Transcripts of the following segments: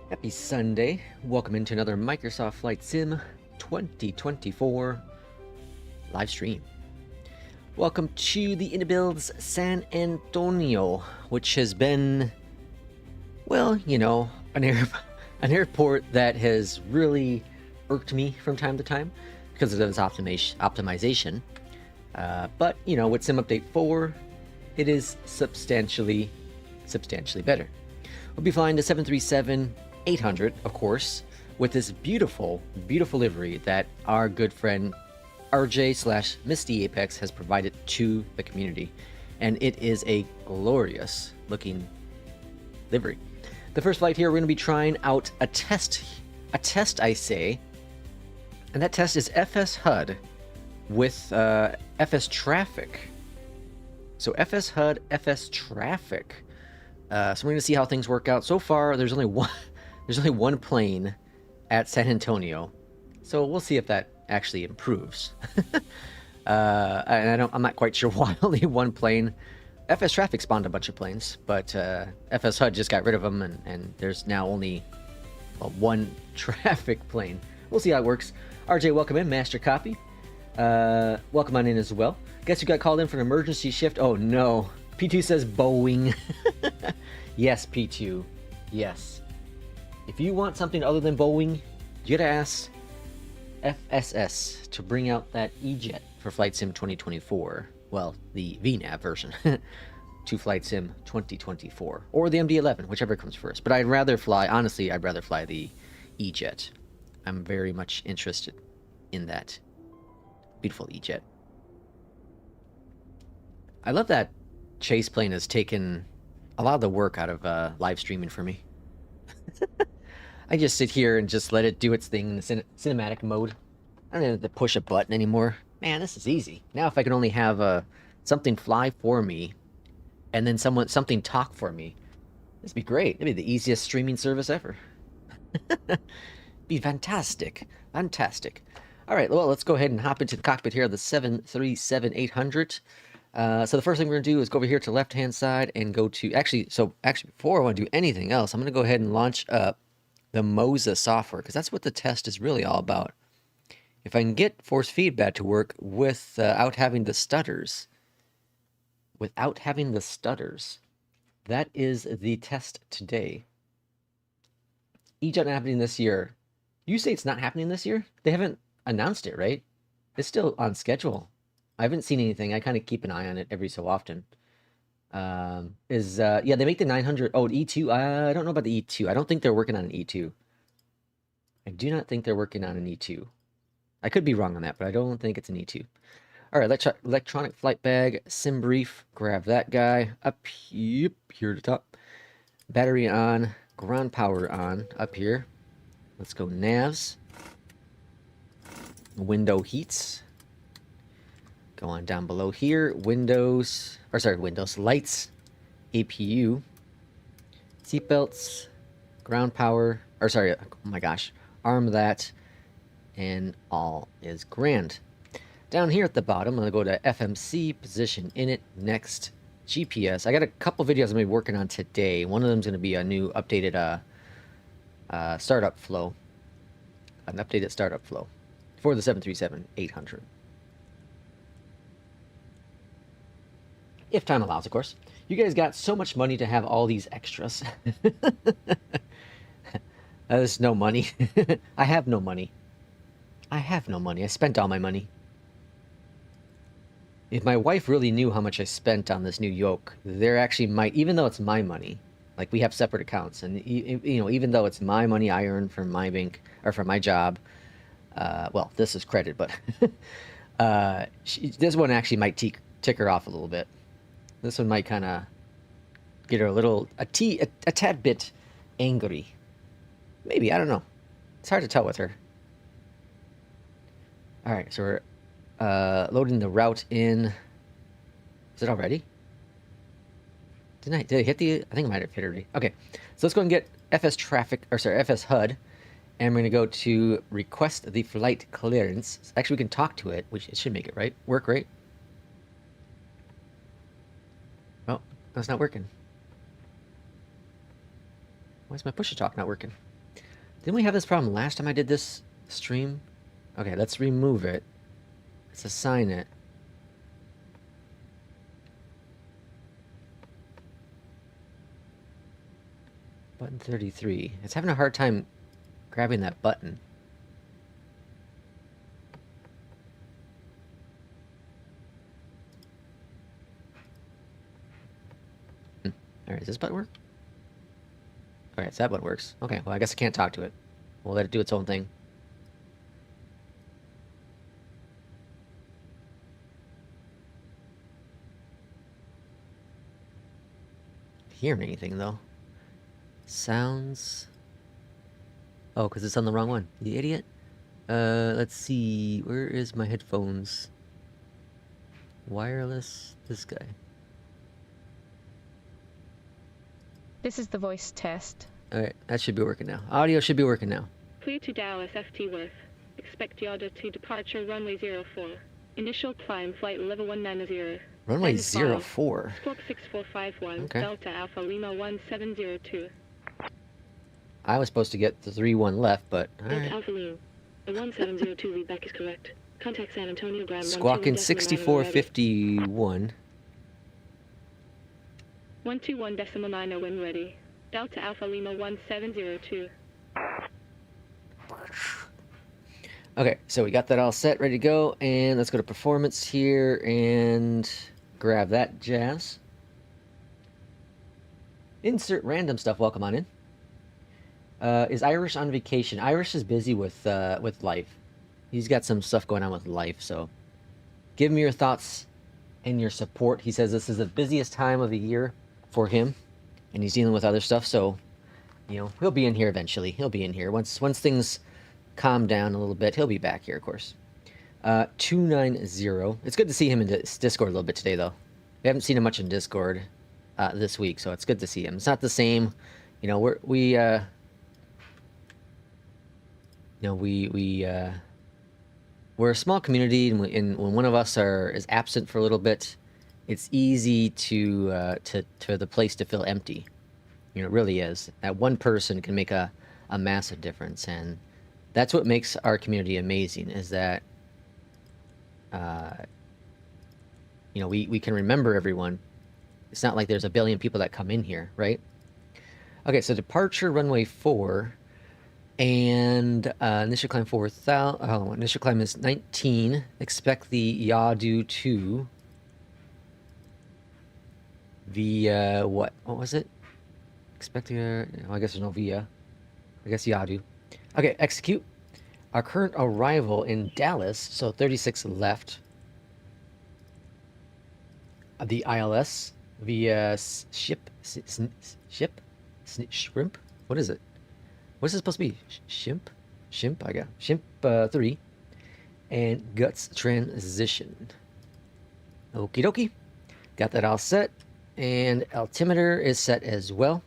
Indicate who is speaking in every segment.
Speaker 1: Happy Sunday. Welcome into another Microsoft Flight Sim 2024 live stream. Welcome to the InnoBuilds San Antonio, which has been, well, you know, an airport that has really irked me from time to time because of its optimization. But, you know, with Sim Update 4, it is substantially better. We'll be flying the 737-800, of course, with this beautiful livery that our good friend RJ/Misty Apex has provided to the community, and it is a glorious looking livery. The first flight here, we're going to be trying out a test I say, and that test is FS HUD with FS traffic. So FS HUD, FS traffic. So we're going to see how things work out. So far, there's only one plane at San Antonio, so we'll see if that actually improves. And I'm not quite sure why only one plane. FS traffic spawned a bunch of planes, but FS HUD just got rid of them, and there's now only one traffic plane. We'll see how it works. RJ, welcome in. Master copy. Welcome on in as well. Guess who got called in for an emergency shift? Oh no. P2 says Boeing. Yes, P2. Yes. If you want something other than Boeing, you gotta ask FSS to bring out that EJET for Flight Sim 2024. Well, the VNAV version to Flight Sim 2024. Or the MD-11, whichever comes first. But honestly, I'd rather fly the EJET. I'm very much interested in that beautiful EJET. I love that Chase plane has taken a lot of the work out of live streaming for me. I just sit here and just let it do its thing in the cinematic mode. I don't have to push a button anymore. Man, this is easy. Now if I can only have something fly for me, and then something talk for me, this would be great. It'd be the easiest streaming service ever. Be fantastic. Fantastic. All right, well, let's go ahead and hop into the cockpit here of the 737-800. So the first thing we're going to do is go over here to the left-hand side and go to... Actually, before I want to do anything else, I'm going to go ahead and launch up the Moza software, because that's what the test is really all about. If I can get force feedback to work without having the stutters, that is the test today. EJET not happening this year. You say it's not happening this year? They haven't announced it, right? It's still on schedule. I haven't seen anything. I kind of keep an eye on it every so often. Yeah, they make the 900. Oh, E2. I don't know about the E2. I don't think they're working on an E2. I do not think they're working on an E2. I could be wrong on that, but I don't think it's an E2. All right, electronic flight bag, SimBrief, grab that guy. Up here to the top. Battery on, ground power on, up here. Let's go navs. Window heats. Go on down below here. Windows, lights, APU, seatbelts, ground power, oh my gosh, arm that, and all is grand. Down here at the bottom, I'm going to go to FMC, position init, next, GPS. I got a couple videos I'm going to be working on today. One of them is going to be a new updated startup flow. An updated startup flow for the 737-800. If time allows, of course. You guys got so much money to have all these extras. There's no money. I have no money. I have no money. I spent all my money. If my wife really knew how much I spent on this new yoke, there actually might, even though it's my money, like we have separate accounts, and you know, even though it's my money I earn from my bank or from my job, well, this is credit, but this one actually might tick her off a little bit. This one might kind of get her a tad bit angry. Maybe, I don't know. It's hard to tell with her. All right, so we're loading the route in. Is it already? Did I hit the? I think I might have hit it already. Okay, so let's go and get FS HUD, and we're gonna go to request the flight clearance. Actually, we can talk to it, which it should make it work right. Oh, that's not working. Why is my push-to-talk not working? Didn't we have this problem last time I did this stream? Okay, let's remove it. Let's assign it. Button 33. It's having a hard time grabbing that button. Alright, does this button work? Alright, so that button works. Okay, well, I guess I can't talk to it. We'll let it do its own thing. Hearing anything though? Sounds. Oh, because it's on the wrong one. You idiot. Let's see. Where is my headphones? Wireless. This guy.
Speaker 2: This is the voice test.
Speaker 1: Alright, that should be working now. Audio should be working now.
Speaker 3: Clear to Dallas FT with. Expect Yada to departure runway 04. Initial climb flight level 190.
Speaker 1: Runway 04.
Speaker 3: Squawk 6451.
Speaker 1: Okay.
Speaker 3: Delta Alpha Lima 1702.
Speaker 1: I was supposed to get the 3-1 left, but alright.
Speaker 3: Delta Alpha Lima. The 1702 readback is correct. Contact San Antonio ground.
Speaker 1: Squawking 6451.
Speaker 3: 121.90 when ready. Delta Alpha Lima 1702.
Speaker 1: Okay, so we got that all set, ready to go, and let's go to performance here and grab that jazz. Insert random stuff. Welcome on in. Is Irish on vacation? Irish is busy with life. He's got some stuff going on with life, so give him your thoughts and your support. He says this is the busiest time of the year for him, and he's dealing with other stuff, so you know he'll be in here eventually. He'll be in here once things calm down a little bit. He'll be back here, of course. 290. It's good to see him in Discord a little bit today, though. We haven't seen him much in Discord this week, so it's good to see him. It's not the same, you know. We're a small community, and when one of us is absent for a little bit, it's easy to the place to feel empty. You know, it really is. That one person can make a massive difference, and that's what makes our community amazing, is that you know, we can remember everyone. It's not like there's a billion people that come in here, right? Okay, so departure runway 4, and initial climb 4,000. Oh, initial climb is 19. Expect the Yadu to the what was it? Expect the I guess there's no via. I guess Yadu. Okay, execute. Our current arrival in Dallas, so 36 left. the ILS via shrimp. What is it? What's it supposed to be? Shimp. I got Shimp 3 and guts transition. Okie dokie. Got that all set, and altimeter is set as well.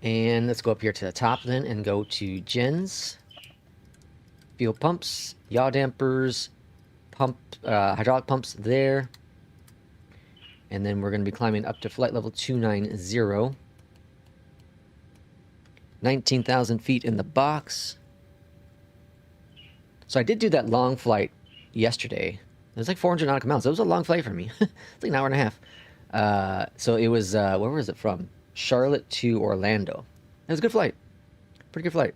Speaker 1: And let's go up here to the top then and go to gens, fuel pumps, yaw dampers, hydraulic pumps there. And then we're going to be climbing up to flight level 290. 19,000 feet in the box. So I did do that long flight yesterday. It was like 400 nautical miles. It was a long flight for me. It's like an hour and a half. So it was, where was it from? Charlotte to Orlando. It was a good flight. Pretty good flight.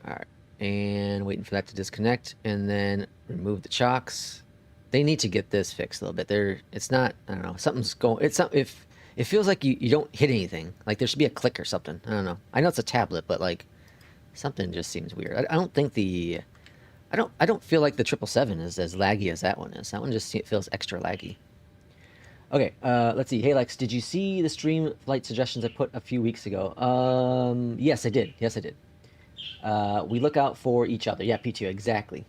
Speaker 1: Alright. And waiting for that to disconnect. And then remove the chocks. They need to get this fixed a little bit. It's not, I don't know, something's going, if it feels like you don't hit anything. Like there should be a click or something. I don't know. I know it's a tablet, but like something just seems weird. I don't think I don't feel like the 777 is as laggy as that one is. That one just feels extra laggy. Okay, let's see. Hey Lex, did you see the stream flight suggestions I put a few weeks ago? Yes, I did. Yes, I did. We look out for each other. Yeah, P2, exactly.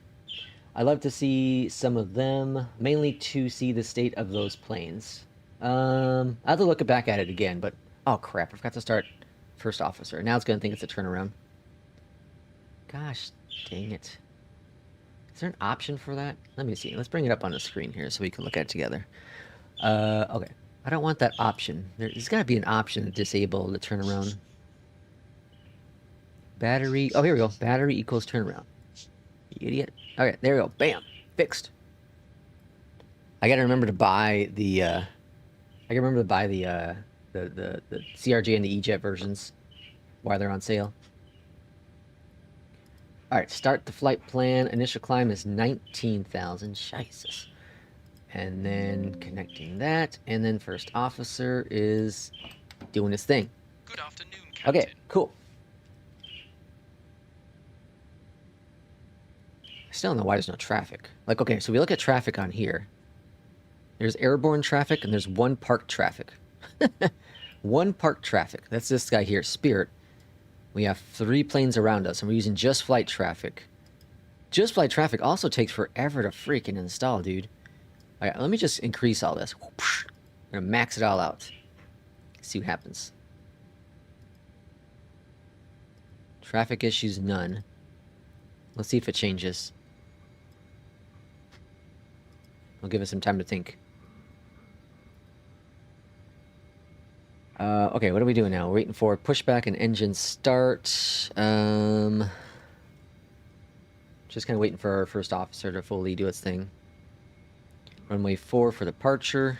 Speaker 1: I love to see some of them, mainly to see the state of those planes. I have to look back at it again, but oh crap, I forgot to start first officer. Now it's going to think it's a turnaround. Gosh, dang it. Is there an option for that? Let me see. Let's bring it up on the screen here so we can look at it together. Okay. I don't want that option. There's got to be an option to disable the turnaround. Battery. Oh, here we go. Battery equals turnaround. You idiot. Okay, there we go. Bam. Fixed. I got to remember to buy the the CRJ and the EJET versions while they're on sale. Alright, start the flight plan. Initial climb is 19,000. Jesus. And then connecting that. And then first officer is doing his thing.
Speaker 4: Good afternoon, Captain.
Speaker 1: Okay, cool. I still don't know why there's no traffic. Like, okay, so we look at traffic on here. There's airborne traffic and there's one parked traffic. One parked traffic. That's this guy here, Spirit. We have 3 planes around us, and we're using just flight traffic. Just flight traffic also takes forever to freaking install, dude. Alright, let me just increase all this. I'm gonna max it all out. See what happens. Traffic issues, none. Let's see if it changes. We'll give it some time to think. Okay, what are we doing now? We're waiting for pushback and engine start. Just kind of waiting for our first officer to fully do its thing. Runway 4 for departure.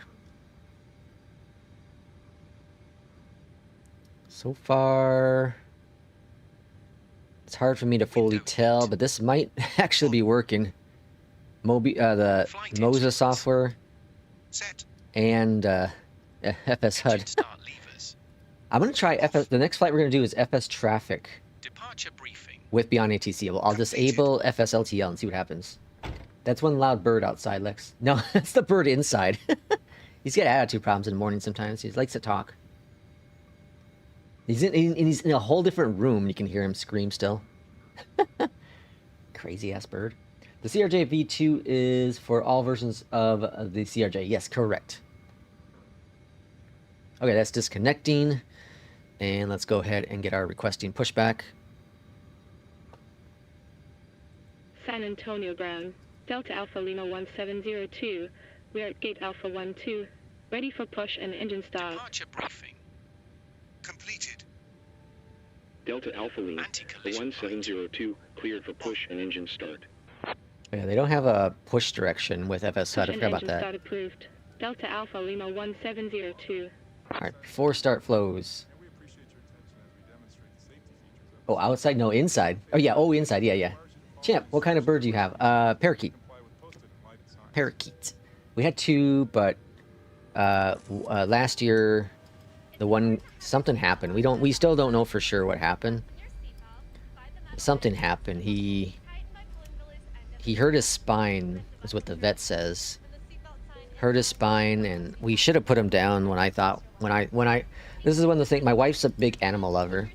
Speaker 1: So far, it's hard for me to fully tell, but this might actually be working. The Moza software and FS HUD. I'm going to try FS. The next flight we're going to do is FS traffic.
Speaker 4: Departure briefing.
Speaker 1: With Beyondatc TCA. Well, I'll disable FS LTL and see what happens. That's one loud bird outside, Lex. No, that's the bird inside. He's got attitude problems in the morning sometimes. He likes to talk. He's in a whole different room. You can hear him scream still. Crazy ass bird. The CRJ V2 is for all versions of the CRJ. Yes, correct. Okay, that's disconnecting. And let's go ahead and get our requesting pushback.
Speaker 3: San Antonio ground. Delta Alpha Lima 1702. We are at gate Alpha 12. Ready for push and engine start.
Speaker 4: Departure briefing. Completed.
Speaker 5: Delta Alpha Lima 1702. Cleared for push and engine start.
Speaker 1: Yeah, they don't have a push direction with FS HUD. I
Speaker 3: Push
Speaker 1: forgot
Speaker 3: and
Speaker 1: about
Speaker 3: engine
Speaker 1: that.
Speaker 3: start approved. Delta Alpha Lima 1702.
Speaker 1: Alright, before start flows. Oh, outside? No, inside. Oh, yeah. Oh, inside. Yeah, yeah. Champ, what kind of bird do you have? Parakeet. Parakeet. We had 2, but last year, something happened. We still don't know for sure what happened. something happened. He hurt his spine, is what the vet says. Hurt his spine, and we should have put him down when I thought, this is one of the things, my wife's a big animal lover,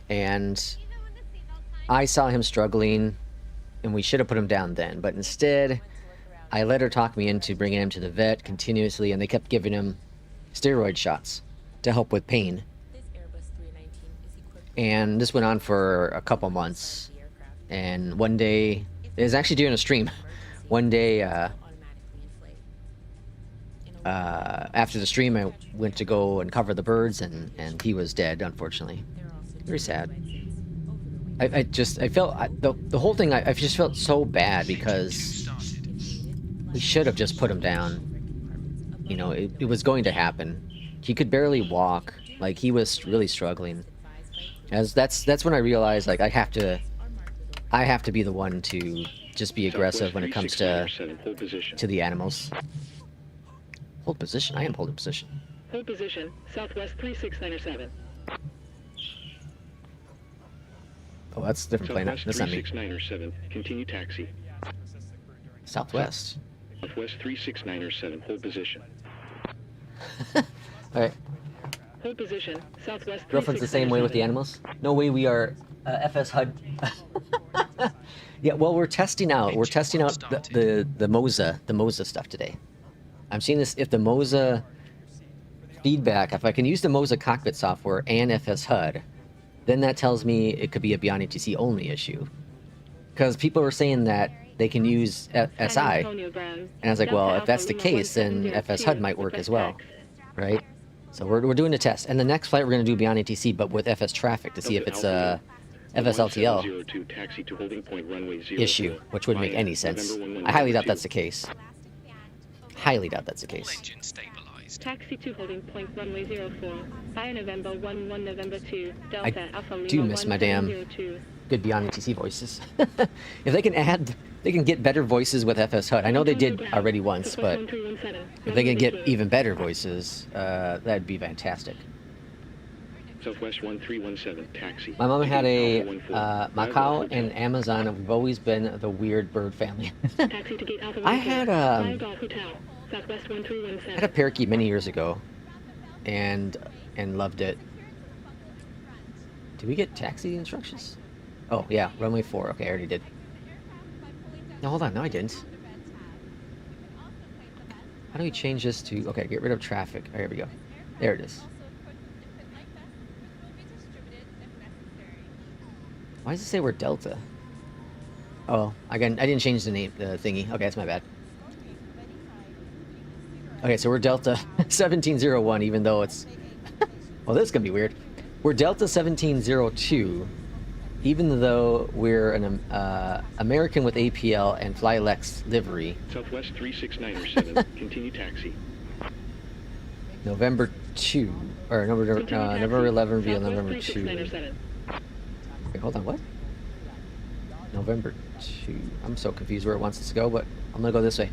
Speaker 1: and I saw him struggling, and we should have put him down then, but instead, I let her talk me into bringing him to the vet continuously, and they kept giving him steroid shots to help with pain. And this went on for a couple months, and one day, it was actually during a stream, one day, after the stream, I went to go and cover the birds, and he was dead, unfortunately. Very sad. I felt, the whole thing, I just felt so bad because we should have just put him down. You know, it was going to happen. He could barely walk. Like, he was really struggling. That's when I realized, like, I have to be the one to just be aggressive when it comes to the animals. Hold position? I am holding position.
Speaker 3: Hold position, Southwest 3697.
Speaker 1: Oh, that's a different plane. That's not me.
Speaker 5: 3697, continue taxi.
Speaker 1: Southwest.
Speaker 5: Southwest 3697, hold position.
Speaker 1: Alright.
Speaker 3: Hold position, Southwest 3697.
Speaker 1: Girlfriend's the same way with the animals? No way we are FS HUD. Yeah, well, we're testing out the Moza stuff today. I'm seeing this, if the Moza feedback, if I can use the Moza cockpit software and FS HUD, then that tells me it could be a Beyondatc TC only issue. Because people were saying that they can use SI, and I was like, well, if that's the case, then FS HUD might work as well, right? So we're doing a test, and the next flight we're going to do Beyondatc TC, but with FS traffic to see if it's a FSLTL issue, which wouldn't make any sense. I highly doubt that's the case. Highly doubt that's the case.
Speaker 4: Engine stabilized.
Speaker 3: Taxi to holding point runway 04. Via November 11 November 2. Delta Alpha Lima
Speaker 1: do miss my damn
Speaker 3: 1702.
Speaker 1: good Beyondatc TC voices. If they can get better voices with FS HUD. I know they did already once, but if they can get even better voices, that'd be fantastic.
Speaker 5: Southwest 1317, taxi.
Speaker 1: My mom had a Macau and Amazon. We've always been the weird bird family.
Speaker 3: Taxi to gate Alpha
Speaker 1: I had
Speaker 3: Hotel. Southwest 1317.
Speaker 1: I had a parakeet many years ago, and loved it. Did we get taxi instructions? Oh yeah, runway 4. Okay, I already did. No, hold on. No, I didn't. How do we change this to? Okay, get rid of traffic. Oh, here we go. There it is. Why does it say we're Delta? Oh, again, I didn't change the name, the thingy. Okay, that's my bad. Okay, so we're Delta 1701, even though it's... well, this is going to be weird. We're Delta 1702, even though we're an American with APL and Flylex livery.
Speaker 5: Southwest 3697, continue taxi.
Speaker 1: November 2, or November 11 reveal November 2. Wait, hold on, what? November 2. I'm so confused where it wants us to go, but I'm gonna go this way.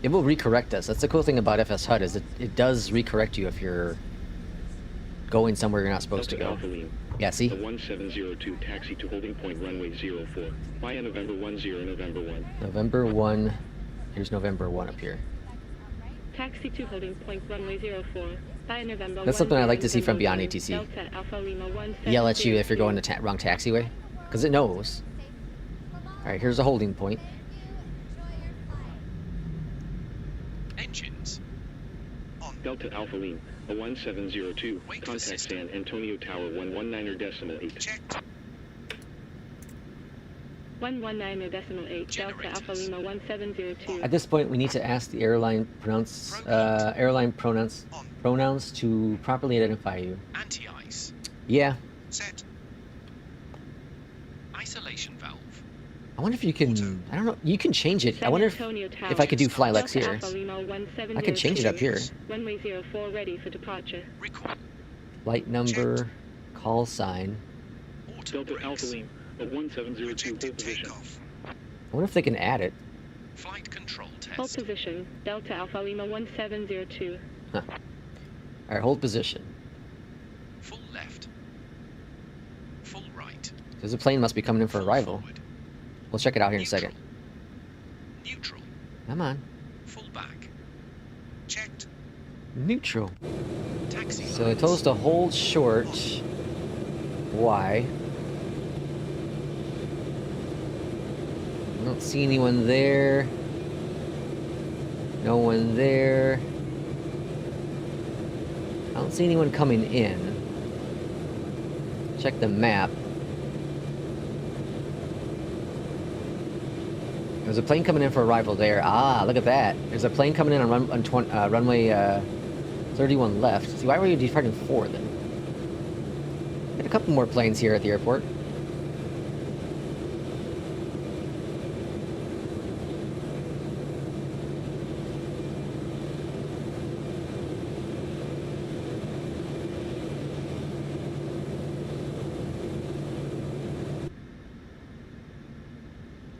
Speaker 1: It will recorrect us. That's the cool thing about FS HUD, is it does recorrect you if you're going somewhere you're not supposed to go. Yeah, see?
Speaker 5: The 1702, taxi to holding point runway 04. Via November 10, November 1.
Speaker 1: November 1. Here's November 1 up here.
Speaker 3: Taxi to holding point runway 04.
Speaker 1: That's something I like to see from Beyondatc TC. Yell at you if you're going the wrong taxiway, because it knows. Alright, here's a holding point.
Speaker 4: Engines. On.
Speaker 5: Delta Alpha Lima, a 1702, contact San Antonio Tower 119.8.
Speaker 4: Checked.
Speaker 3: 119.8, Delta Alpha Lima 1702.
Speaker 1: At this point, we need to ask the airline pronouns to properly identify you.
Speaker 4: Anti-ice.
Speaker 1: Yeah.
Speaker 4: Set. Isolation valve.
Speaker 1: I wonder if you can... I don't know. You can change it. I wonder if I could do Flylex here. I could change it up here.
Speaker 3: Runway 04 ready for departure.
Speaker 4: Record.
Speaker 1: Flight number, call sign.
Speaker 5: Delta Alpha Lima, a 1702, hold position.
Speaker 1: I wonder if they can add it.
Speaker 4: Flight control test.
Speaker 3: Hold position, Delta Alpha Lima 1702.
Speaker 1: Huh. Alright, hold position.
Speaker 4: Full left. Full right.
Speaker 1: Because the plane must be coming in for arrival.
Speaker 4: Forward.
Speaker 1: We'll check it out here in a second.
Speaker 4: Neutral.
Speaker 1: Come on.
Speaker 4: Full back. Checked.
Speaker 1: Neutral.
Speaker 4: Taxi.
Speaker 1: So it told us to hold short. Why? I don't see anyone there. No one there. I don't see anyone coming in. Check the map. There's a plane coming in for arrival there. Ah, look at that. There's a plane coming in on, runway 31 left. See, why were you departing 4 then? Got a couple more planes here at the airport.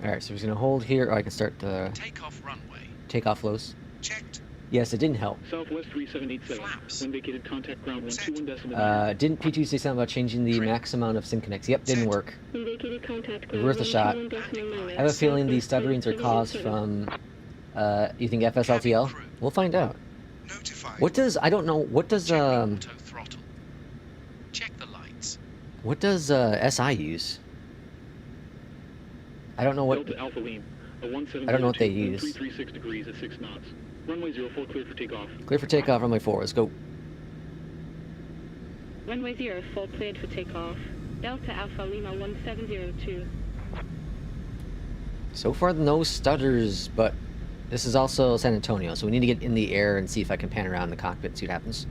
Speaker 1: Alright, so we're just gonna hold here. Oh, I can start the
Speaker 4: Takeoff runway.
Speaker 1: takeoff flows.
Speaker 4: Checked.
Speaker 1: Yes, it didn't help.
Speaker 5: Southwest 3787.
Speaker 4: Flaps.
Speaker 5: When vacated, contact ground 121.9.
Speaker 1: Didn't P2 say something about changing the max amount of sim connects? Yep, didn't work.
Speaker 3: Indicated contact
Speaker 1: Worth a shot. I have a feeling these stutterings are caused from, you think FSLTL? We'll find out.
Speaker 4: Notified.
Speaker 1: What does, I don't know, what does,
Speaker 4: Check auto throttle. Check the lights.
Speaker 1: what does, SI use? I don't know what,
Speaker 5: Delta Alpha Lima. A 1702.
Speaker 1: I don't know what they use.
Speaker 5: 336 degrees at 6 knots. Runway 04 cleared for takeoff.
Speaker 1: Clear for takeoff, runway 4, let's go.
Speaker 3: Runway 04 cleared for takeoff. Delta Alpha Lima 1702.
Speaker 1: So far, no stutters, but this is also San Antonio, so we need to get in the air and see if I can pan around the cockpit and see what happens.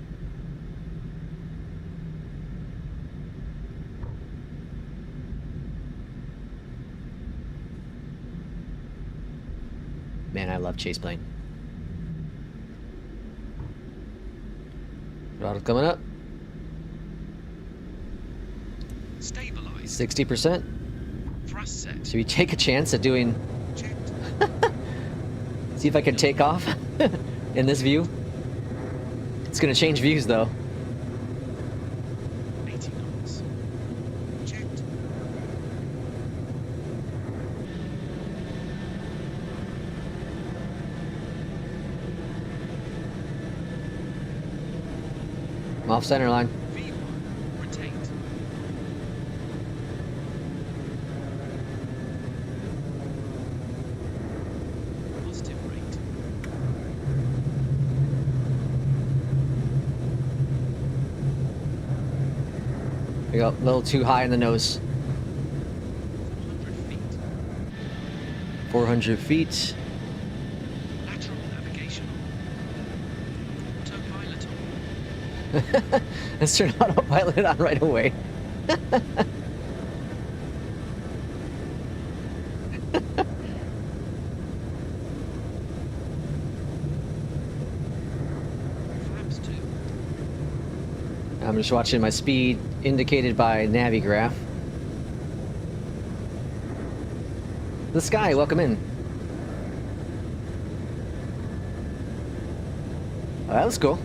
Speaker 1: Man, I love chase plane. Throttle coming up.
Speaker 4: Stabilize.
Speaker 1: 60%.
Speaker 4: Thrust set.
Speaker 1: Should we take a chance at doing...
Speaker 4: Checked.
Speaker 1: See if I can take off in this view? It's gonna change views, though.
Speaker 4: 80 knots. Checked.
Speaker 1: I'm off center line.
Speaker 4: V1. Retained. Positive rate.
Speaker 1: We go a little too high in the nose.
Speaker 4: 400 feet.
Speaker 1: 400 feet.
Speaker 4: Lateral navigation on. Autopilot on.
Speaker 1: Let's turn autopilot on right away.
Speaker 4: Flaps 2.
Speaker 1: I'm just watching my speed indicated by Navigraph. The sky, welcome in. Oh, that was cool.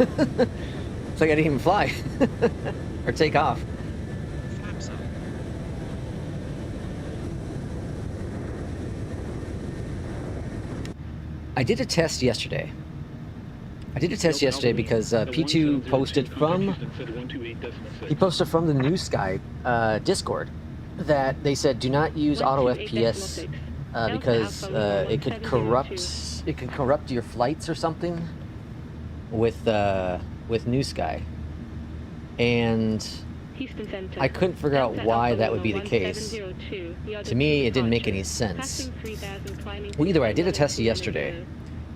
Speaker 1: It's like I didn't even fly or take off.
Speaker 4: Flaps up.
Speaker 1: I did a test yesterday. Because P2 posted from the New Sky Discord that they said do not use auto FPS because it could corrupt your flights or something with New Sky, and I couldn't figure out why that would be the case. To me, it didn't make any sense. Well, either way, I did a test yesterday.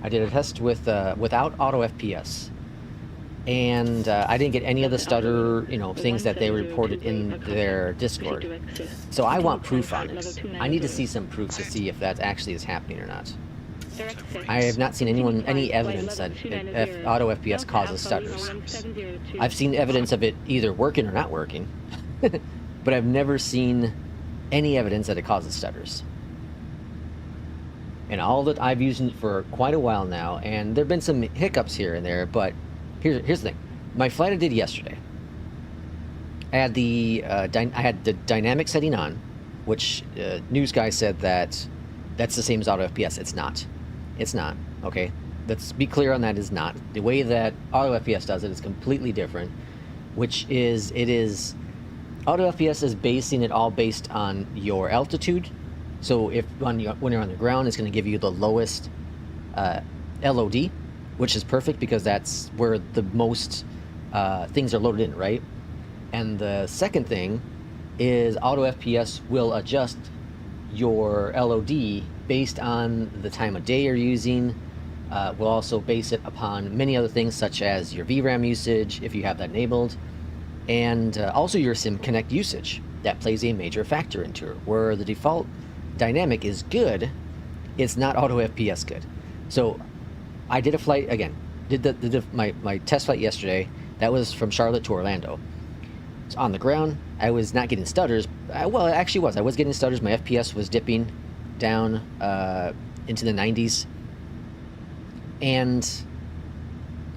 Speaker 1: I did a test with without auto FPS, and I didn't get any of the stutter, things that they reported in their Discord. So I want proof on it. I need to see some proof to see if that actually is happening or not. I have not seen any evidence that auto FPS causes stutters. I've seen evidence of it either working or not working, but I've never seen any evidence that it causes stutters. And all that I've used it for quite a while now, and there have been some hiccups here and there, but here's the thing. My flight I did yesterday, I had the dynamic setting on, which news guy said that that's the same as auto FPS. It's not. It's not. Okay, let's be clear on that. Is not the way that auto FPS does it is completely different. Which is auto FPS is basing it all based on your altitude. So if when you're on the ground, it's going to give you the lowest LOD, which is perfect because that's where the most things are loaded in, right? And the second thing is auto FPS will adjust your LOD based on the time of day you're using. We'll also base it upon many other things such as your VRAM usage, if you have that enabled, and also your SimConnect usage. That plays a major factor into it. Where the default dynamic is good, it's not auto FPS good. So I did a flight, again, did my test flight yesterday. That was from Charlotte to Orlando. So on the ground, I was not getting stutters. Well, it actually was. I was getting stutters. My FPS was dipping down into the 90s. And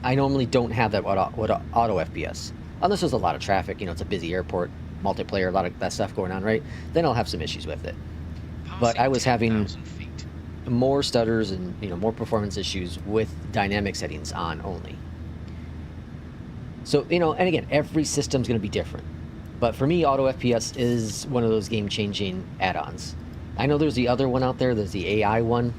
Speaker 1: I normally don't have that with auto FPS. Unless there's a lot of traffic, you know, it's a busy airport, multiplayer, a lot of that stuff going on, right? Then I'll have some issues with it. But I was having more stutters and, you know, more performance issues with dynamic settings on only. So, you know, and again, every system's going to be different. But for me, auto FPS is one of those game-changing add-ons. I know there's the other one out there. There's the AI one.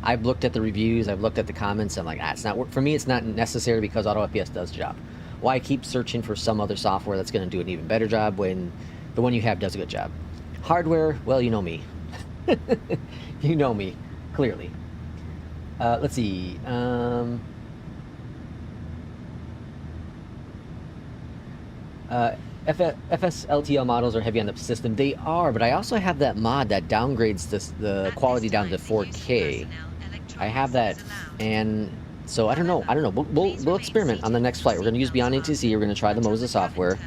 Speaker 1: I've looked at the reviews. I've looked at the comments. I'm like, it's not. For me, it's not necessary because auto FPS does the job. Why keep searching for some other software that's going to do an even better job when the one you have does a good job? Hardware, well, you know me. You know me, clearly. Let's see. FSLTL models are heavy on the system. They are, but I also have that mod that downgrades the quality down to 4K. I have that, and so I don't know. We'll experiment on the next flight. We're going to use Beyondatc. We're going to try the Moza software.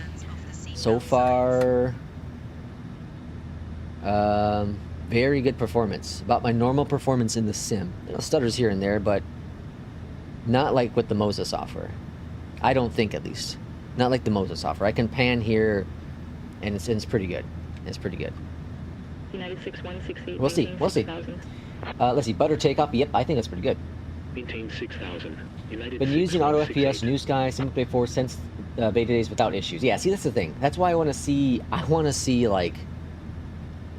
Speaker 1: So far, very good performance. About my normal performance in the sim. You know, stutters here and there, but not like with the Moza software. I don't think, at least. Not like the Moza software. I can pan here, and it's pretty good. It's pretty good.
Speaker 3: United 6168.
Speaker 1: We'll see. We'll see. Let's see. Butter takeoff. Yep, I think that's pretty good.
Speaker 5: Maintain 6,000. United
Speaker 1: Been using auto FPS, New Sky, SimBrief 4 since beta days without issues. Yeah, see, that's the thing. That's why I want to see. like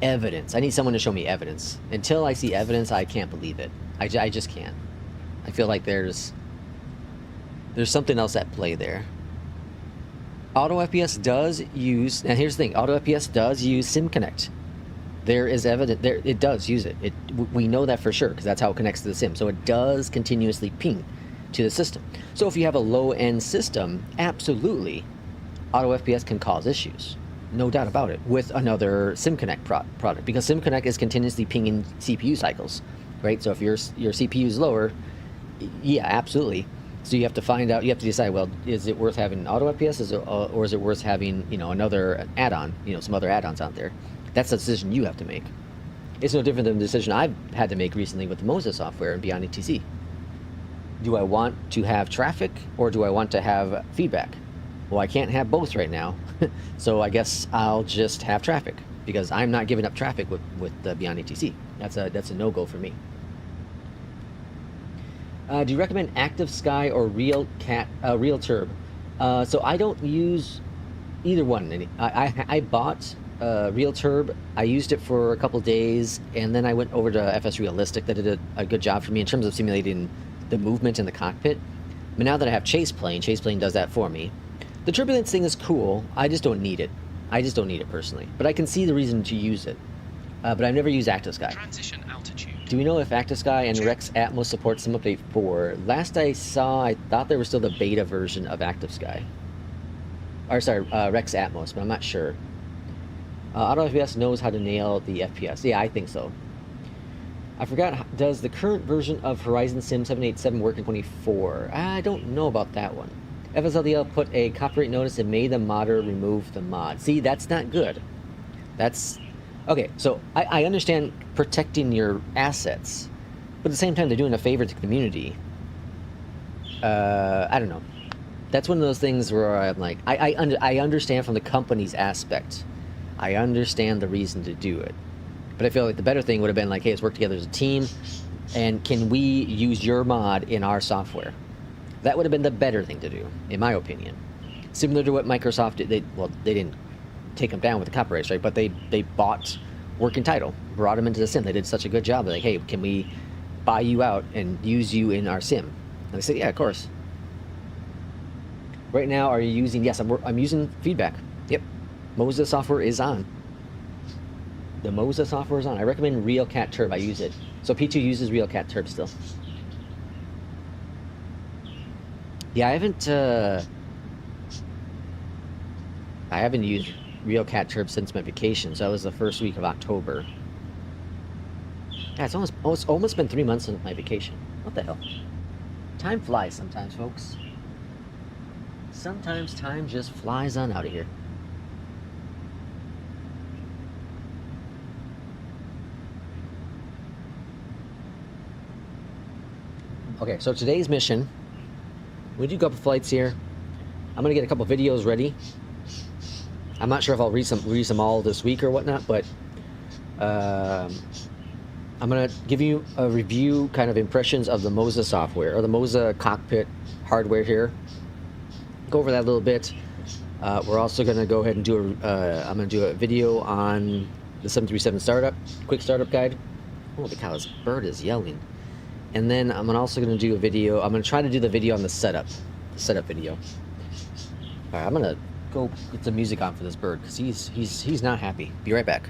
Speaker 1: evidence. I need someone to show me evidence. Until I see evidence, I can't believe it. I just can't. I feel like there's something else at play there. Auto FPS does use, and here's the thing, auto FPS does use SimConnect. There is evidence, it does use it. We know that for sure, because that's how it connects to the sim. So it does continuously ping to the system. So if you have a low-end system, absolutely, auto FPS can cause issues. No doubt about it, with another SimConnect product, because SimConnect is continuously pinging CPU cycles, right? So if your CPU is lower, yeah, absolutely. So you have to find out, you have to decide, well, is it worth having auto FPS or is it worth having, you know, another add-on, you know, some other add-ons out there? That's a decision you have to make. It's no different than the decision I've had to make recently with the Moza software and Beyondatc. Do I want to have traffic or do I want to have feedback? Well, I can't have both right now, so I guess I'll just have traffic because I'm not giving up traffic with the Beyondatc. That's a no-go for me. Do you recommend Active Sky or Real Turb? So I don't use either one. I bought Real Turb. I used it for a couple days, and then I went over to FS Realistic. That did a good job for me in terms of simulating the movement in the cockpit. But now that I have Chase Plane does that for me. The turbulence thing is cool. I just don't need it. I just don't need it personally. But I can see the reason to use it. But I've never used Active Sky.
Speaker 4: Transition altitude.
Speaker 1: Do we know if Active Sky and Rex Atmos support Sim Update 4? Last I saw, I thought there was still the beta version of Active Sky. Or sorry, Rex Atmos, but I'm not sure. Auto FPS knows how to nail the FPS. Yeah, I think so. I forgot, does the current version of Horizon Sim 787 work in 24? I don't know about that one. FSLDL put a copyright notice and made the modder remove the mod. See, that's not good. That's... Okay, so I understand protecting your assets, but at the same time, they're doing a favor to the community. I don't know. that's one of those things where I'm like, I understand from the company's aspect. I understand the reason to do it. But I feel like the better thing would have been like, hey, let's work together as a team, and can we use your mod in our software? That would have been the better thing to do, in my opinion. Similar to what Microsoft did. They didn't take them down with the copyrights, right? But they bought working title, brought them into the sim. They did such a good job. They're like, hey, can we buy you out and use you in our sim? And I said, yeah, of course. Right now, are you using... Yes, I'm using feedback. Yep. Moza software is on. The Moza software is on. I recommend RealCat Turb. I use it. So P2 uses RealCat Turb still. Yeah, I haven't used RealCat Turb since my vacation, so that was the first week of October. Yeah, it's almost been 3 months since my vacation. What the hell? Time flies sometimes, folks. Sometimes time just flies on out of here. Okay, so today's mission, we do a couple flights here. I'm gonna get a couple videos ready. I'm not sure if I'll release them all this week or whatnot, but I'm gonna give you a review, kind of impressions of the Moza software or the Moza cockpit hardware here. Go over that a little bit. We're also gonna go ahead and do I'm gonna do a video on the 737 startup, quick startup guide. Holy cow, this bird is yelling. And then I'm also gonna do a video. I'm gonna try to do the video on the setup video. All right, I'm gonna go get some music on for this bird because he's not happy. Be right back.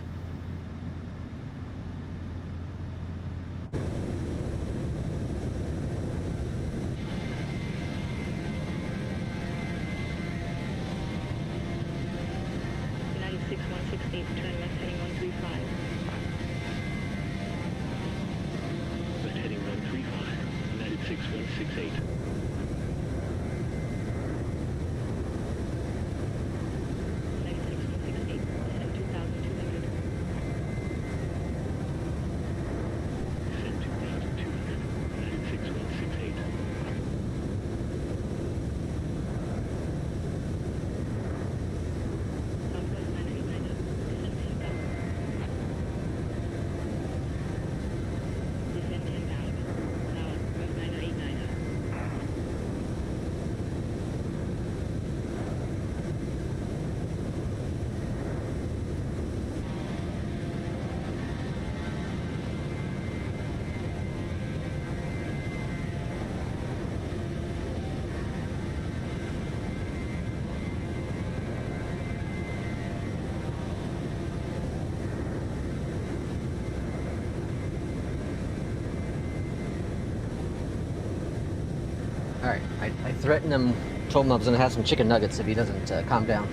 Speaker 1: Alright, I threatened him, told him I was going to have some chicken nuggets if he doesn't calm down.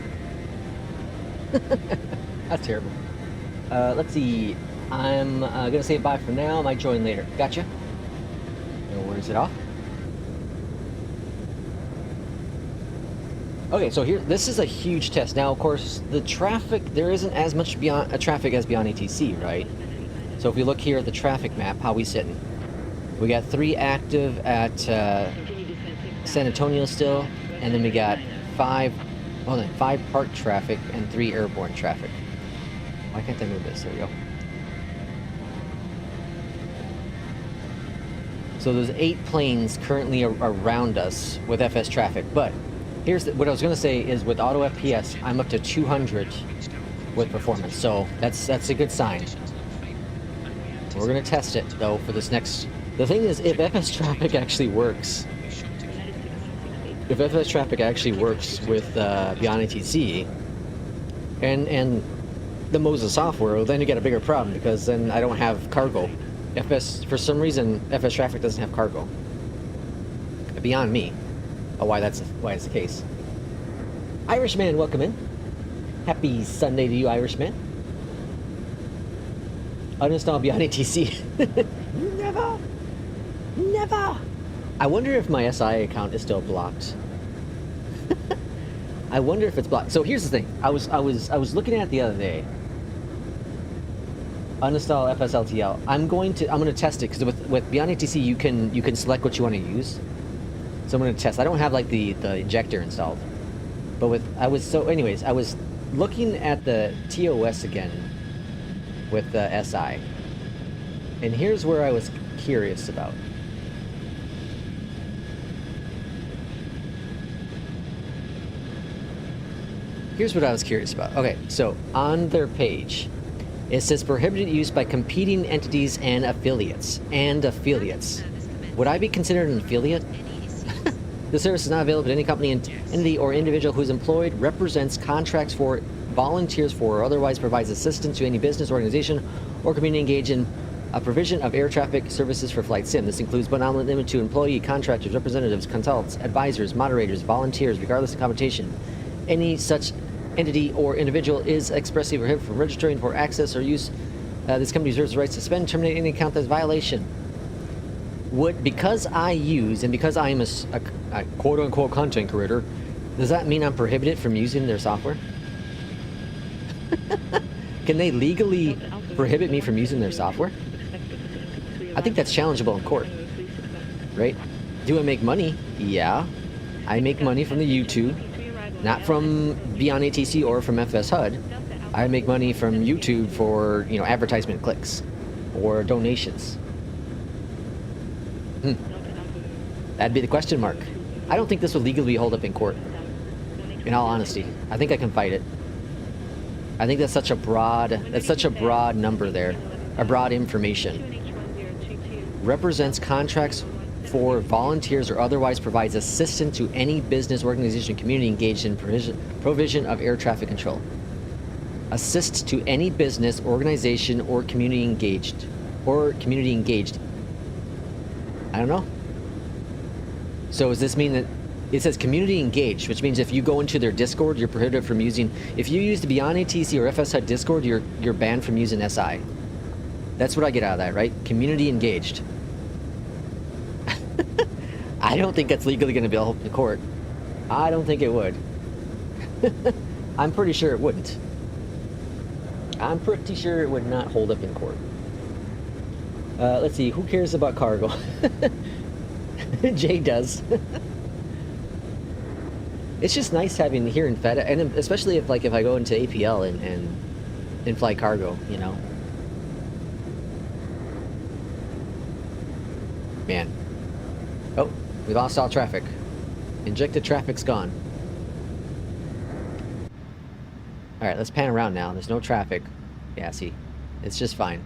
Speaker 1: That's terrible. Let's see. I'm going to say bye for now. I might join later. Gotcha. No worries at all. Okay, so here, this is a huge test. Now, of course, the traffic, there isn't as much traffic as Beyondatc, right? So if we look here at the traffic map, how we sitting? We got 3 active at San Antonio still, and then we got 5 park traffic and 3 airborne traffic. Why can't I move this? There we go. So there's 8 planes currently around us with FS traffic, but here's what I was going to say is with auto FPS, I'm up to 200 with performance, so that's a good sign. We're going to test it, though, for this next... The thing is, if FS traffic actually works... If FS traffic actually works with Beyondatc and the Moza software, well, then you get a bigger problem, because then I don't have cargo. For some reason, FS traffic doesn't have cargo. Beyond me. Why it's the case. Irishman, welcome in. Happy Sunday to you, Irishman. Uninstall Beyondatc. Never. I wonder if my SI account is still blocked. I wonder if it's blocked. So here's the thing. I was looking at it the other day. Uninstall FSLTL. I'm gonna test it because with Beyondatc you can select what you want to use. So I'm going to test. I don't have like the injector installed. But anyways, I was looking at the TOS again with the SI. And here's where I was curious about. Here's what I was curious about. Okay, so on their page, it says prohibited use by competing entities and affiliates. Would I be considered an affiliate? The service is not available to any company, entity, or individual who's employed, represents, contracts for, volunteers for, or otherwise provides assistance to any business, organization, or community engaged in a provision of air traffic services for flight sim. This includes but not limited to employee, contractors, representatives, consultants, advisors, moderators, volunteers, regardless of compensation. Any such entity or individual is expressly prohibited from registering for access or use. This company reserves the right to suspend, terminate any account that's violation. Because I use, and because I am a quote-unquote content creator, does that mean I'm prohibited from using their software? Can they legally prohibit me from using their software? I think that's challengeable in court, right? Do I make money? Yeah. I make money from the YouTube, not from Beyondatc TC or from FSHUD. I make money from YouTube for, advertisement clicks or donations. That'd be the question mark. I don't think this would legally hold up in court. In all honesty, I think I can fight it. I think that's such a broad number there, a broad information. Represents, contracts for, volunteers, or otherwise provides assistance to any business, organization, community engaged in provision of air traffic control. Assists to any business, organization, or community engaged. I don't know. So does this mean that it says community engaged, which means if you go into their Discord, you're prohibited from using. If you use the Beyondatc TC or FSHUD Discord, you're banned from using SI. That's what I get out of that, right? Community engaged. I don't think that's legally going to be held in court. I don't think it would. I'm pretty sure it wouldn't. I'm pretty sure it would not hold up in court. Let's see. Who cares about cargo? Jay does. It's just nice having here in FedEx, and especially if I go into APL and fly cargo, Man. Oh, we lost all traffic. Injected traffic's gone. Alright, let's pan around now. There's no traffic. Yeah, see. It's just fine.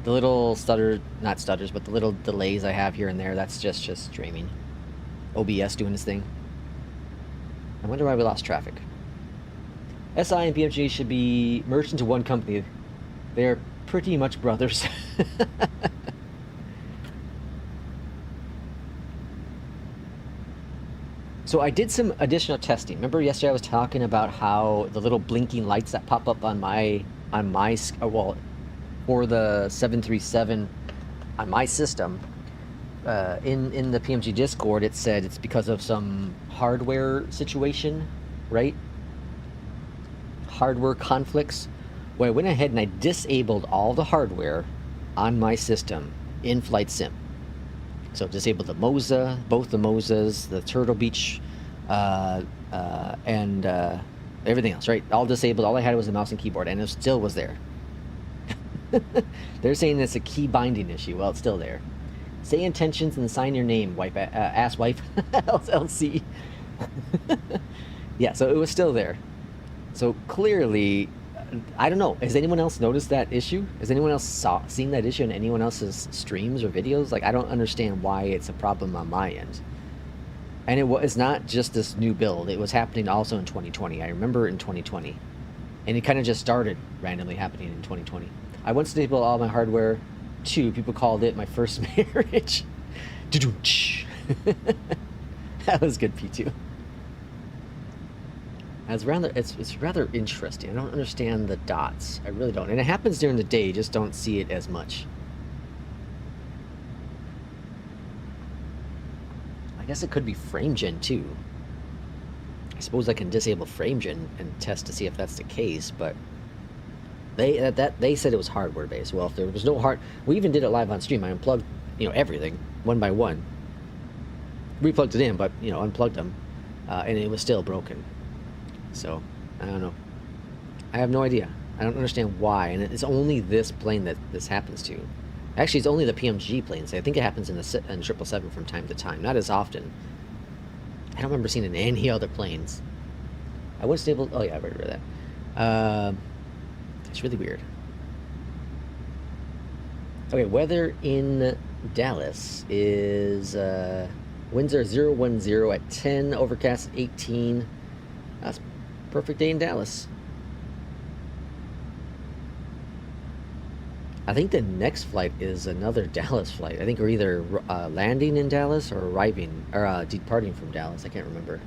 Speaker 1: The little not stutters, but the little delays I have here and there, that's just streaming. OBS doing this thing. I wonder why we lost traffic. SI and Pmdg should be merged into one company. They're pretty much brothers. So I did some additional testing. Remember yesterday I was talking about how the little blinking lights that pop up on my well, for the 737 on my system, in the Pmdg Discord, it said it's because of some hardware situation, right? Hardware conflicts. Well, I went ahead and I disabled all the hardware on my system in Flight Sim. So disabled the Moza, both the Mozas, the Turtlebeach, and everything else, right? All disabled. All I had was a mouse and keyboard, and it still was there. They're saying it's a key binding issue. Well, it's still there. Say intentions and sign your name, wipe, ass wife, LC. Yeah, so it was still there. So clearly, I don't know. Has anyone else noticed that issue? Has anyone else seen that issue in anyone else's streams or videos? Like, I don't understand why it's a problem on my end. And it's not just this new build. It was happening also in 2020. I remember in 2020. And it kind of just started randomly happening in 2020. I once disabled all my hardware. People called it my first marriage. That was good, P2. It's rather interesting. I don't understand the dots. I really don't. And it happens during the day. You just don't see it as much. I guess it could be frame gen too. I suppose I can disable frame gen and test to see if that's the case, but they said it was hardware based. Well, if there was no we even did it live on stream. I unplugged, everything one by one. replugged it in, but you know, unplugged them, and it was still broken. So I don't know. I have no idea. I don't understand why, and it's only this plane that this happens to. Actually, it's only the Pmdg planes. I think it happens in the 777 from time to time, not as often. I don't remember seeing it in any other planes. I was able. Oh yeah, I already read that. It's really weird. Okay, weather in Dallas is winds are 010 at 10, overcast 18. That's a perfect day in Dallas. I think the next flight is another Dallas flight. I think we're either landing in Dallas or arriving or departing from Dallas. I can't remember.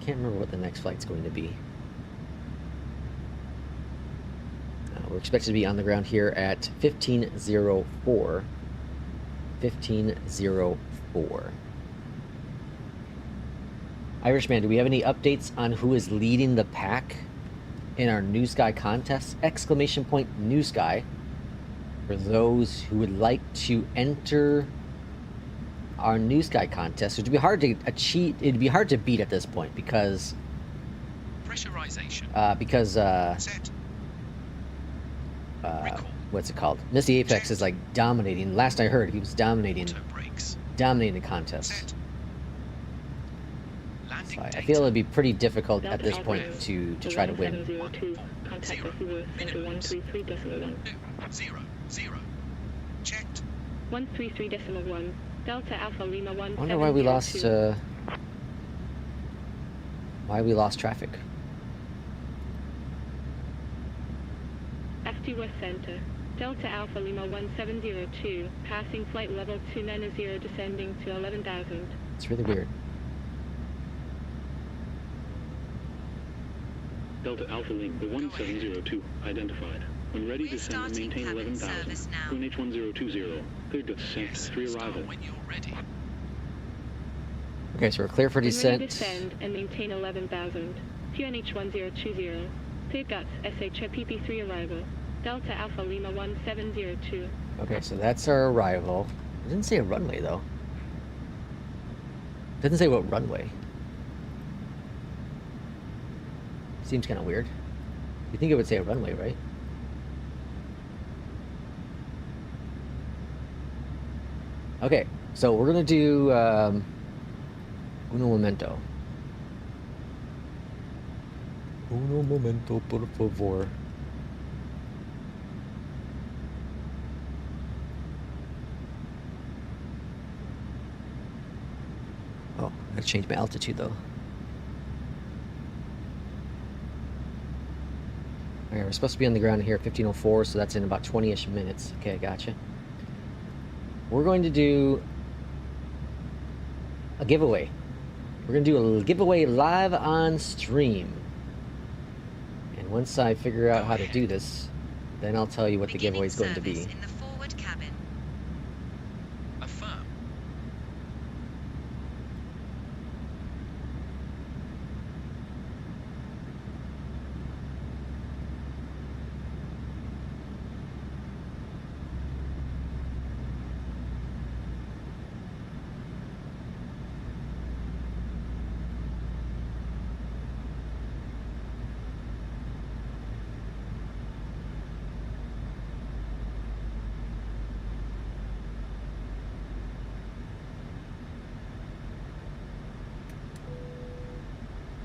Speaker 1: Can't remember what the next flight's going to be. We're expected to be on the ground here at 1504. 1504. Irishman, do we have any updates on who is leading the pack in our New Sky contest? Exclamation point New Sky for those who would like to enter our New Sky contest. It'd be hard to achieve. It'd be hard to beat at this point because
Speaker 4: pressurization.
Speaker 1: Set. What's it called? Misty Apex is like dominating. Last I heard, he was dominating the contest. So I feel it'd be pretty difficult at this point to try to win.
Speaker 4: 0. Checked.
Speaker 3: 133.1. Delta Alpha Lima 1.
Speaker 1: I wonder why we lost traffic.
Speaker 3: FT West Center. Delta Alpha Lima 1702. Passing flight level 290, descending to 11,000.
Speaker 1: It's really weird.
Speaker 5: Delta Alpha Link, the 1702, identified. When ready, descend and maintain 11,000. QNH 1020, cleared descent, free arrival.
Speaker 4: When you're ready.
Speaker 1: Okay, so we're clear for descent.
Speaker 3: Ready descend and maintain 11,000. QNH 1020. Cleared guts, SH PP3 arrival. Delta Alpha Lima 1702.
Speaker 1: Okay, so that's our arrival. It didn't say a runway though. It doesn't say what runway. Seems kind of weird. You think it would say a runway, right? Okay, so we're gonna do uno momento. Uno momento, por favor. Oh, I gotta change my altitude though. Okay, we're supposed to be on the ground here at 1504, so that's in about 20-ish minutes. Okay, gotcha. We're going to do a giveaway. We're going to do a giveaway live on stream. And once I figure out how to do this, then I'll tell you what the giveaway is going to be.
Speaker 6: In the forward cabin.
Speaker 4: Affirm.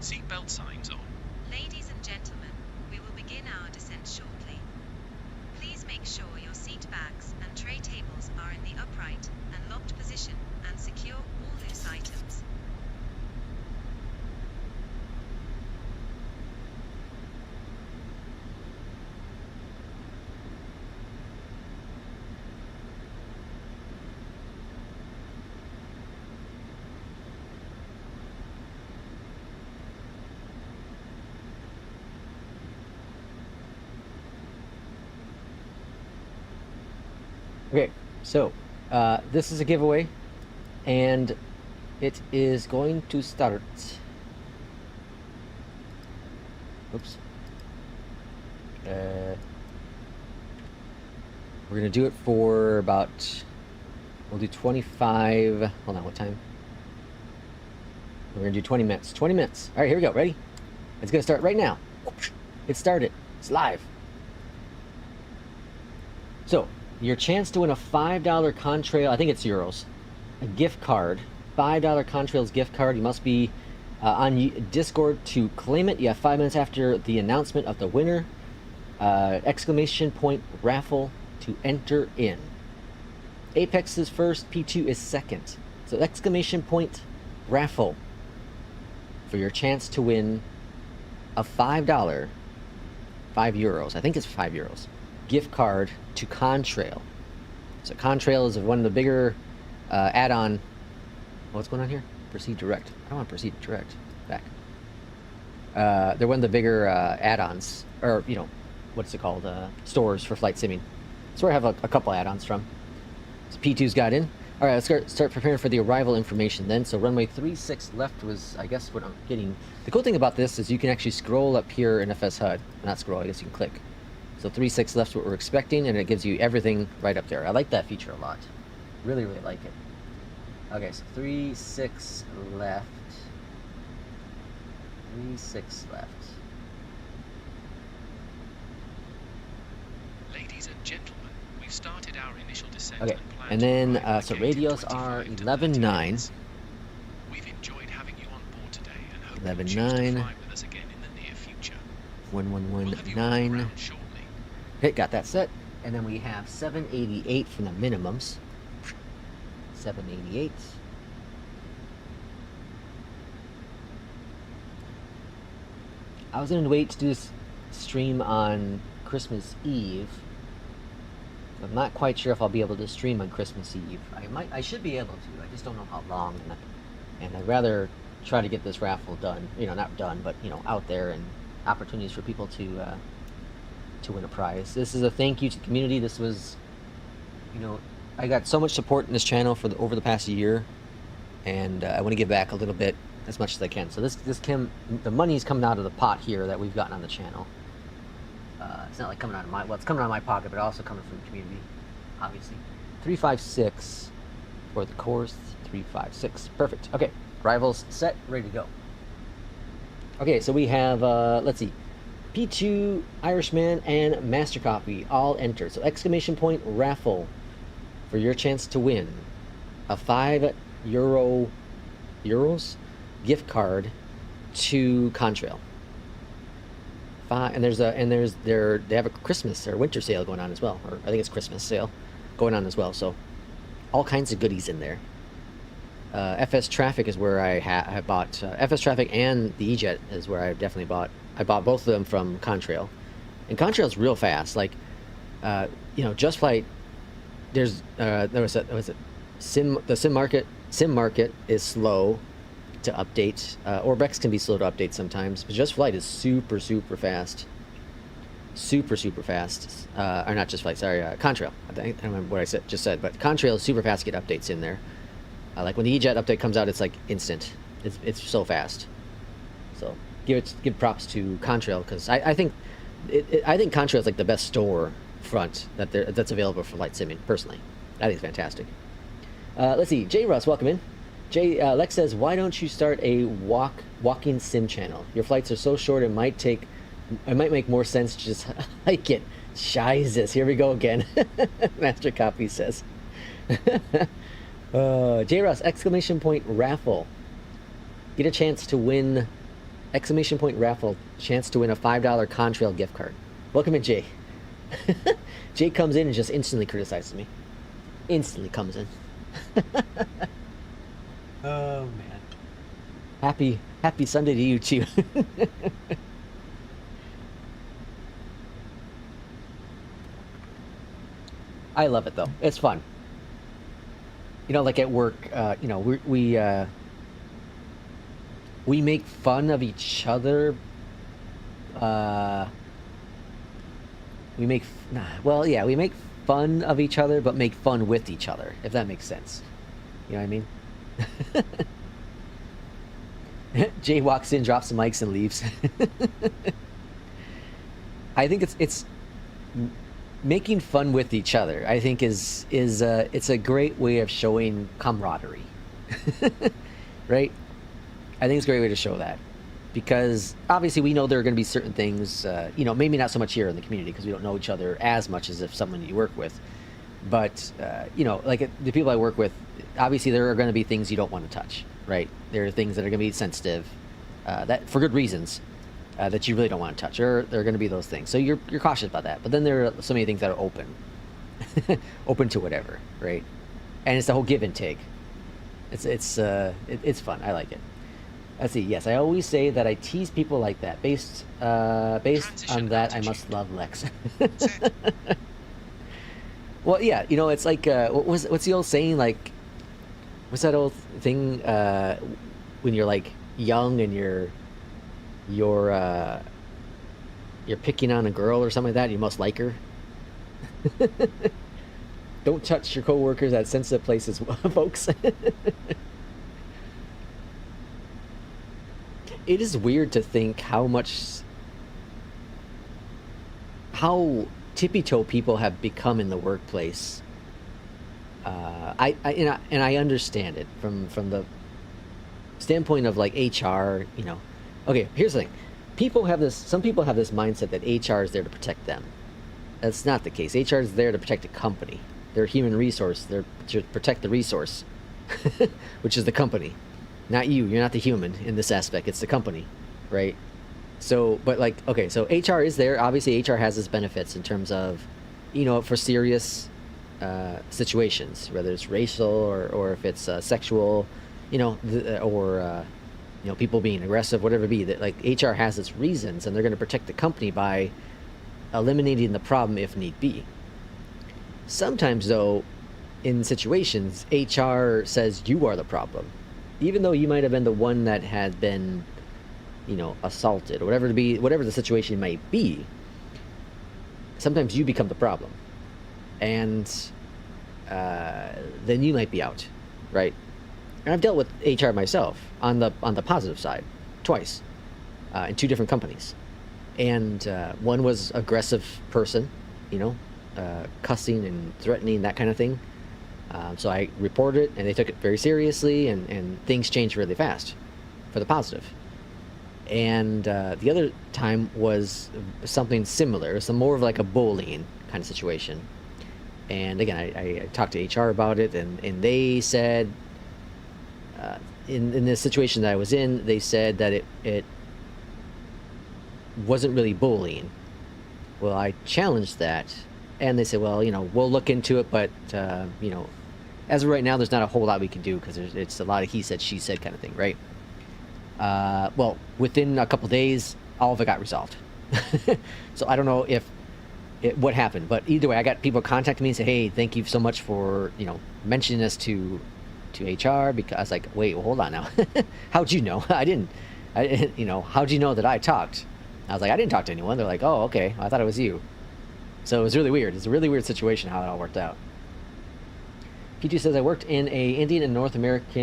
Speaker 4: Seatbelt signs on.
Speaker 6: Ladies and gentlemen, we will begin our descent shortly. Please make sure your seat bags and tray tables are in the upright and locked position and secure all loose items.
Speaker 1: Okay, so this is a giveaway, and it is going to start. Oops. We're gonna do it for about We'll do 25. Hold on, what time? We're gonna do 20 minutes. 20 minutes. All right, here we go. Ready? It's gonna start right now. It started. It's live. So, your chance to win a $5 Contrail, I think it's euros, a gift card, $5 Contrails gift card. You must be on Discord to claim it. You have 5 minutes after the announcement of the winner. Exclamation point raffle to enter in. Apex is first, P2 is second. So exclamation point raffle for your chance to win a $5, €5, I think it's €5, gift card to Contrail. So Contrail is one of the bigger add-on. What's going on here? Proceed direct. I don't want to proceed direct. Back. They're one of the bigger add-ons, or you know, what's it called? Stores for flight simming. That's where I have a couple add-ons from. So P2's got in. All right, let's start preparing for the arrival information then. So runway 36 left was, I guess, what I'm getting. The cool thing about this is you can actually scroll up here in FS HUD. Not scroll, I guess you can click. So 36 left's what we're expecting, and it gives you everything right up there. I like that feature a lot. Really, really like it. Okay, so 36 left. 36 left.
Speaker 4: Ladies and gentlemen, we've started our initial descent.
Speaker 1: Okay, and then so radios are 11.9.
Speaker 4: We've enjoyed having you on board today and hope
Speaker 1: 11.9.
Speaker 4: you choose to fly with us again in the near future. We'll have you on the
Speaker 1: 1119.
Speaker 4: ground shortly.
Speaker 1: Okay, got that set. And then we have 788 from the minimums. 788. I was going to wait to do this stream on Christmas Eve. I'm not quite sure if I'll be able to stream on Christmas Eve. I should be able to. I just don't know how long. And I'd rather try to get this raffle done. You know, not done, but you know, out there and opportunities for people to win a prize. This is a thank you to the community. This was, you know, I got so much support in this channel for over the past year, and I want to give back a little bit as much as I can. So the money's coming out of the pot here that we've gotten on the channel. It's not like coming out of my, well, it's coming out of my pocket, but also coming from the community, obviously. 356 for the course. 356. Perfect. Okay, rivals set, ready to go. Okay, so we have let's see, P2, Irishman, and Master Copy all entered. So exclamation point raffle for your chance to win a €5 gift card to Contrail. And they have a Christmas or winter sale going on as well, or I think it's Christmas sale going on as well. So all kinds of goodies in there. FS Traffic is where I bought FS Traffic, and the EJET is where I definitely bought. I bought both of them from Contrail, and Contrail's real fast. Like, you know, Just Flight. The sim market is slow to update. Orbex can be slow to update sometimes, but Just Flight is super fast. Super fast. Or not Just Flight, sorry, Contrail. I don't remember what I just said, but Contrail is super fast to get updates in there. Like when the EJET update comes out, it's like instant. It's so fast. So give props to Contrail, because I think Contrail is like the best store front that's available for flight simming. Personally, I think it's fantastic. Let's see, J Russ, welcome in. Lex says, why don't you start a walking sim channel? Your flights are so short, it might make more sense to just hike it. Shizus, here we go again. Master Copy says. J Russ, exclamation point raffle. Get a chance to win, exclamation point raffle, chance to win a $5 Contrail gift card. Welcome in, Jay. Jay comes in and just instantly criticizes me. Instantly comes in. Oh man. Happy Sunday to you too. I love it though. It's fun. You know, like at work, you know, we make fun of each other. We make fun of each other, but make fun with each other, if that makes sense. You know what I mean? Jay walks in, drops the mics, and leaves. I think it's making fun with each other, I think is it's a great way of showing camaraderie, right? I think it's a great way to show that, because obviously we know there are going to be certain things, you know, maybe not so much here in the community because we don't know each other as much as if someone you work with, but you know, like the people I work with, obviously there are going to be things you don't want to touch, right? There are things that are going to be sensitive, that for good reasons. That you really don't want to touch, or there are going to be those things. So you're cautious about that. But then there are so many things that are open, open to whatever, right? And it's the whole give and take. It's fun. I like it. Let's see. Yes, I always say that I tease people like that. Based on that, I must love Lex. Well, yeah, you know, it's like what's the old saying? Like, what's that old thing? When you're like young and you're picking on a girl or something like that, you must like her. Don't touch your coworkers at sensitive places, folks. It is weird to think how tippy-toe people have become in the workplace. I understand it from the standpoint of like HR, you know. Okay, here's the thing. Some people have this mindset that HR is there to protect them. That's not the case. HR is there to protect a company. They're human resource. They're to protect the resource, which is the company. Not you. You're not the human in this aspect. It's the company, right? So, but like, okay, so HR is there. Obviously, HR has its benefits in terms of, you know, for serious situations, whether it's racial or if it's sexual, you know, you know, people being aggressive, whatever it be, that like HR has its reasons, and they're going to protect the company by eliminating the problem if need be. Sometimes, though, in situations, HR says you are the problem, even though you might have been the one that had been, you know, assaulted or whatever the situation might be. Sometimes you become the problem, and then you might be out, right? And I've dealt with HR myself on the positive side twice, in 2 different companies, and one was aggressive person, you know, cussing and threatening, that kind of thing. So I reported it, and they took it very seriously, and things changed really fast for the positive. And the other time was something similar, some more of like a bullying kind of situation. And again, I talked to HR about it, and they said, in the situation that I was in, they said that it wasn't really bullying. Well, I challenged that, and they said, well, you know, we'll look into it, but you know, as of right now, there's not a whole lot we can do because it's a lot of he said, she said kind of thing, right? Well, within a couple days, all of it got resolved. So I don't know what happened, but either way, I got people contacting me and say, hey, thank you so much for, you know, mentioning this to HR, because I was like, wait, well, hold on now. How'd you know? I didn't, you know, how'd you know that I talked? I was like, I didn't talk to anyone. They're like, oh, okay. I thought it was you. So it was really weird. It's a really weird situation how it all worked out. P2 says, I worked in a Indian and North America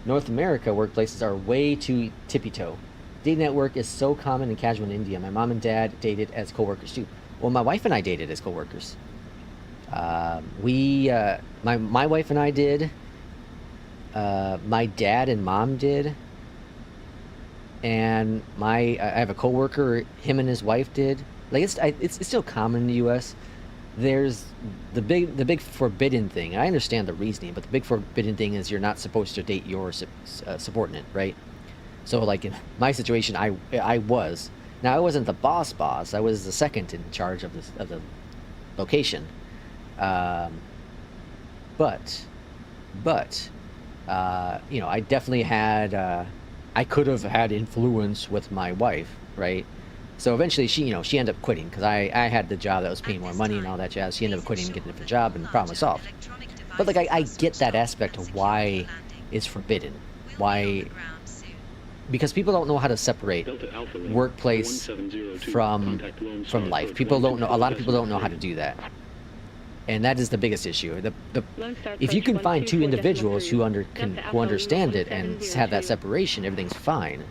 Speaker 1: workplaces are way too tippy-toe. Dating at work is so common and casual in India. My mom and dad dated as co-workers too. Well, my wife and I dated as co-workers. My wife and I did. My dad and mom did. And I have a coworker. Him and his wife did. Like it's still common in the U.S. There's the big forbidden thing. I understand the reasoning, but the big forbidden thing is you're not supposed to date your subordinate, right? So like in my situation, I was. Now I wasn't the boss. I was the second in charge of the location. But you know, I definitely had. I could have had influence with my wife, right? So eventually she ended up quitting because I had the job that was paying more money and all that jazz. She ended up quitting and getting a different job, and the problem was solved. But like I get that aspect of why it's forbidden. Why? Because people don't know how to separate workplace from life. People don't know. A lot of people don't know how to do that, and that is the biggest issue. If you can find 2 individuals who understand it and have that separation, everything's fine.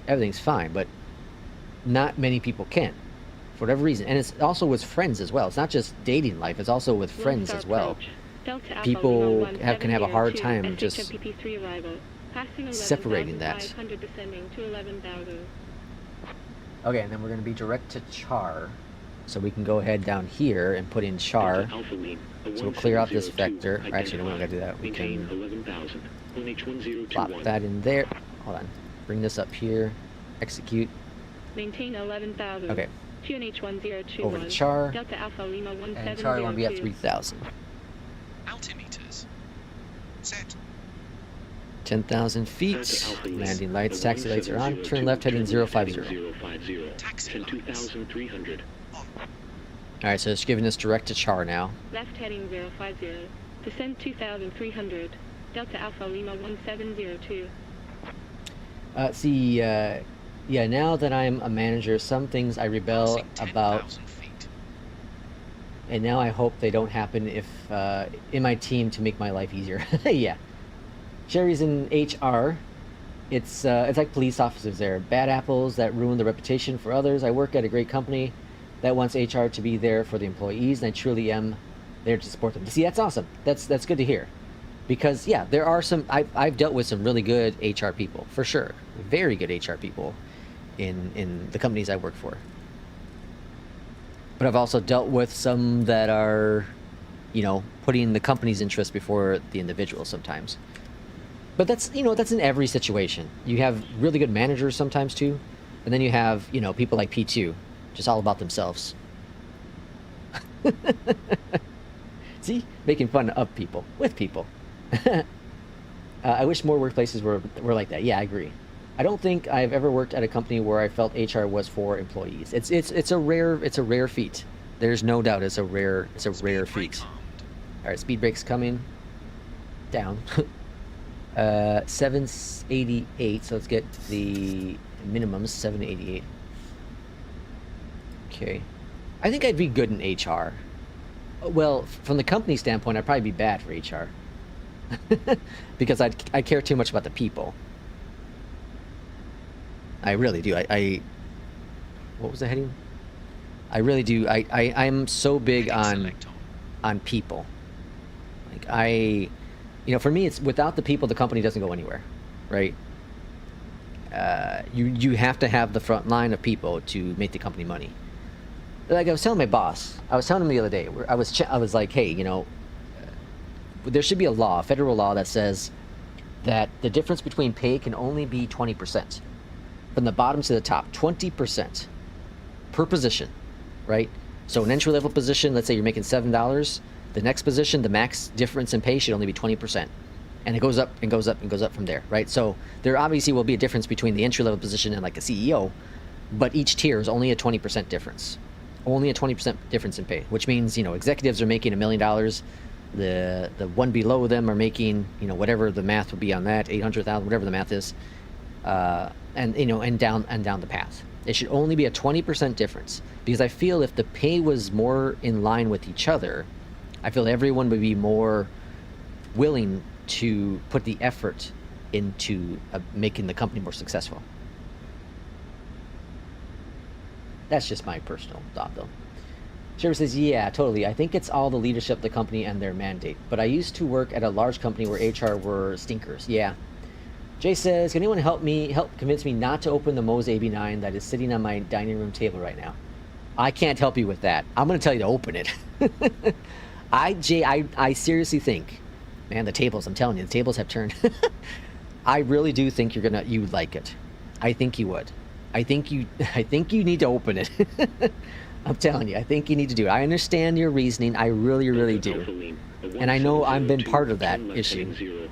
Speaker 1: Everything's fine, but not many people can. for whatever reason. And it's also with friends as well. It's not just dating life, it's also with friends as well. People can have a hard time just separating that. Okay, and then we're going to be direct to char. So we can go ahead down here and put in char. So we'll clear out this vector. Or actually, no, we don't got to do that. We can plop that in there. Hold on. Bring this up here. Execute.
Speaker 3: Maintain 11,000.
Speaker 1: Okay.
Speaker 3: QNH1021.
Speaker 1: Over to char.
Speaker 3: Delta Alpha Lima 1702.
Speaker 1: And char want to be at 3,000.
Speaker 4: Altimeters. Set.
Speaker 1: 10,000 feet. Landing lights, taxi lights are on. Turn left heading 050.
Speaker 4: Taxi lights.
Speaker 5: 2,300.
Speaker 1: Alright, so it's giving us direct to char now.
Speaker 3: Left heading 050. Descend 2,300. Delta Alpha Lima 1702.
Speaker 1: Yeah, now that I'm a manager, some things I rebel about.
Speaker 4: 10,000 feet.
Speaker 1: And now I hope they don't happen if in my team to make my life easier. Yeah. Sherry's in HR. It's like police officers there. Bad apples that ruin the reputation for others. I work at a great company that wants HR to be there for the employees, and I truly am there to support them. See, that's awesome. That's good to hear. Because yeah, there are some. I've dealt with some really good HR people for sure. Very good HR people in the companies I work for. But I've also dealt with some that are, you know, putting the company's interest before the individual sometimes. But that's, you know, that's in every situation. You have really good managers sometimes too, and then you have, you know, people like P2, just all about themselves. See, making fun of people with people. I wish more workplaces were like that. Yeah, I agree. I don't think I've ever worked at a company where I felt HR was for employees. It's a rare feat. There's no doubt it's a rare feat. All right, speed brake's coming down. 788. So let's get the minimum 788. Okay, I think I'd be good in HR. Well, from the company standpoint, I'd probably be bad for HR. Because I care too much about the people. I really do. I what was the heading? I really do. I'm so big on people. Like you know, for me, it's without the people, the company doesn't go anywhere, right? You have to have the front line of people to make the company money. Like I was telling my boss, I was telling him the other day, I was like, hey, you know, there should be a law, a federal law that says that the difference between pay can only be 20%. From the bottom to the top, 20% per position, right? So an entry-level position, let's say you're making $7, the next position, the max difference in pay should only be 20%. And it goes up and goes up and goes up from there, right? So there obviously will be a difference between the entry-level position and like a CEO, but each tier is only a 20% difference. Only a 20% difference in pay, which means, you know, executives are making $1 million. The one below them are making, you know, whatever the math would be on that, 800,000, whatever the math is. And you know, and down the path. It should only be a 20% difference, because I feel if the pay was more in line with each other, I feel everyone would be more willing to put the effort into making the company more successful. That's just my personal thought, though. Sherry says, yeah, totally. I think it's all the leadership of the company and their mandate. But I used to work at a large company where HR were stinkers. Yeah. Jay says, can anyone help convince me not to open the Moza AB9 that is sitting on my dining room table right now? I can't help you with that. I'm going to tell you to open it. I seriously think, man, the tables, I'm telling you, the tables have turned. I really do think you would like it. I think you would. I think you need to open it. I'm telling you, I think you need to do it. I understand your reasoning. I really, really do. And I know I've been part of that issue.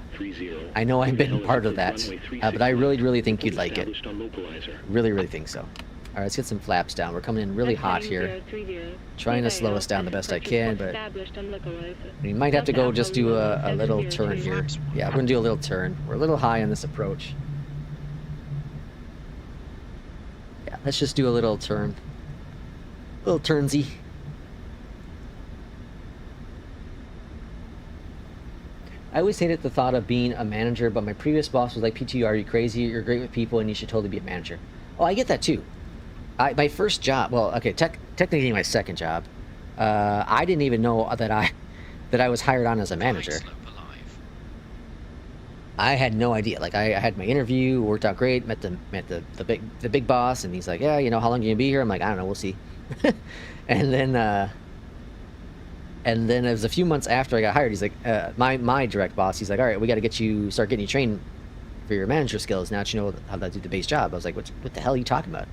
Speaker 1: I know I've been part of that. But I really, really think you'd like it. Really, really think so. All right, let's get some flaps down. We're coming in really hot here. Trying to slow us down the best I can, but we might have to go just do a little turn here. Yeah, we're going to do a little turn. We're a little high on this approach. Yeah, let's just do a little turn. Little turnsy. I always hated the thought of being a manager, but my previous boss was like, P2, are you crazy? You're great with people and you should totally be a manager. Oh, I get that too. my first job, well, okay, technically my second job, I didn't even know that I was hired on as a manager. I had no idea. Like, I had my interview, worked out great, met the big boss, and he's like, yeah, you know, how long are you gonna be here? I'm like, I don't know, we'll see. and then it was a few months after I got hired. He's like, my direct boss, he's like, all right, we got to start getting you trained for your manager skills now that you know how to do the base job. I was like, what the hell are you talking about?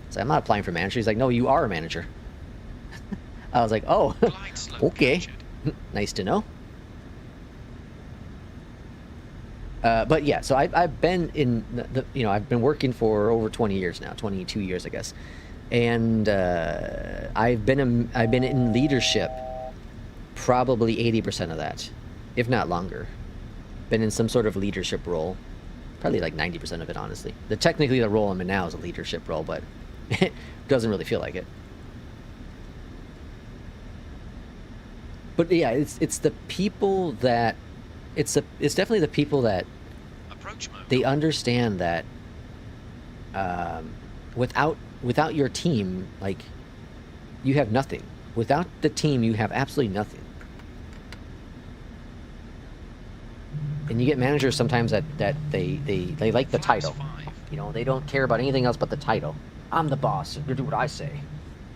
Speaker 1: So I'm not applying for manager. He's like, no, you are a manager. I was like, oh, okay, nice to know. But yeah, so I've been in I've been working for over 20 years now, 22 years, I guess, and I've been in leadership probably 80% of that, if not longer. Been in some sort of leadership role, probably like 90% of it, honestly. Technically the role I'm in now is a leadership role, but it doesn't really feel like it. But yeah, it's the people that it's definitely the people that they understand that without your team, like, you have nothing. Without the team, you have absolutely nothing. And you get managers sometimes that they like the title. You know, they don't care about anything else but the title. I'm the boss. You're gonna do what I say.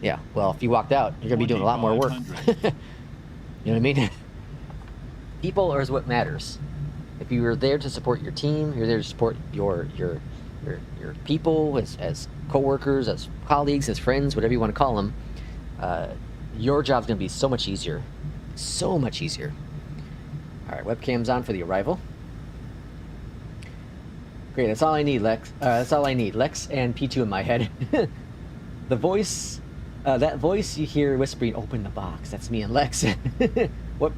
Speaker 1: Yeah. Well, if you walked out, you're gonna be doing a lot more work. You know what I mean? People is what matters. If you are there to support your team, you're there to support your people as co-workers, as colleagues, as friends, whatever you want to call them. Your job's going to be so much easier. So much easier. All right, webcam's on for the arrival. Great, that's all I need, Lex. That's all I need. Lex and P2 in my head. The voice, that voice you hear whispering, open the box. That's me and Lex. What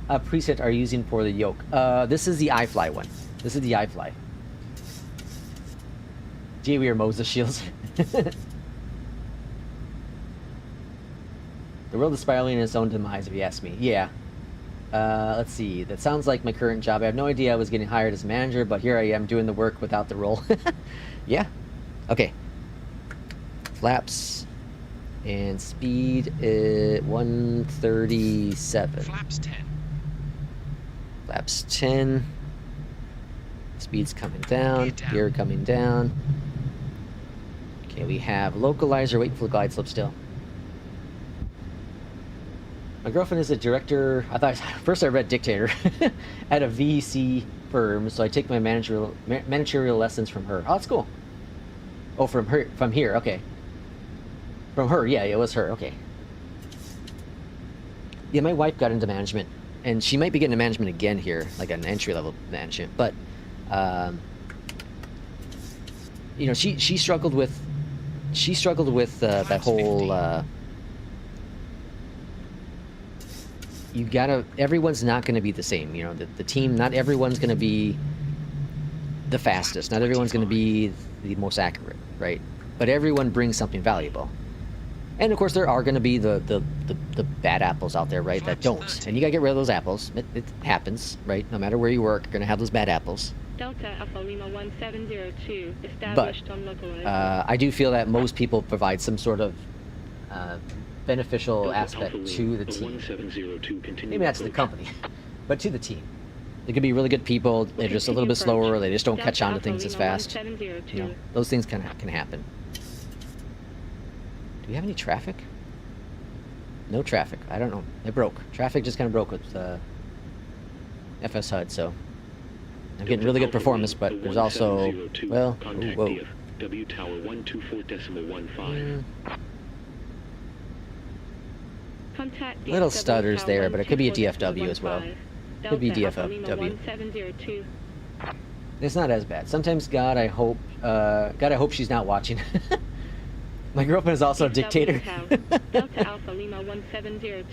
Speaker 1: preset are you using for the yoke? This is the iFly one. This is the iFly. Gee, we are Moza shields. The world is spiraling in its own demise, if you ask me. Yeah. Let's see. That sounds like my current job. I have no idea I was getting hired as a manager, but here I am doing the work without the role. Yeah. Okay. Flaps and speed 137.
Speaker 4: Flaps 10.
Speaker 1: Flaps 10. Speed's coming down. Gear coming down. Okay, we have localizer. Waiting for the glide slope still. My girlfriend is a director. I thought first I read dictator at a VC firm, so I take my managerial lessons from her. Oh, that's cool. Oh, from her, from here. Okay. From her, yeah, it was her. Okay. Yeah, my wife got into management, and she might be getting into management again here, like an entry-level management. But, you know, she struggled with that whole. You gotta. Everyone's not going to be the same. You know, the team. Not everyone's going to be the fastest. Not everyone's going to be the most accurate, right? But everyone brings something valuable. And of course, there are going to be the bad apples out there, right? That don't. And you gotta get rid of those apples. It happens, right? No matter where you work, you're gonna have those bad apples.
Speaker 3: Delta Alpha Lima 1702 established on localizer.
Speaker 1: I do feel that most people provide some sort of beneficial aspect to the team. Maybe not to the company, but to the team. They could be really good people. They're just a little bit slower. They just don't catch on to things as fast. You know, those things can happen. Do we have any traffic? No traffic. I don't know. It broke. Traffic just kind of broke with FS HUD, so I'm getting really good performance, but there's also, well, whoa.
Speaker 5: W Tower 124.15.
Speaker 1: Little stutters there, but it could be a DFW as well. Could be DFW. It's not as bad. Sometimes God, I hope she's not watching. My girlfriend is also a dictator.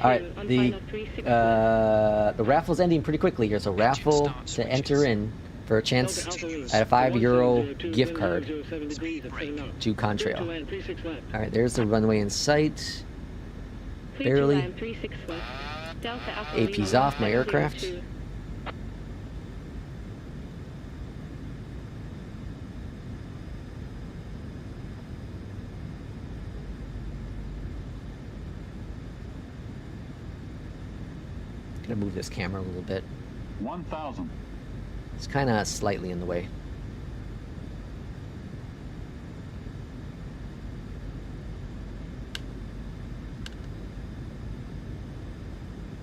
Speaker 1: Alright, the raffle's ending pretty quickly here, so raffle to enter in for a chance at a €5 gift card to Contrail. Alright, there's the runway in sight. Barely. AP's off my aircraft. Gonna move this camera a little bit.
Speaker 7: 1,000.
Speaker 1: It's kind of slightly in the way.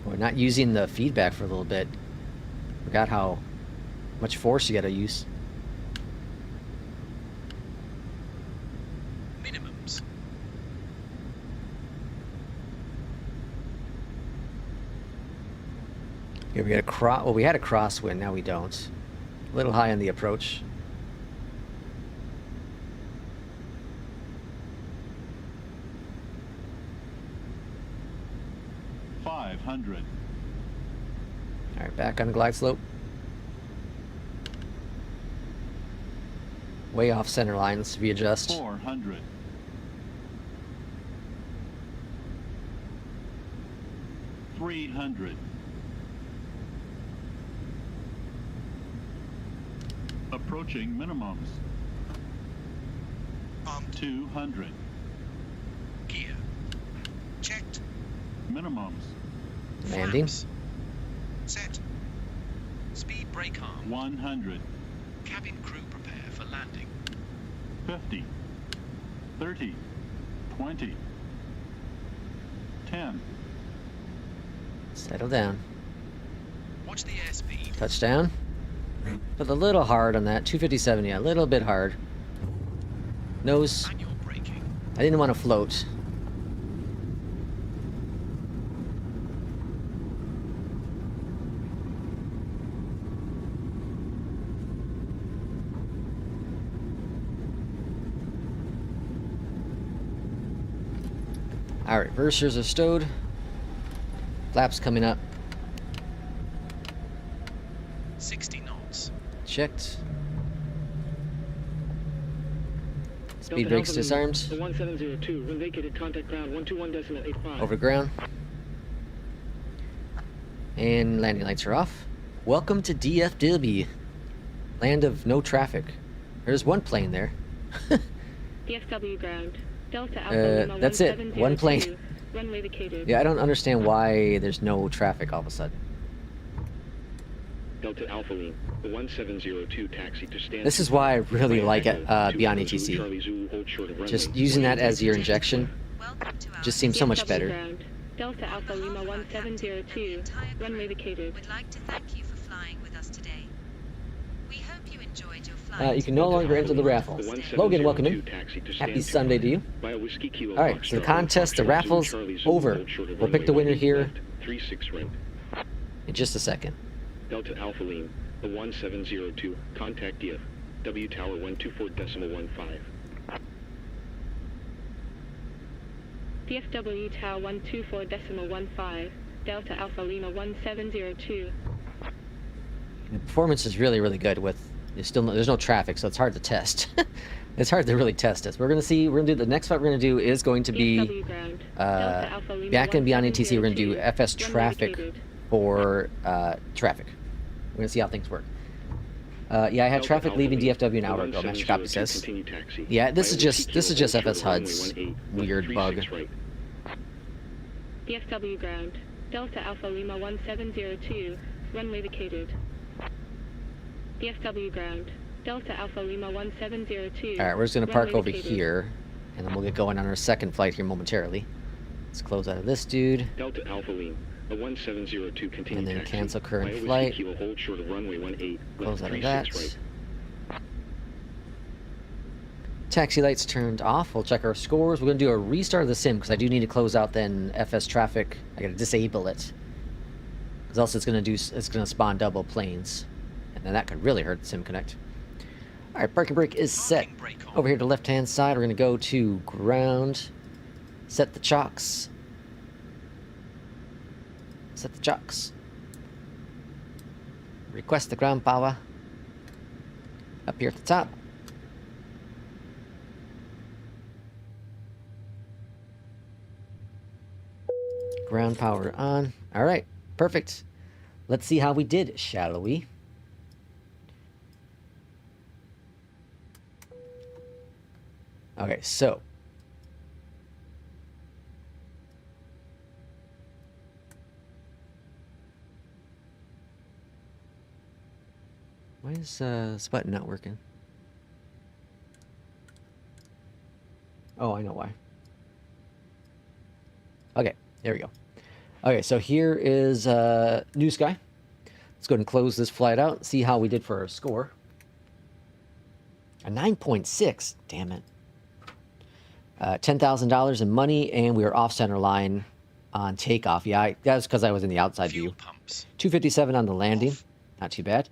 Speaker 1: We're not using the feedback for a little bit. Forgot how much force you gotta use.
Speaker 4: Minimums.
Speaker 1: Here we got a cross. Well, we had a crosswind. Now we don't. A little high on the approach.
Speaker 7: $500.
Speaker 1: All right, back on the glide slope. Way off center line. Let's readjust.
Speaker 7: 400. 300. Approaching minimums. 200.
Speaker 4: Gear. Checked.
Speaker 7: Minimums.
Speaker 1: Landing.
Speaker 4: Flaps. Set. Speed brake arm.
Speaker 7: 100.
Speaker 4: Cabin crew prepare for landing.
Speaker 7: 50. 30. 20. 10.
Speaker 1: Settle down.
Speaker 4: Watch the airspeed.
Speaker 1: Touchdown. But a little hard on that. 257, yeah, a little bit hard. Nose.
Speaker 4: Manual braking.
Speaker 1: I didn't want to float. All right, reversers are stowed. Flaps coming up.
Speaker 4: 60 knots.
Speaker 1: Checked. Speed
Speaker 5: Delta
Speaker 1: brakes
Speaker 5: Alpha
Speaker 1: disarmed.
Speaker 5: The 1702, when vacated, contact ground 121.85.
Speaker 1: Over ground. And landing lights are off. Welcome to DFW. Land of no traffic. There's one plane there.
Speaker 3: DFW ground. Delta Alpha Lima
Speaker 1: that's it. One plane.
Speaker 3: 1702, runway vacated.
Speaker 1: Yeah, I don't understand why there's no traffic all of a sudden.
Speaker 5: Delta Alpha Lima, the 1702 taxi to stand.
Speaker 1: This is why I really like it, Beyondatc. Just using that as your injection
Speaker 6: Welcome to our
Speaker 1: just seems so much
Speaker 3: DFW
Speaker 1: better.
Speaker 3: ground. Delta Alpha Lima 1702, runway vacated.
Speaker 6: Would like to thank you for flying with us today. We hope you enjoyed your flight.
Speaker 1: You can no longer enter the raffle. Logan, welcome in. Happy Sunday to you.
Speaker 5: All
Speaker 1: Alright, so the contest, the raffle's over. We'll pick the winner here
Speaker 5: 36 right.
Speaker 1: in just a second.
Speaker 5: Delta Alpha Lima, the 1702, contact DFW Tower 124.15.
Speaker 3: DFW Tower 124.15, Delta Alpha Lima 1702.
Speaker 1: The performance is really, really good with there's no traffic, so it's hard to test. It's hard to really test this. We're gonna do the next fight we're gonna do is going to be
Speaker 3: DFW ground. Delta Alpha Lima
Speaker 1: back in Beyondatc. We're gonna do
Speaker 3: 1702,
Speaker 1: FS
Speaker 3: runway
Speaker 1: traffic
Speaker 3: vacated.
Speaker 1: for traffic. We're gonna see how things work. Yeah, I had traffic leaving DFW an hour ago. Master copy says. Yeah, this is just FS HUD's weird bug.
Speaker 3: DFW ground. Delta Alpha Lima 1702, runway vacated. DFW ground. Delta Alpha Lima 1702.
Speaker 1: All right, we're just gonna park
Speaker 3: runway
Speaker 1: over
Speaker 3: vacated.
Speaker 1: here, and then we'll get going on our second flight here momentarily. Let's close out of this dude.
Speaker 5: Delta Alpha Lima, a 1702 continue
Speaker 1: And then
Speaker 5: taxi.
Speaker 1: cancel current
Speaker 5: Via Whiskey
Speaker 1: flight.
Speaker 5: Kilo, hold short of runway 18,
Speaker 1: Close
Speaker 5: left
Speaker 1: out of
Speaker 5: 36
Speaker 1: that.
Speaker 5: right.
Speaker 1: Taxi lights turned off. We'll check our scores. We're gonna do a restart of the sim because I do need to close out then FS traffic. I gotta disable it because else it's gonna spawn double planes, and then that could really hurt the sim connect. All right, parking brake is set.
Speaker 4: Parking brake on.
Speaker 1: Over here to the left-hand side, we're gonna go to ground. Set the chocks. Set the chocks. Request the ground power. Up here at the top. Ground power on. All right, perfect. Let's see how we did, shall we? Okay, so Why is this button not working? Oh, I know why. Okay, there we go. Okay, so here is New Sky. Let's go ahead and close this flight out, see how we did for our score. A 9.6, damn it. $10,000 in money, and we were off center line on takeoff. Yeah, that's because I was in the outside
Speaker 4: Fuel
Speaker 1: view.
Speaker 4: pumps.
Speaker 1: 257 on the landing,
Speaker 4: Off.
Speaker 1: not too bad.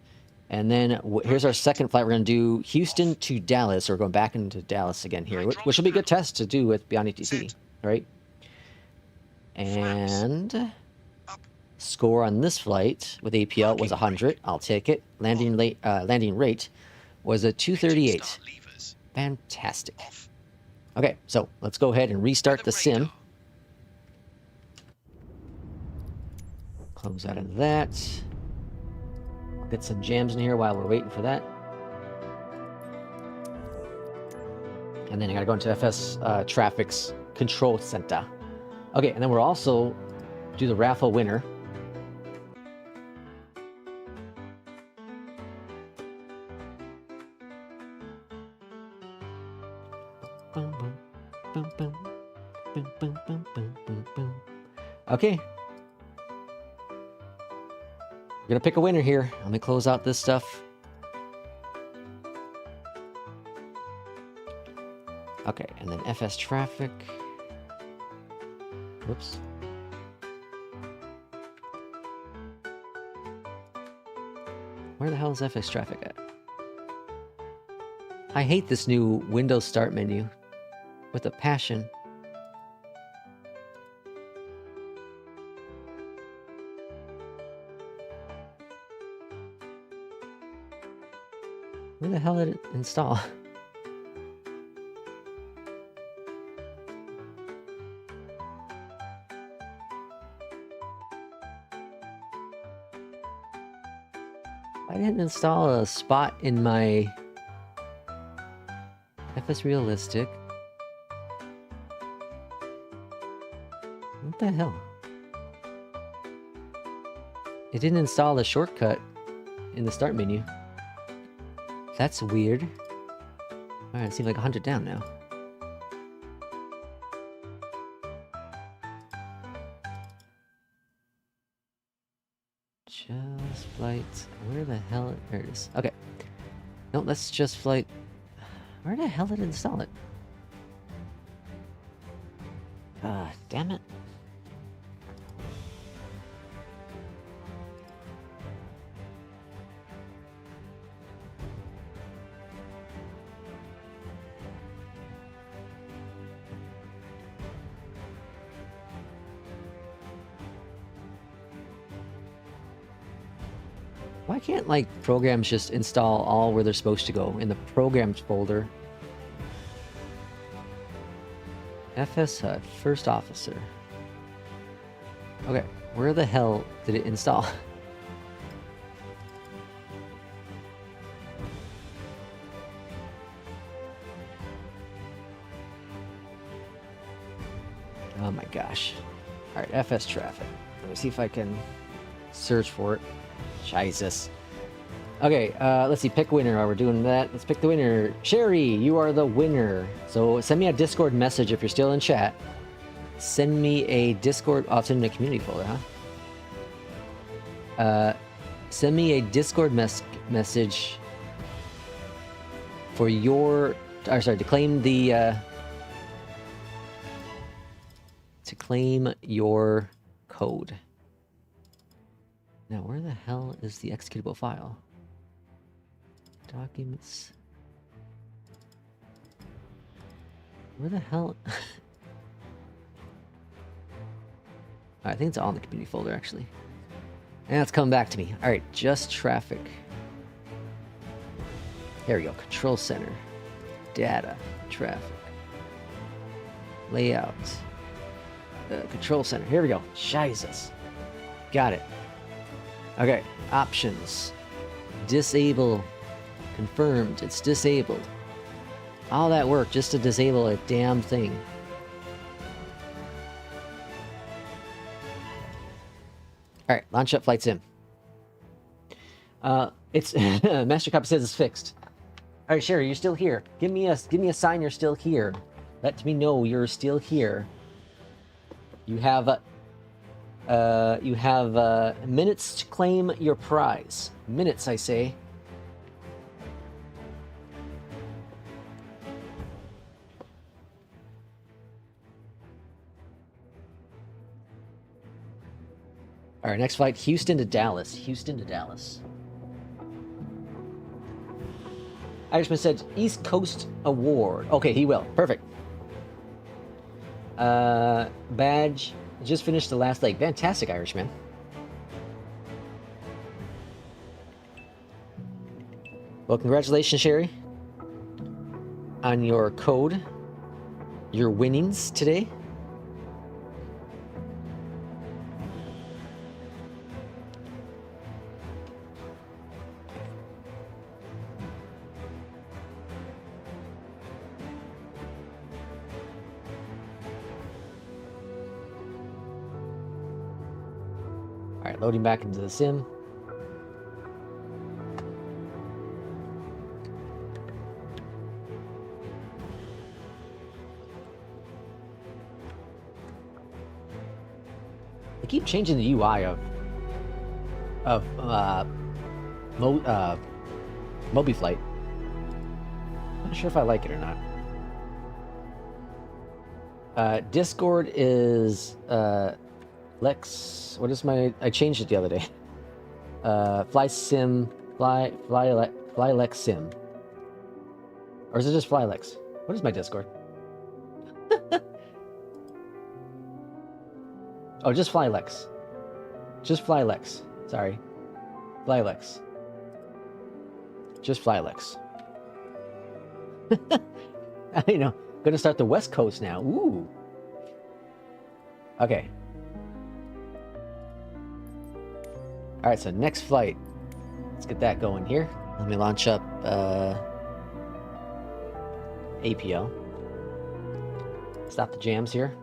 Speaker 1: And then here's our second flight. We're going to do Houston to Dallas. So we're going back into Dallas again here, which will be a good test to do with Beyondatc,
Speaker 4: Set.
Speaker 1: right? And score on this flight with APL was 100. I'll take it. Landing rate was a
Speaker 4: Engine
Speaker 1: 238.
Speaker 4: start levers.
Speaker 1: Fantastic.
Speaker 4: Off.
Speaker 1: Okay, so let's go ahead and restart
Speaker 4: Weather
Speaker 1: the sim.
Speaker 4: radar.
Speaker 1: Close out of that. Get some jams in here while we're waiting for that. And then I gotta go into FS Traffic's Control Center. Okay, and then we'll also do the raffle winner. Boom, boom, boom, boom, boom, boom, boom, boom, boom, boom. Okay. We're gonna pick a winner here. Let me close out this stuff. Okay, and then FS Traffic. Whoops. Where the hell is FS Traffic at? I hate this new Windows Start menu with a passion. Where the hell did it install? I didn't install a spot in my FS Realistic. What the hell? It didn't install a shortcut in the start menu. That's weird. Alright, it seems like 100 down now. Just flight. Where the hell? There it is. Okay. No, let's just flight. Where the hell did it install it? Damn it. Why can't, like, programs just install all where they're supposed to go in the programs folder? FS HUD, first officer. Okay, where the hell did it install? Oh my gosh. Alright, FS Traffic. Let me see if I can search for it. Jesus. Okay, let's see. Pick winner. While we're doing that, let's pick the winner. Sherry, you are the winner. So send me a Discord message if you're still in chat. Send me a Discord. Oh, it's in the community folder, huh? Send me a Discord message for your. Or sorry, to claim the. To claim your code. Now, where the hell is the executable file? Documents. Where the hell? I think it's all in the community folder, actually. And it's coming back to me. All right, just traffic. There we go. Control center. Data. Traffic. Layout. Control center. Here we go. Jesus. Got it. Okay, options. Disable. Confirmed. It's disabled. All that work just to disable a damn thing. Alright, launch up Flight Sim. It's Master Copy says it's fixed. All right, Sherry, you're still here. Give me a sign you're still here. Let me know you're still here. You have minutes to claim your prize. Minutes, I say. All right, next flight, Houston to Dallas. Houston to Dallas. Irishman said East Coast Award. Okay, he will. Perfect. Badge. Just finished the last leg. Fantastic, Irishman. Well, congratulations, Sherry, on your code, your winnings today. All right, loading back into the sim. They keep changing the UI of Mobiflight. Not sure if I like it or not. Discord is Lex. What is my? I changed it the other day. Flylex Sim. Or is it just Flylex? What is my Discord? Oh, just Flylex. Just Flylex. Sorry. Flylex. Just Flylex. You know, gonna start the West Coast now. Ooh. Okay. All right, so next flight. Let's get that going here. Let me launch up APO. Stop the jams here.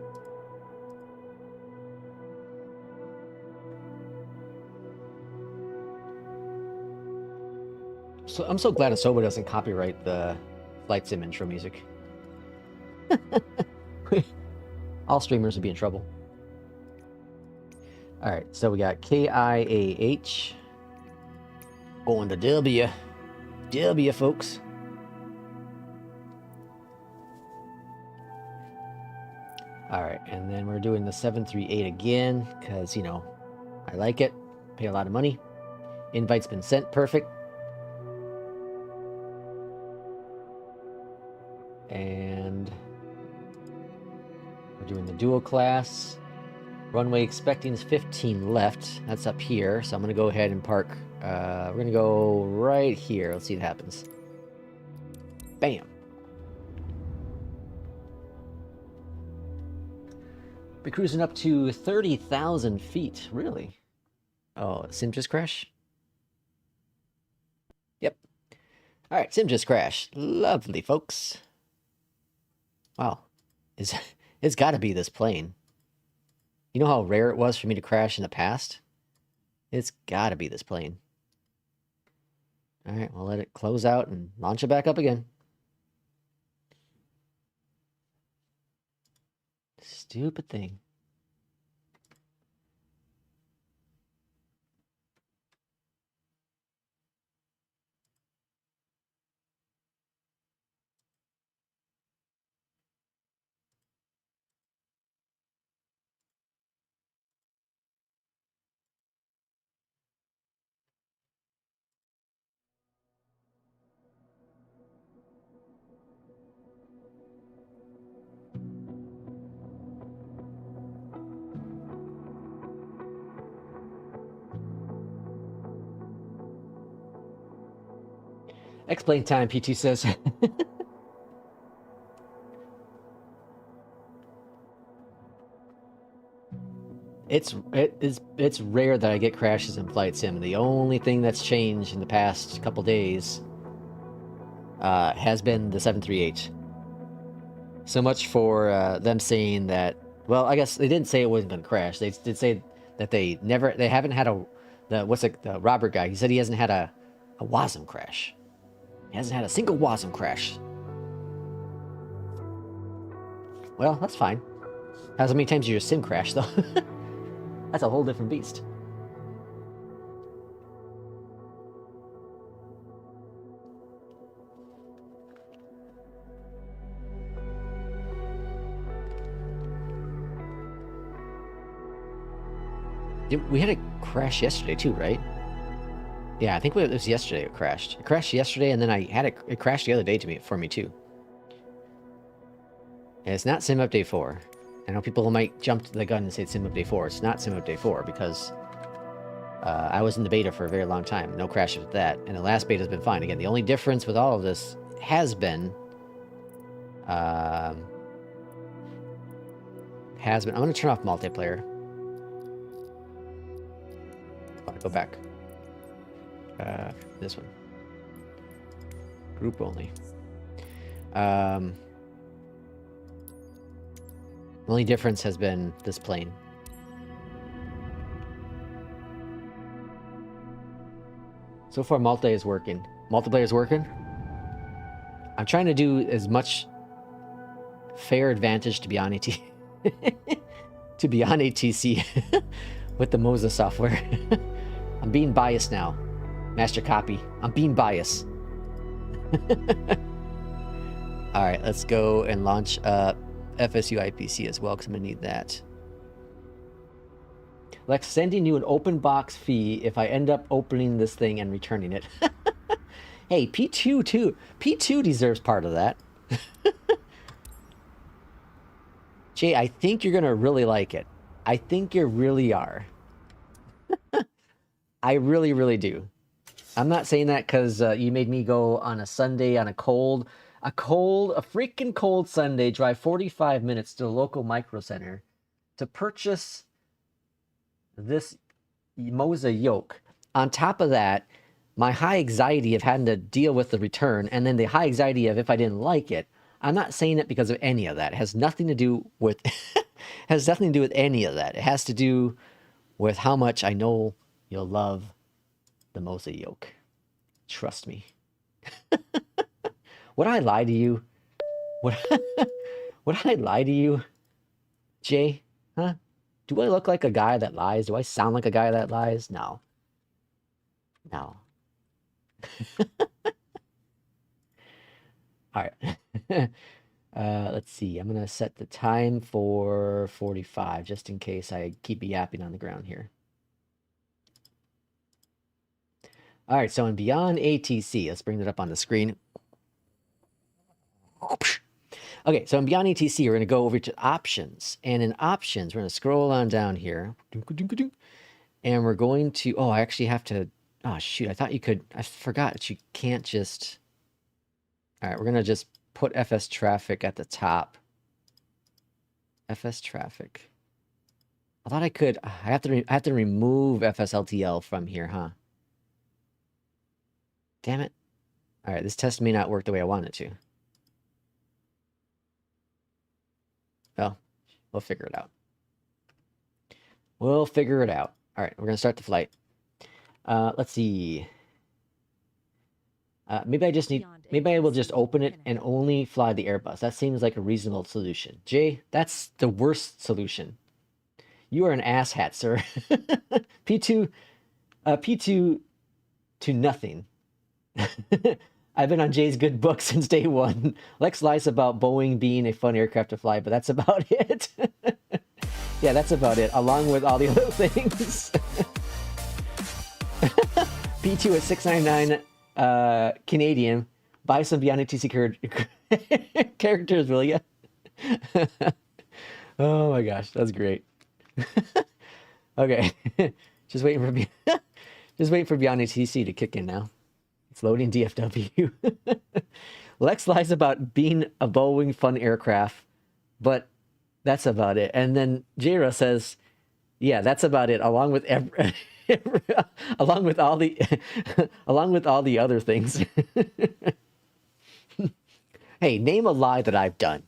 Speaker 1: So I'm so glad Asobo doesn't copyright the flight sim intro music. All streamers would be in trouble. All right, so we got KIAH going to W, folks. All right, and then we're doing the 738 again because, you know, I like it. Pay a lot of money. Invite's been sent. Perfect. And we're doing the dual class. Runway expecting is 15 left. That's up here. So I'm going to go ahead and park. We're going to go right here. Let's see what happens. Bam. Be cruising up to 30,000 feet. Really? Oh, Sim just crashed? Yep. All right, Sim just crashed. Lovely, folks. Wow. It's got to be this plane. You know how rare it was for me to crash in the past? It's got to be this plane. All right, we'll let it close out and launch it back up again. Stupid thing. Explain time, P2 says. It's rare that I get crashes in Flight Sim. The only thing that's changed in the past couple days has been the 738. So much for them saying that. Well, I guess they didn't say it wasn't going to crash. They did say that they haven't had the Robert guy. He said he hasn't had A WASM crash. He hasn't had a single WASM crash. Well, that's fine. How many times did your sim crash, though? That's a whole different beast. We had a crash yesterday too, right? Yeah, I think it was yesterday it crashed. It crashed yesterday, and then I had it crashed the other day for me too. And it's not Sim Update 4. I know people might jump to the gun and say it's Sim Update 4. It's not Sim Update 4 because I was in the beta for a very long time. No crashes with that. And the last beta has been fine. Again, the only difference with all of this has been... I'm going to turn off multiplayer. I want to go back. This one. Group only. The only difference has been this plane. So far, multiplayer is working. Multiplayer is working. I'm trying to do as much fair advantage to be on AT to be on ATC with the Moza software. I'm being biased now. Master copy. I'm being biased. All right, let's go and launch FSU IPC as well, because I'm going to need that. Lex, sending you an open box fee if I end up opening this thing and returning it. Hey, P2 too. P2 deserves part of that. Jay, I think you're going to really like it. I think you really are. I really, really do. I'm not saying that because you made me go on a Sunday on a freaking cold Sunday, drive 45 minutes to the local micro center to purchase this Moza yoke. On top of that, my high anxiety of having to deal with the return, and then the high anxiety of if I didn't like it. I'm not saying it because of any of that. It has nothing to do with has nothing to do with any of that. It has to do with how much I know you'll love the Moza yoke. Trust me. Would I lie to you? Would I lie to you? Jay? Huh? Do I look like a guy that lies? Do I sound like a guy that lies? No. No. All right. Let's see. I'm going to set the time for 45 just in case I keep yapping on the ground here. All right. So in Beyond ATC, let's bring that up on the screen. Okay. So in Beyond ATC, we're going to go over to options. And in options, we're going to scroll on down here. And we're going to, oh, I actually have to, oh, shoot. I thought you could, I forgot that you can't just, all right, we're going to just put FS traffic at the top. FS traffic. I thought I could, I have to remove FSLTL from here, huh? Damn it. All right, this test may not work the way I want it to. Well, we'll figure it out. We'll figure it out. All right, we're going to start the flight. Let's see. Maybe I just need, maybe I will just open it and only fly the Airbus. That seems like a reasonable solution. Jay, that's the worst solution. You are an asshat, sir. P2 to nothing. I've been on Jay's good book since day one. Lex lies about Boeing being a fun aircraft to fly, but that's about it. Yeah, that's about it, along with all the other things. P2 at 699 Canadian. Buy some Beyond ATC characters, will ya? Oh my gosh, that's great. Okay, just waiting for Beyond ATC to kick in now. It's loading DFW. Lex lies about being a Boeing fun aircraft, but that's about it. And then Jira says, "Yeah, that's about it." Along with along with all the other things. Hey, name a lie that I've done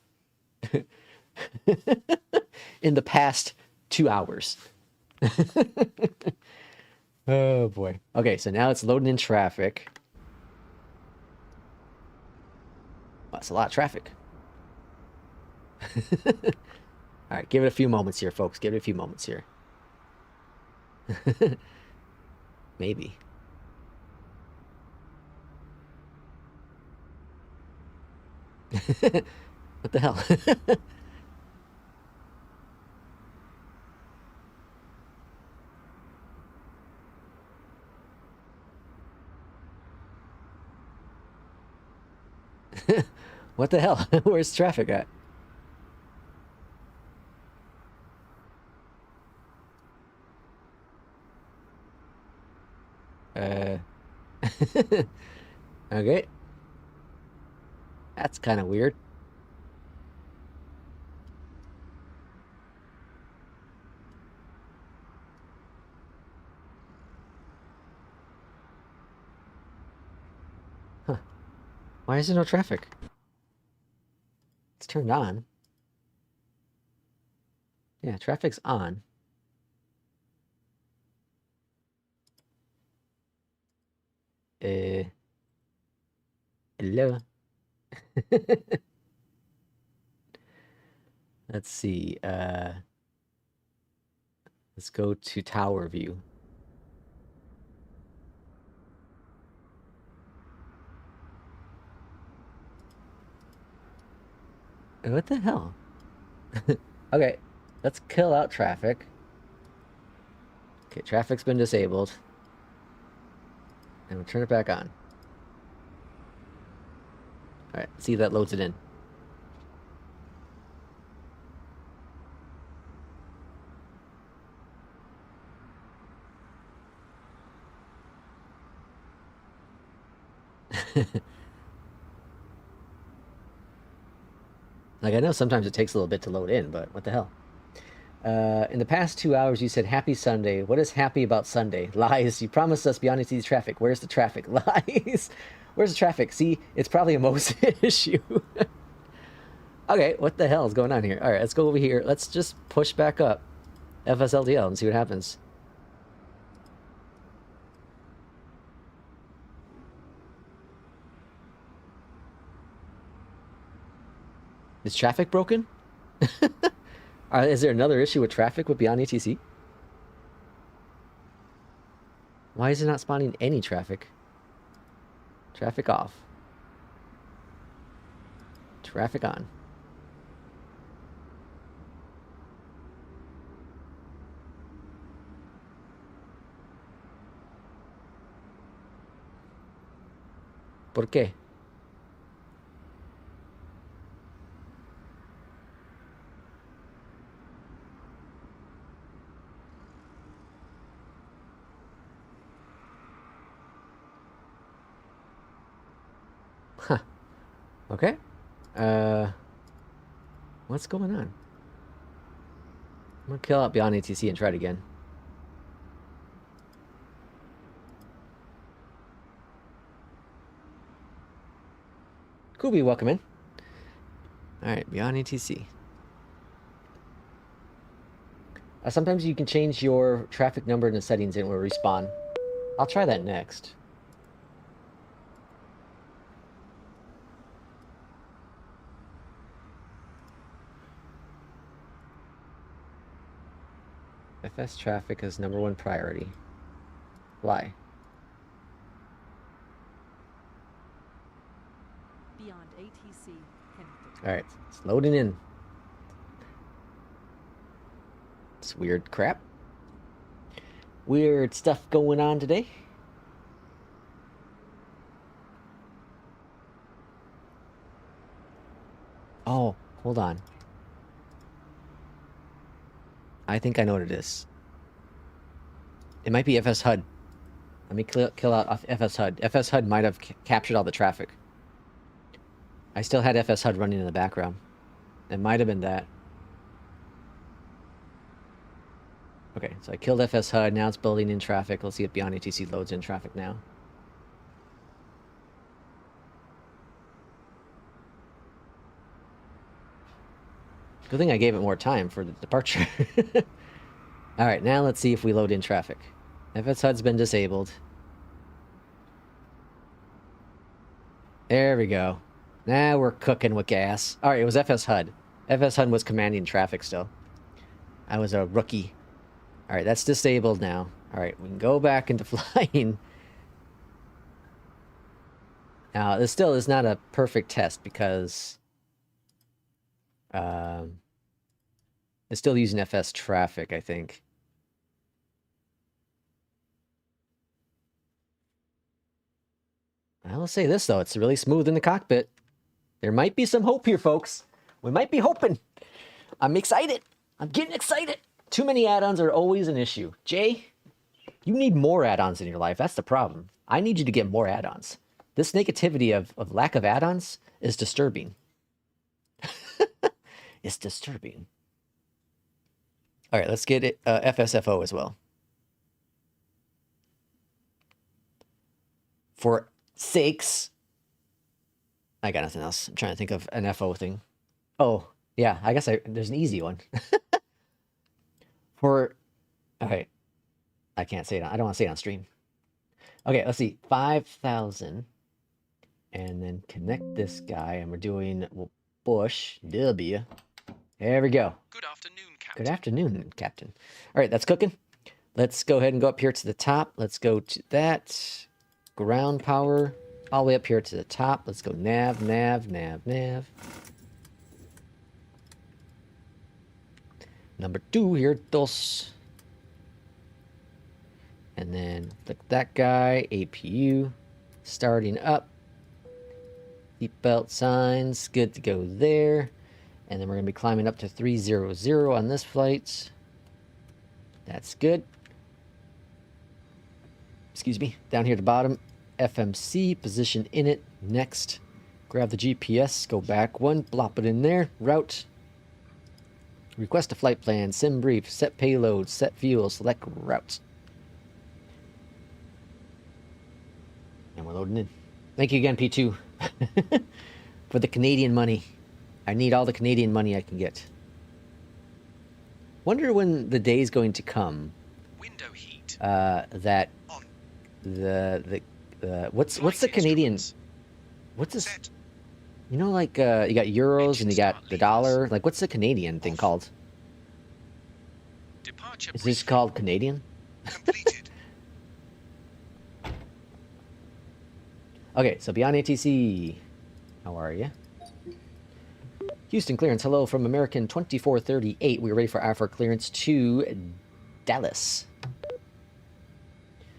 Speaker 1: in the past 2 hours. Oh boy. Okay, so now it's loading in traffic. That's a lot of traffic. All right, give it a few moments here, folks. Give it a few moments here. Maybe. What the hell? What the hell? Where's traffic at? Okay. That's kind of weird. Huh. Why is there no traffic? It's turned on. Yeah, traffic's on. Hello. Let's see. Let's go to tower view. What the hell? Okay, let's kill out traffic. Okay, traffic's been disabled. And we'll turn it back on. Alright, see if that loads it in. Like, I know sometimes it takes a little bit to load in, but what the hell? In the past 2 hours, you said happy Sunday. What is happy about Sunday? Lies. You promised us Beyondatc traffic. Where's the traffic? Lies. Where's the traffic? See, it's probably a Moza issue. Okay, what the hell is going on here? All right, let's go over here. Let's just push back up FSLDL and see what happens. Is traffic broken? Is there another issue with traffic with Beyondatc? Why is it not spawning any traffic? Traffic off. Traffic on. ¿Por qué? Huh. Okay. What's going on? I'm gonna kill out Beyondatc and try it again. Kubi, welcome in. Alright, Beyondatc. Sometimes you can change your traffic number in the settings and it will respawn. I'll try that next. FS traffic is #1 priority. Why?
Speaker 8: Beyond ATC connected.
Speaker 1: Alright, it's loading in. It's weird crap. Weird stuff going on today. Oh, hold on. I think I know what it is. It might be FS HUD. Let me kill out FS HUD. FS HUD might have captured all the traffic. I still had FS HUD running in the background. It might have been that. Okay, so I killed FS HUD. Now it's building in traffic. Let's see if Beyondatc loads in traffic now. Good thing I gave it more time for the departure. Alright, now let's see if we load in traffic. FS HUD's been disabled. There we go. Now we're cooking with gas. All right, it was FS HUD. FS HUD was commanding traffic still. I was a rookie. All right, that's disabled now. All right, we can go back into flying. Now, this still is not a perfect test because it's still using FS traffic, I think. I will say this, though. It's really smooth in the cockpit. There might be some hope here, folks. We might be hoping. I'm excited. I'm getting excited. Too many add-ons are always an issue. Jay, you need more add-ons in your life. That's the problem. I need you to get more add-ons. This negativity of lack of add-ons is disturbing. It's disturbing. All right, let's get it FSFO as well. For sakes. I got nothing else. I'm trying to think of an FO thing. Oh, yeah, I guess there's an easy one. For, okay, I can't say it. I don't want to say it on stream. Okay, let's see. 5,000. And then connect this guy. And we're doing Bush W. There we go.
Speaker 4: Good afternoon, Captain.
Speaker 1: Good afternoon, Captain. All right, that's cooking. Let's go ahead and go up here to the top. Let's go to that. Ground power. All the way up here to the top. Let's go nav, nav, nav, nav. Number 2 here, dos. And then click that guy, APU. Starting up. Seatbelt signs, good to go there. And then we're going to be climbing up to 300 on this flight. That's good. Excuse me. Down here at the bottom, FMC, position in it. Next, grab the GPS, go back one, plop it in there. Route. Request a flight plan, SimBrief, set payload, set fuel, select route. And we're loading in. Thank you again, P2, for the Canadian money. I need all the Canadian money I can get. Wonder when the day is going to come.
Speaker 4: Window heat.
Speaker 1: That
Speaker 4: On.
Speaker 1: what's the Canadian? What's this?
Speaker 4: Set.
Speaker 1: You know, like you got euros and you got the
Speaker 4: Engine start
Speaker 1: dollar. Like, what's the Canadian thing called?
Speaker 4: Departure
Speaker 1: Is this
Speaker 4: briefing
Speaker 1: called Canadian?
Speaker 4: completed.
Speaker 1: Okay, so Beyondatc, how are you? Houston clearance, hello from American 2438. We're ready for our clearance to Dallas.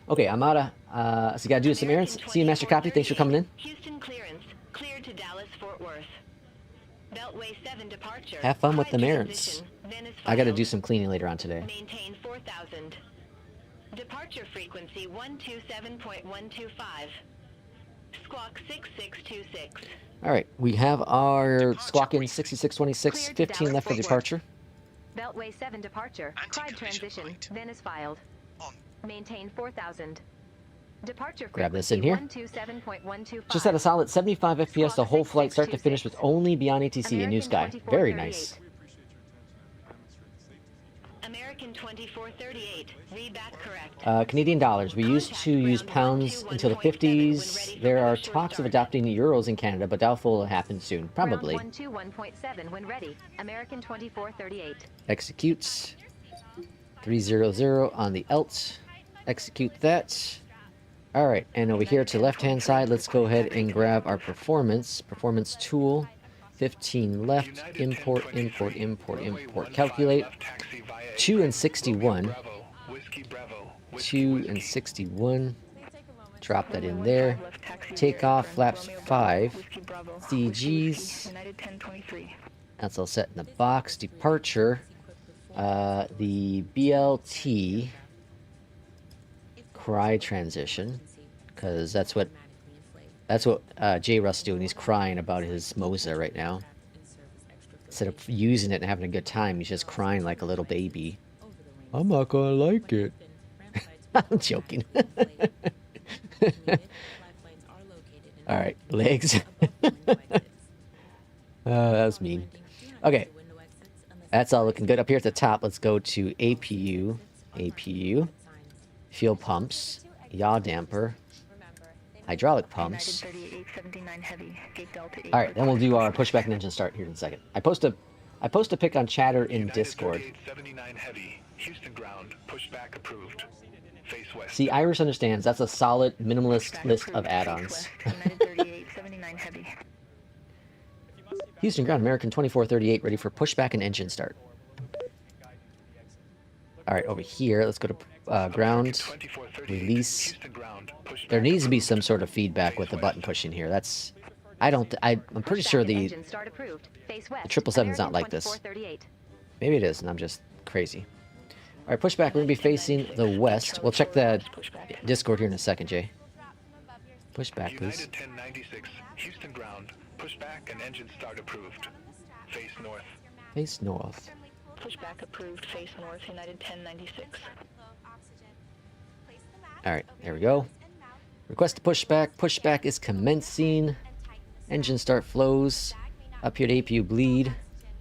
Speaker 1: Okay, I'm out of, so you gotta do some errands. See you, Master Copy. Thanks for coming in.
Speaker 9: Houston clearance, cleared to Dallas, Fort Worth. Beltway 7 departure.
Speaker 1: Have fun with the
Speaker 9: High
Speaker 1: errands.
Speaker 9: transition, Venice
Speaker 1: I gotta
Speaker 9: filed.
Speaker 1: do some cleaning later on today.
Speaker 9: Maintain 4,000. Departure frequency 127.125. Squawk 6626.
Speaker 1: All right, we have our
Speaker 4: Departure
Speaker 1: squawking
Speaker 4: briefing.
Speaker 1: 6626,
Speaker 9: Cleared to
Speaker 1: 15
Speaker 9: Dallas,
Speaker 1: left for
Speaker 9: Fort Worth.
Speaker 1: departure.
Speaker 6: Beltway 7 departure. Clyde
Speaker 4: Anti-collision
Speaker 6: transition.
Speaker 4: light.
Speaker 6: Venice filed.
Speaker 4: On.
Speaker 6: Maintain 4,000. Departure
Speaker 1: Grab this
Speaker 6: frequency
Speaker 1: in here.
Speaker 6: 127.125.
Speaker 1: Just at a solid 75 FPS the whole flight start to finish with only Beyondatc and New Sky. Very nice.
Speaker 9: American 2438. Read that correct.
Speaker 1: Canadian dollars. We used to use pounds until the 50s. There are talks of adopting euros in Canada, but doubtful will happen soon. Probably.
Speaker 6: Ground 121.7 when ready. American 2438.
Speaker 1: Execute. 300 on the ELT. Execute that. Alright, and over here to the left-hand side, let's go ahead and grab our performance. Performance tool. 15 left. Import, import, import, import. Calculate. 2 and 61. 2 and 61. Drop that in there. Take off flaps 5. CGs. That's all set in the box. Departure. The BLT. Cry transition. Because that's what J. Russ doing. He's crying about his Moza right now. Instead of using it and having a good time, he's just crying like a little baby. I'm not gonna like it. I'm joking. Alright, legs. That was mean. Okay. That's all looking good. Up here at the top, let's go to APU. APU. Fuel pumps. Yaw damper. hydraulic pumps. All right, then we'll do our pushback and engine start here in a second. I post a pic on chatter in Discord.
Speaker 10: 79 heavy, Houston ground, pushback approved. Face west.
Speaker 1: See, Iris understands that's a solid minimalist list of add-ons. Houston ground, American 2438, ready for pushback and engine start. All right, over here, let's go to ground, release. There needs to be some sort of feedback with the button pushing here. That's, I'm pretty sure the 777's not like this. Maybe it is, and I'm just crazy. All right, pushback, we're gonna be facing the west. We'll check the Discord here in a second, Jay. Pushback, please.
Speaker 10: United 1096, Houston ground, pushback and engine start approved. Face north.
Speaker 1: Face north.
Speaker 9: Pushback approved, face north, United 1096.
Speaker 1: All right, there we go. Request to pushback. Pushback is commencing. Engine start flows. Up here to APU bleed.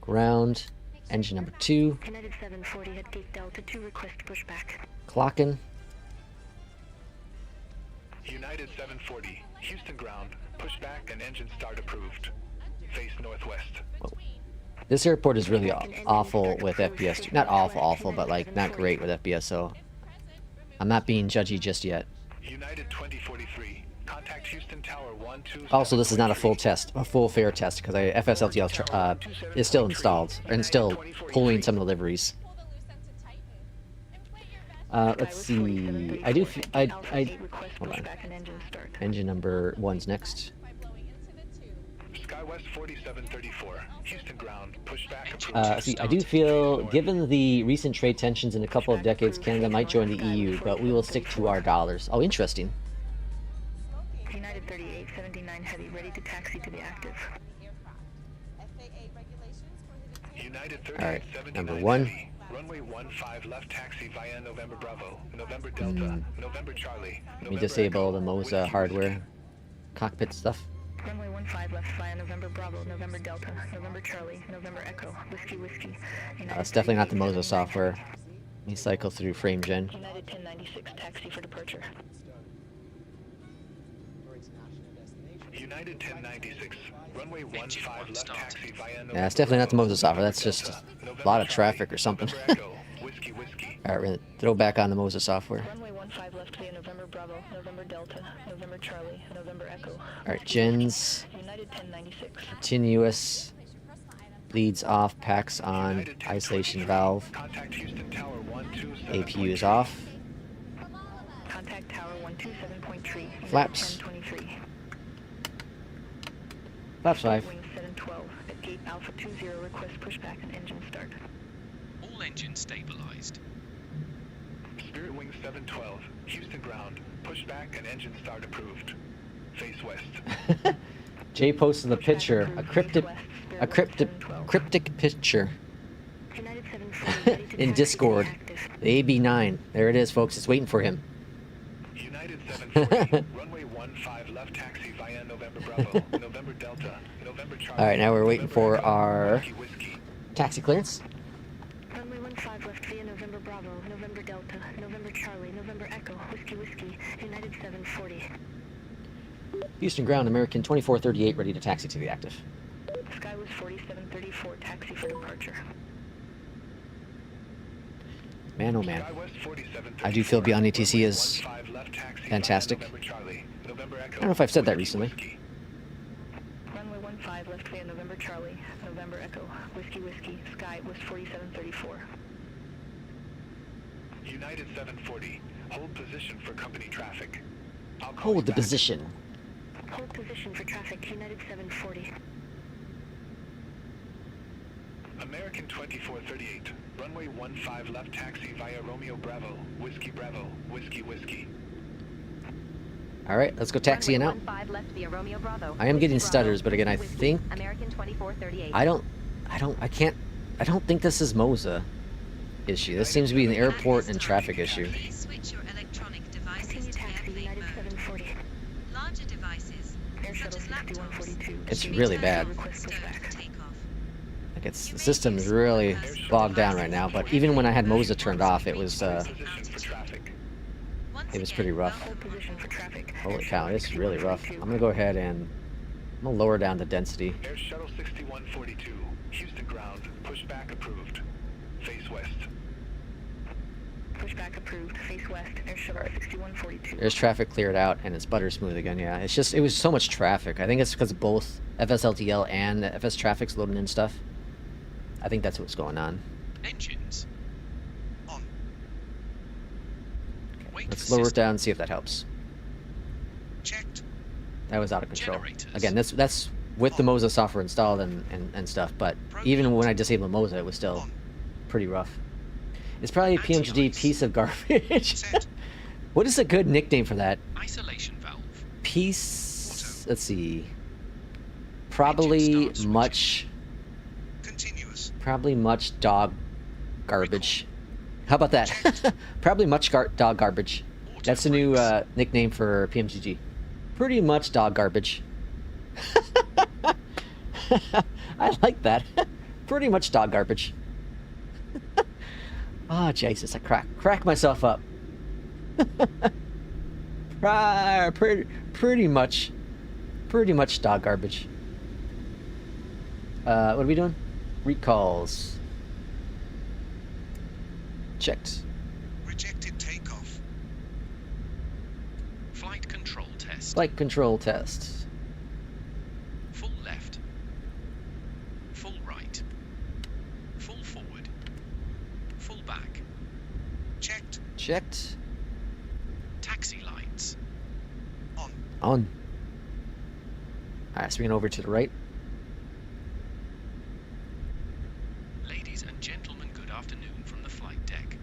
Speaker 1: Ground. Engine number 2.
Speaker 9: United 740 at gate Delta 2, request pushback.
Speaker 1: Clocking.
Speaker 10: United 740, Houston ground, pushback and engine start approved. Face northwest.
Speaker 1: Whoa. This airport is really awful with FPS. Not awful, but like not great with FPS, so I'm not being judgy just yet.
Speaker 10: United 2043, contact Houston Tower 12.
Speaker 1: Also, this is not a full test, a full fare test, because FSLTL is still installed and still pulling some deliveries. Let's see. Hold on. Engine number 1's next.
Speaker 10: SkyWest 4734, Houston ground, pushback.
Speaker 1: See, I do feel, given the recent trade tensions in a couple of decades, Canada might join the EU, but we will stick to our dollars. Oh, interesting.
Speaker 9: United 3879 heavy, ready to taxi to the active.
Speaker 10: United
Speaker 1: All right,
Speaker 10: 3879
Speaker 1: number 1.
Speaker 10: heavy. Runway 15 left taxi via November Bravo, November Delta, November Charlie.
Speaker 1: Let me disable the Moza hardware, cockpit stuff.
Speaker 9: Runway 15 left via November Bravo, November Delta, November Charlie, November Echo, Whiskey Whiskey.
Speaker 1: It's definitely not the Moza software. Let me cycle through frame gen.
Speaker 9: United 1096 taxi for departure.
Speaker 10: United 1096, runway 15 left taxi via November.
Speaker 1: Yeah, it's definitely not the Moza software. That's just a lot of traffic or something.
Speaker 10: Whiskey Whiskey.
Speaker 1: All right, we're gonna throw back on the Moza software.
Speaker 9: Runway 15 left via November Bravo, November Delta, November Charlie, November Echo.
Speaker 1: All right, gens.
Speaker 9: United 1096.
Speaker 1: Continuous. Bleeds off, packs on, isolation valve.
Speaker 10: Contact Houston Tower 127.
Speaker 1: APU is off.
Speaker 9: Contact Tower 127.3.
Speaker 1: Flaps.
Speaker 9: 1023.
Speaker 1: Flaps 5.
Speaker 9: Wing 712 at gate Alpha 20, request pushback and engine start.
Speaker 4: All engines stabilized.
Speaker 10: Spirit Wing 712, Houston ground, pushback and engine start approved. Face west.
Speaker 1: Jay posted the picture, a cryptic picture
Speaker 9: United 740 ready to
Speaker 1: in
Speaker 9: taxi
Speaker 1: Discord.
Speaker 9: to the active.
Speaker 1: The AB9. There it is, folks. It's waiting for him.
Speaker 10: United 740, runway 15 left taxi via November Bravo, November Delta, November Charlie.
Speaker 1: All right, now we're waiting for our
Speaker 10: Whiskey Whiskey.
Speaker 1: taxi clearance.
Speaker 9: Runway 15 left via November Bravo, November Delta, November Charlie, November Echo, Whiskey Whiskey, United 740.
Speaker 1: Houston ground, American 2438, ready to taxi to the active.
Speaker 9: Skywest 4734, taxi for departure.
Speaker 1: Man, oh man.
Speaker 10: SkyWest 4734,
Speaker 1: I do feel Beyond ATC is
Speaker 10: 15 left taxi via
Speaker 1: fantastic.
Speaker 10: November Charlie, November Echo,
Speaker 1: I don't know if I've said that
Speaker 10: Whiskey
Speaker 1: recently.
Speaker 10: Whiskey.
Speaker 9: Runway 15 left via November Charlie, November Echo, Whiskey Whiskey, Skywest 4734.
Speaker 10: United 740, hold position for company traffic. I'll call you
Speaker 1: Hold the
Speaker 10: back.
Speaker 1: position.
Speaker 9: Hold position for traffic, United 740.
Speaker 10: American 2438, runway 15 left taxi via Romeo Bravo, Whiskey Bravo, Whiskey Whiskey.
Speaker 1: All right, let's go taxiing out. I am getting stutters, but again, I think
Speaker 6: American 2438.
Speaker 1: I don't think this is Moza issue. This seems to be an airport and traffic issue.
Speaker 6: Please switch your electronic devices
Speaker 9: Continue
Speaker 6: to
Speaker 9: taxi,
Speaker 6: airplane
Speaker 9: United
Speaker 6: mode.
Speaker 9: 740.
Speaker 6: Larger devices,
Speaker 9: Air
Speaker 6: such
Speaker 9: Shuttle
Speaker 6: as laptops,
Speaker 9: 6142.
Speaker 1: It's
Speaker 6: should be
Speaker 1: really
Speaker 6: turned
Speaker 1: bad.
Speaker 6: off
Speaker 9: Request
Speaker 6: stowed
Speaker 9: pushback.
Speaker 6: for takeoff.
Speaker 1: Like the system is really bogged down right now. But even when I had Moza turned off, it was
Speaker 10: Position for traffic.
Speaker 1: It was pretty rough.
Speaker 9: Hold position for traffic.
Speaker 1: Holy cow, it's really rough. I'm gonna go ahead and I'm gonna lower down the density.
Speaker 10: Air Shuttle 6142, Houston ground, pushback approved. Face west.
Speaker 9: Pushback approved. Face west. Air Shuttle 6142.
Speaker 1: There's traffic cleared out and it's butter smooth again. Yeah, it's just it was so much traffic. I think it's because both FSLTL and FS traffic's loading in stuff. I think that's what's going on.
Speaker 4: Engines. On. Wait
Speaker 1: Let's
Speaker 4: for
Speaker 1: lower it
Speaker 4: system.
Speaker 1: down and see if that helps.
Speaker 4: Checked.
Speaker 1: That was out of control.
Speaker 4: Generators.
Speaker 1: Again, that's with the Moza software installed and stuff, but even when I disabled Moza, it was still pretty rough. It's probably a Pmdg piece of garbage.
Speaker 4: Set.
Speaker 1: What is a good nickname for that?
Speaker 4: Isolation valve.
Speaker 1: Piece...
Speaker 4: Auto.
Speaker 1: Let's see. Probably
Speaker 4: Engine start
Speaker 1: much...
Speaker 4: Continuous.
Speaker 1: Probably much dog garbage. How about that? Probably much dog garbage.
Speaker 4: Auto
Speaker 1: That's the new
Speaker 4: brakes.
Speaker 1: nickname for Pmdg. Pretty much dog garbage. I like that. Pretty much dog garbage. Oh, Jesus, I crack myself up. Pretty much dog garbage. What are we doing? Recalls. Checked.
Speaker 4: Rejected takeoff. Flight control test.
Speaker 1: Flight control test.
Speaker 4: Full left. Full right. Full forward. Full back. Checked.
Speaker 1: Checked.
Speaker 4: Taxi lights. On.
Speaker 1: On. Alright, swinging over to the right.
Speaker 4: Ladies and gentlemen, good afternoon from the flight deck.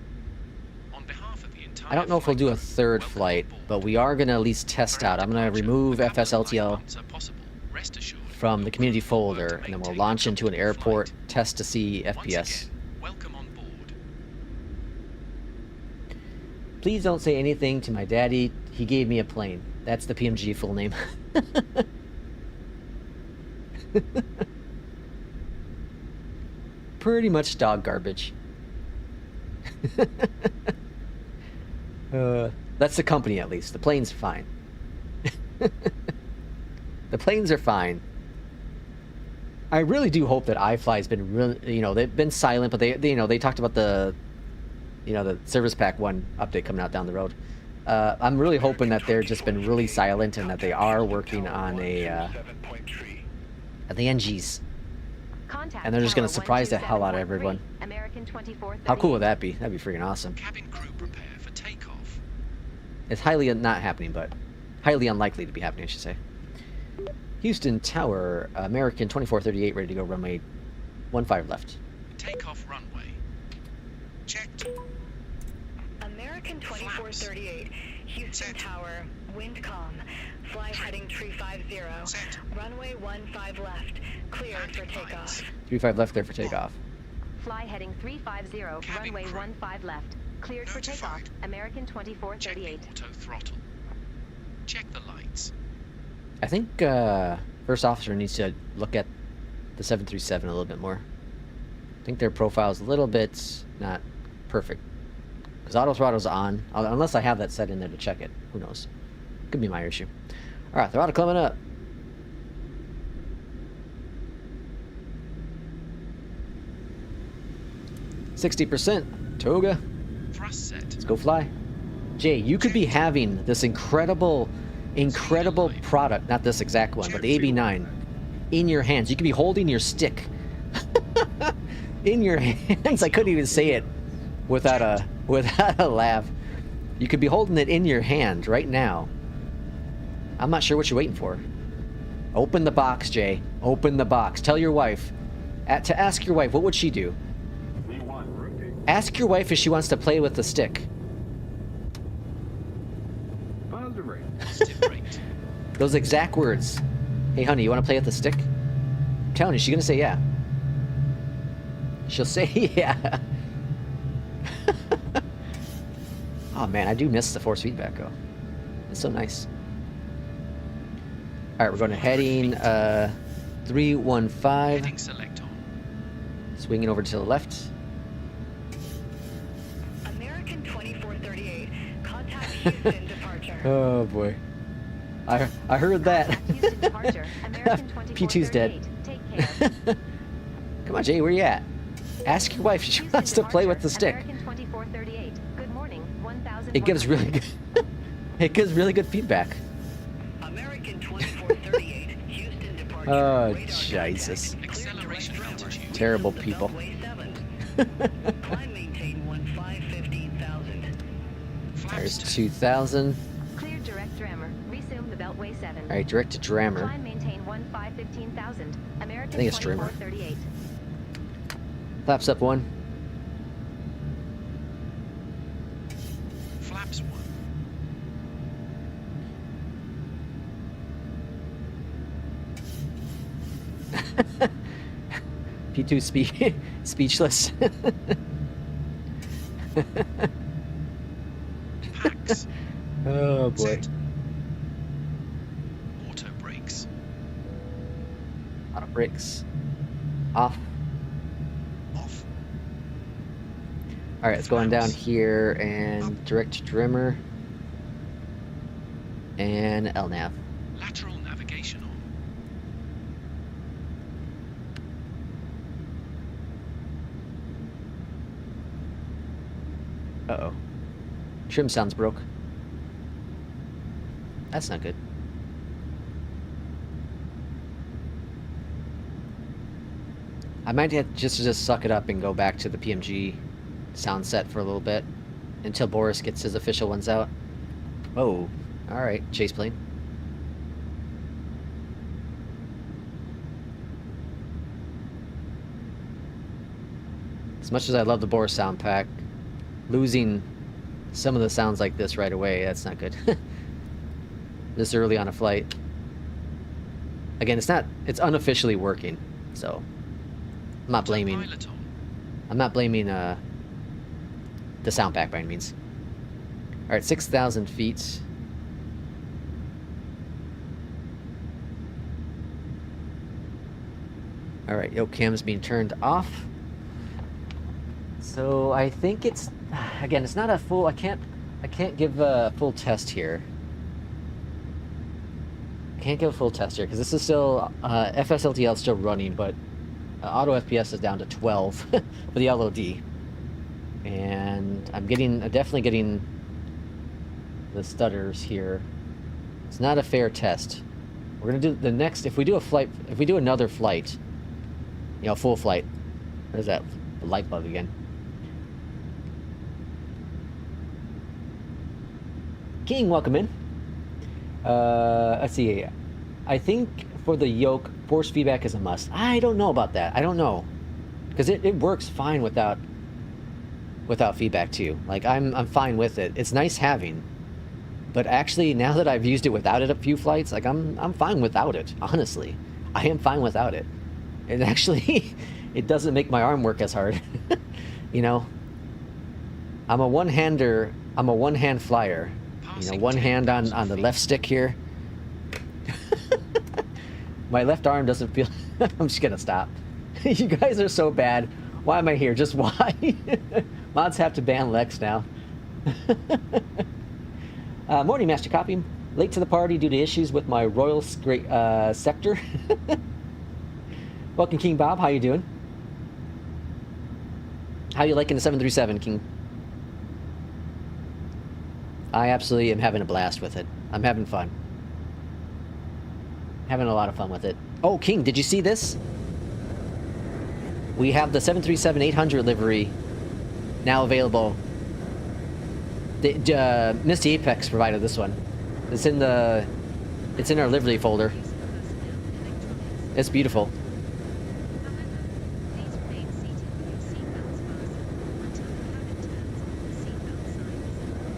Speaker 4: On behalf of the entire
Speaker 1: I don't know if we'll do a
Speaker 4: flight
Speaker 1: third
Speaker 4: crew,
Speaker 1: flight,
Speaker 4: welcome
Speaker 1: but
Speaker 4: aboard.
Speaker 1: we are going to at least test out. I'm going to remove
Speaker 4: A couple of
Speaker 1: FSLTL
Speaker 4: light bumps are possible. Rest assured,
Speaker 1: from the
Speaker 4: your
Speaker 1: community
Speaker 4: crew will work
Speaker 1: folder,
Speaker 4: to
Speaker 1: and then we'll
Speaker 4: maintain
Speaker 1: launch
Speaker 4: a
Speaker 1: into an
Speaker 4: comfortable
Speaker 1: airport,
Speaker 4: flight.
Speaker 1: test to see
Speaker 4: Once
Speaker 1: FPS.
Speaker 4: again, welcome on board.
Speaker 1: Please don't say anything to my daddy. He gave me a plane. That's the PMG full name. Pretty much dog garbage. That's the company, at least. The plane's fine. The planes are fine. I really do hope that iFly's been really, you know, they've been silent, but they you know, they talked about the, you know, the Service Pack 1 update coming out down the road. I'm really hoping that they're just been really silent and that they are working on a, the NGs. And they're just going to surprise the hell out of everyone. How cool would that be? That'd be freaking awesome.
Speaker 4: Cabin crew prepare for takeoff.
Speaker 1: It's highly not happening, but highly unlikely to be happening, I should say. Houston Tower, American 2438, ready to go, runway 15 left.
Speaker 4: Takeoff runway. Checked.
Speaker 9: American 2438, Houston
Speaker 4: Set.
Speaker 9: Tower, wind calm. Fly heading 350.
Speaker 4: Set.
Speaker 9: Runway 15 left. Cleared for
Speaker 4: Landing
Speaker 9: takeoff.
Speaker 4: lights.
Speaker 1: 35 left there for takeoff.
Speaker 6: Fly heading 350,
Speaker 4: Cabin
Speaker 6: runway
Speaker 4: crew.
Speaker 6: 15 left. Cleared for takeoff.
Speaker 4: Notified.
Speaker 6: American
Speaker 4: Check the
Speaker 6: 2438.
Speaker 4: auto throttle. Check the lights.
Speaker 1: I think first officer needs to look at the 737 a little bit more. I think their profile is a little bit not perfect. Because auto throttle's on, unless I have that set in there to check it. Who knows? Could be my issue. Alright, throttle coming up. %. Toga.
Speaker 4: Thrust set.
Speaker 1: Let's go fly. Jay, you could be having this incredible product, not this exact one, but the AB9, in your hands. You could be holding your stick in your hands. I couldn't even say it without a laugh. You could be holding it in your hand right now. I'm not sure what you're waiting for. Open the box, Jay. Open the box. Tell your wife. To ask your wife, what would she do? Ask your wife if she wants to play with the stick.
Speaker 4: Positive rate.
Speaker 1: Those exact words. Hey, honey, you want to play with the stick? I'm telling you, she's going to say yeah. She'll say yeah. Oh, man, I do miss the force feedback, though. It's so nice. All right, we're going to heading 315.
Speaker 4: Heading select on.
Speaker 1: Swinging over to the left.
Speaker 9: American 2438, contact
Speaker 1: Oh boy. I heard that. P2's dead. Come on, Jay, where you at? Ask your wife if she wants to play with the stick. It gives really good. It gives really good feedback. Oh Jesus! Terrible people. There's 2,000.
Speaker 11: Clear direct rammer. Resume the Beltway 7.
Speaker 1: All right, direct to Drammer.
Speaker 11: Climb maintain 15,000. American
Speaker 1: I think it's Drammer.
Speaker 11: 2438.
Speaker 1: Flaps up 1.
Speaker 4: Flaps 1.
Speaker 1: P2 speechless.
Speaker 4: Packs.
Speaker 1: Oh boy.
Speaker 4: Set. Auto brakes.
Speaker 1: Auto brakes. Off.
Speaker 4: Off.
Speaker 1: Alright, it's going down here and direct to Drimmer. And LNAV.
Speaker 4: Lateral navigation on.
Speaker 1: Uh-oh. Trim sounds broke. That's not good. I might have just suck it up and go back to the PMG sound set for a little bit until Boris gets his official ones out. Oh, alright, chase plane. As much as I love the Boris sound pack, losing some of the sounds like this right away, that's not good. This early on a flight. Again, it's unofficially working, so I'm not blaming the sound pack by any means. Alright, 6,000 feet. Alright, yoke cam's being turned off. So I think it's, again, it's not a full, I can't give a full test here. I can't give a full test here because this is still, FSLTL is still running, but auto FPS is down to 12 for the LOD. And I'm definitely getting the stutters here. It's not a fair test. We're gonna do the next, if we do another flight, you know, full flight. There's that light bug again. King, welcome in. Let's see. I think for the yoke, force feedback is a must. I don't know about that. I don't know, because it works fine without feedback too. Like I'm fine with it. It's nice having, but actually now that I've used it without it a few flights, like I'm fine without it. Honestly, I am fine without it. And actually, it doesn't make my arm work as hard. You know, I'm a one-hander. I'm a one-hand flyer. You know, one hand on the left stick here. My left arm doesn't feel... I'm just gonna stop. You guys are so bad. Why am I here? Just why? Mods have to ban Lex now. Morning, Master Copy. Late to the party due to issues with my Royal sector. Welcome, King Bob. How you doing? How you liking the 737, King? I absolutely am having a blast with it. I'm having fun. Having a lot of fun with it. Oh, King, did you see this? We have the 737-800 livery now available. Misty Apex provided this one. It's in our livery folder. It's beautiful.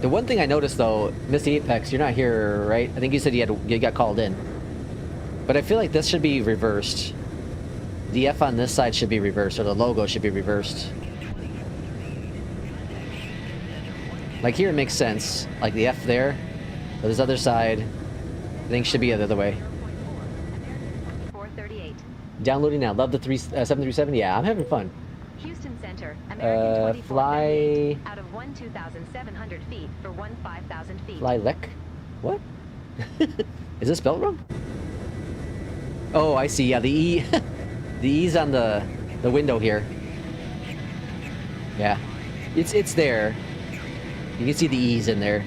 Speaker 1: The one thing I noticed though, Misty Apex, you're not here, right? I think you said you got called in. But I feel like this should be reversed. The F on this side should be reversed, or the logo should be reversed. Like here it makes sense. Like the F there, but this other side, I think should be the other way.
Speaker 11: 438.
Speaker 1: Downloading now. Love the 737. Yeah, I'm having fun.
Speaker 11: Houston Center, American
Speaker 1: Fly...
Speaker 11: out of 2,700 feet for 5,000 feet.
Speaker 1: Flyleck? What? Is this spelled wrong? Oh, I see. Yeah, the E... the E's on the window here. Yeah. It's there. You can see the E's in there.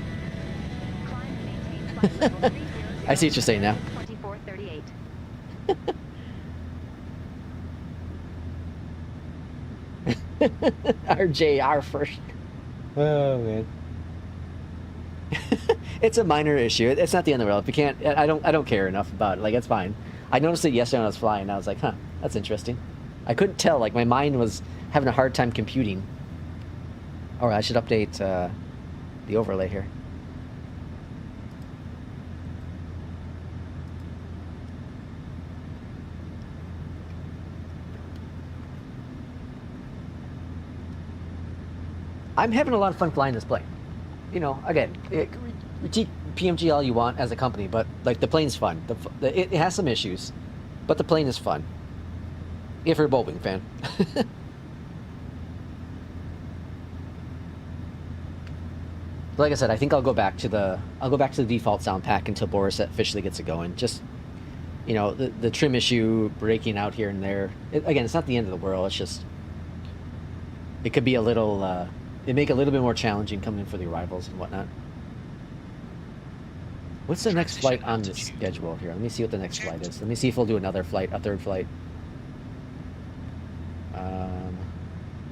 Speaker 1: I see what you're saying now.
Speaker 11: 2438.
Speaker 1: RJR first. Oh man. It's a minor issue. It's not the end of the world. If you can't, I don't care enough about it. Like, it's fine. I noticed it yesterday when I was flying. And I was like, huh, that's interesting. I couldn't tell. Like, my mind was having a hard time computing. All right, I should update the overlay here. I'm having a lot of fun flying this plane. You know, again, critique PMG all you want as a company, but like the plane's fun. It has some issues, but the plane is fun. If you're a Bowling fan. Like I said, I think I'll go back to the default sound pack until Boris officially gets it going. Just, you know, the trim issue breaking out here and there. Again, it's not the end of the world. It's just, it could be a little. It make it a little bit more challenging coming in for the arrivals and whatnot. What's the next flight on the schedule here? Let me see what the next flight is. Let me see if we'll do another flight, a third flight.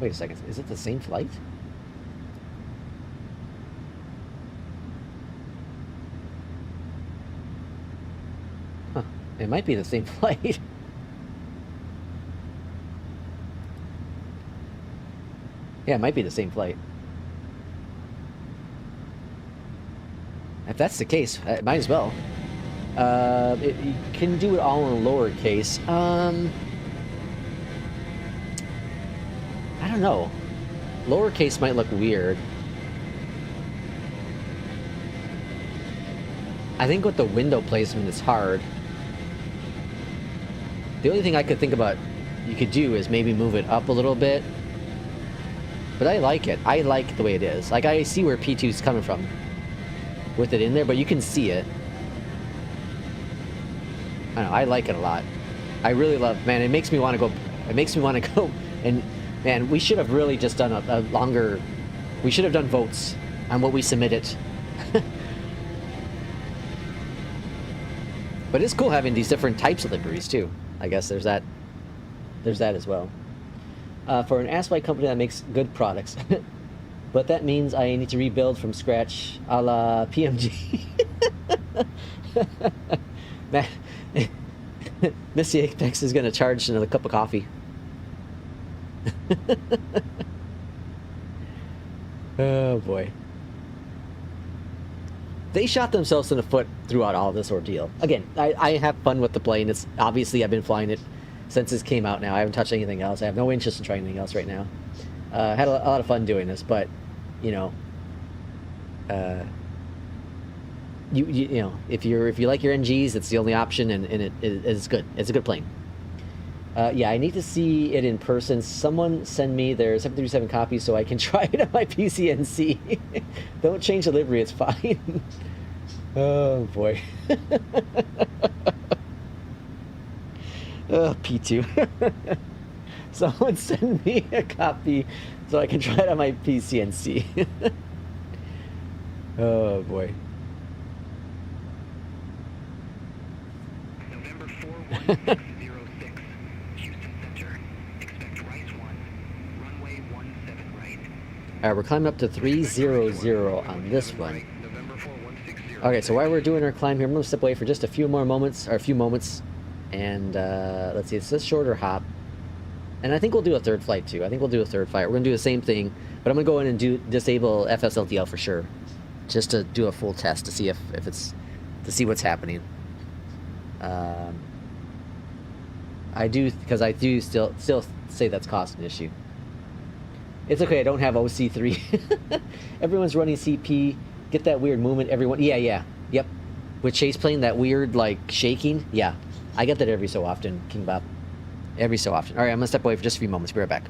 Speaker 1: Wait a second. Is it the same flight? Huh. It might be the same flight. Yeah, it might be the same flight. If that's the case, it might as well. You can do it all in lowercase. I don't know. Lowercase might look weird. I think with the window placement, it's hard. The only thing I could think about you could do is maybe move it up a little bit. But I like it. I like the way it is. Like, I see where P2 is coming from with it in there, but you can see it. I don't know. I like it a lot. I really love. Man, it makes me want to go. It makes me want to go. And man, we should have really just done a longer. We should have done votes on what we submitted. But it's cool having these different types of liveries too. I guess there's that. There's that as well. For an ass-white company that makes good products. But that means I need to rebuild from scratch a la PMG. Missy Apex is going to charge another cup of coffee. Oh boy. They shot themselves in the foot throughout all this ordeal. Again, I have fun with the plane. It's obviously I've been flying it since this came out now. I haven't touched anything else. I have no interest in trying anything else right now. Had a lot of fun doing this, but you know, you know, if you like your NGs, it's the only option, and it's good. It's a good plane. Yeah, I need to see it in person. Someone send me their 737 copies so I can try it on my PCNC. Don't change the livery, it's fine. Oh boy. Oh, P2. Someone send me a copy so I can try it on my PCNC. Oh boy.
Speaker 10: November 41606, Houston Center. Expect right 1, runway 17 right.
Speaker 1: Alright, we're climbing up to 300 on this one.
Speaker 10: November 4160.
Speaker 1: Okay, so while we're doing our climb here, I'm going to step away for just a few moments. And let's see, it's this shorter hop. And I think we'll do a third flight too. I think we'll do a third flight. We're going to do the same thing, but I'm going to go in and disable FSLDL for sure. Just to do a full test to see if it's, to see what's happening. I do, because I do still say that's cost an issue. It's okay, I don't have OC3. Everyone's running CP. Get that weird movement, everyone. Yeah. Yep. With Chase plane, that weird, like, shaking. Yeah. I get that every so often, King Bob. Every so often. Alright, I'm going to step away for just a few moments. Be right back.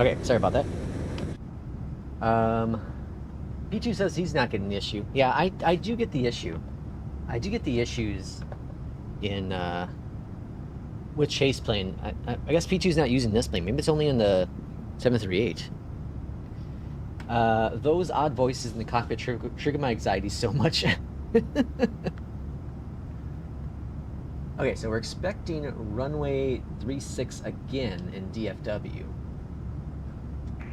Speaker 1: Okay, sorry about that. P2 says he's not getting the issue. Yeah, I do get the issue. I do get the issues in with Chase plane. I guess P2's not using this plane. Maybe it's only in the 738. Those odd voices in the cockpit trigger my anxiety so much. Okay, so we're expecting runway 36 again in DFW.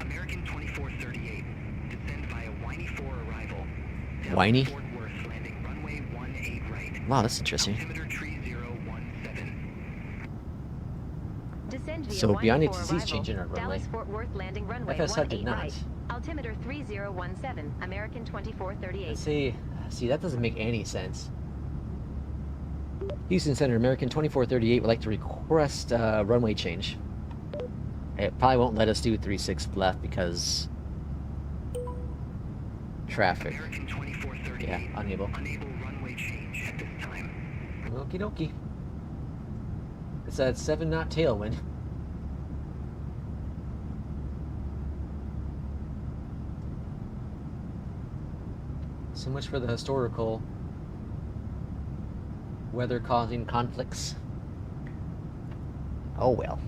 Speaker 10: American 2438, descend via Whiny 4 arrival.
Speaker 1: Whiny?
Speaker 10: Fort Worth, landing runway 18 right.
Speaker 1: Wow, that's interesting.
Speaker 10: Altimeter 3017.
Speaker 11: Descend via
Speaker 1: So
Speaker 11: Whiny 4
Speaker 1: Beyondatc is
Speaker 11: arrival.
Speaker 1: changing our runway.
Speaker 11: Dallas Fort Worth landing runway
Speaker 1: FSFO
Speaker 11: 18
Speaker 1: did not.
Speaker 11: right. Altimeter 3017, American 2438.
Speaker 1: Let's see, that doesn't make any sense. Houston Center, American 2438 would like to request runway change. It probably won't let us do 36 left because traffic.
Speaker 10: American 2438.
Speaker 1: Yeah, unable.
Speaker 10: Unable runway change at this time.
Speaker 1: Okie dokie. It's that 7-knot tailwind. So much for the historical weather causing conflicts. Oh well.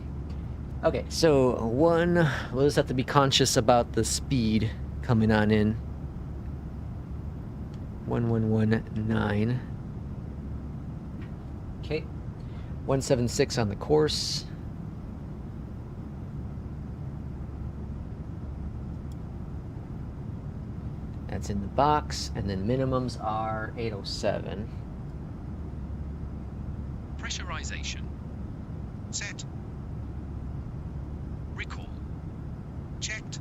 Speaker 1: Okay, so we'll just have to be conscious about the speed coming on in. 1119. Okay. 176 on the course. That's in the box, and then minimums are 807.
Speaker 4: Pressurization. Set. Recall. Checked.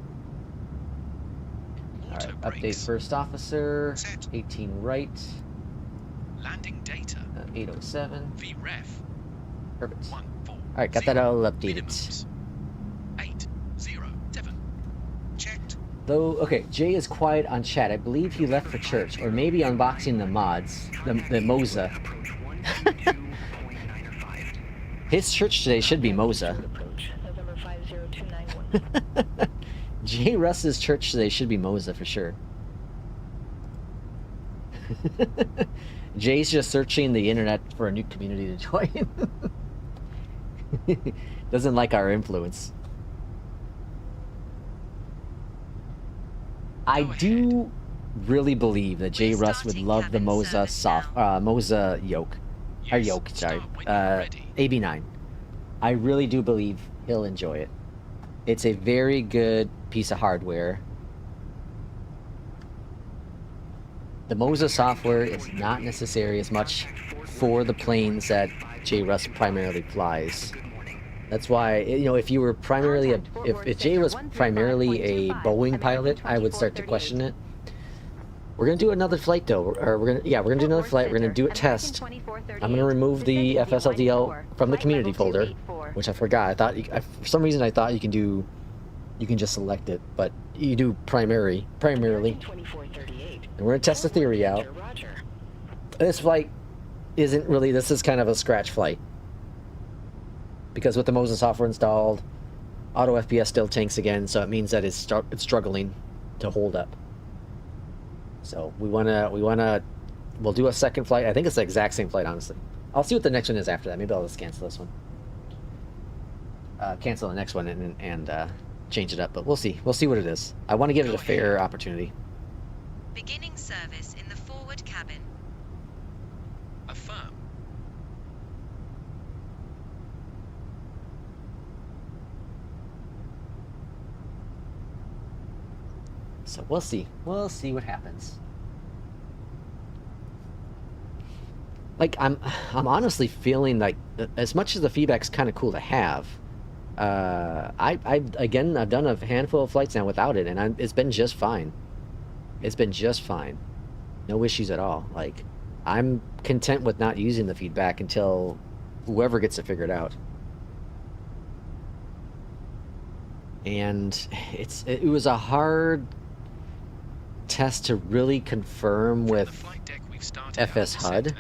Speaker 4: Auto
Speaker 1: Alright, update
Speaker 4: brakes.
Speaker 1: first officer.
Speaker 4: Set.
Speaker 1: 18 right.
Speaker 4: Landing data.
Speaker 1: 807.
Speaker 4: VREF.
Speaker 1: Perfect.
Speaker 4: 14.
Speaker 1: Alright, got that all updated.
Speaker 4: Minimums. 807. Checked.
Speaker 1: Though, okay, Jay is quiet on chat. I believe he left for church, or maybe unboxing the mods, the Moza.
Speaker 10: Approach 122.905.
Speaker 1: His church today should be Moza.
Speaker 9: Approach, November 50291.
Speaker 1: Jay Russ's church today should be Moza for sure. Jay's just searching the internet for a new community to join. Doesn't like our influence. I do really believe that Jay Russ would love the Moza Moza Yoke. Or Yoke, sorry. AB9. I really do believe he'll enjoy it. It's a very good piece of hardware. The Moza software is not necessary as much for the planes that Jay Russ primarily flies. That's why, you know, if you were primarily if Jay was primarily a Boeing pilot, I would start to question it. We're gonna do another flight though, or we're gonna do another flight. We're gonna do a test. I'm gonna remove the FSLDL from the community folder, which I forgot. I thought for some reason I thought you can just select it, but you do primarily. And we're gonna test the theory out. This flight isn't really. This is kind of a scratch flight because with the Moza software installed, auto FPS still tanks again, so it means that it's struggling to hold up. So we'll do a second flight. I think it's the exact same flight, honestly. I'll see what the next one is after that. Maybe I'll just cancel this one. Cancel the next one and change it up, but we'll see. We'll see what it is. I want to give it a fair opportunity.
Speaker 6: Beginning service in the forward cabin.
Speaker 4: Affirm.
Speaker 1: So we'll see. We'll see what happens. Like I'm honestly feeling like as much as the feedback's kind of cool to have. I've done a handful of flights now without it, and it's been just fine. It's been just fine. No issues at all. Like I'm content with not using the feedback until whoever gets it figured out. And it was a hard test to really confirm with FS HUD.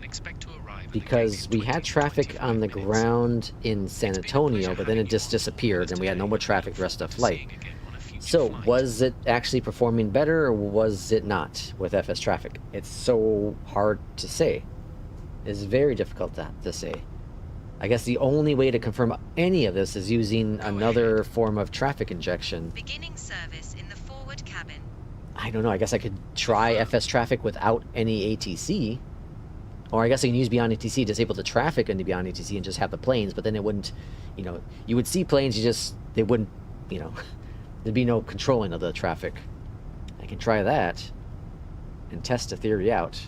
Speaker 1: because we had traffic on the ground in San Antonio, but then it just disappeared and we had no more traffic the rest of the flight. So, was it actually performing better or was it not with FS traffic? It's so hard to say. It's very difficult to say. I guess the only way to confirm any of this is using another form of traffic injection.
Speaker 6: Beginning service in the forward cabin.
Speaker 1: I don't know, I guess I could try FS traffic without any ATC. Or I guess I can use Beyond ATC, disable the traffic into Beyond ATC and just have the planes, but then it wouldn't, you know, you would see planes, they wouldn't, you know, there'd be no controlling of the traffic. I can try that and test the theory out.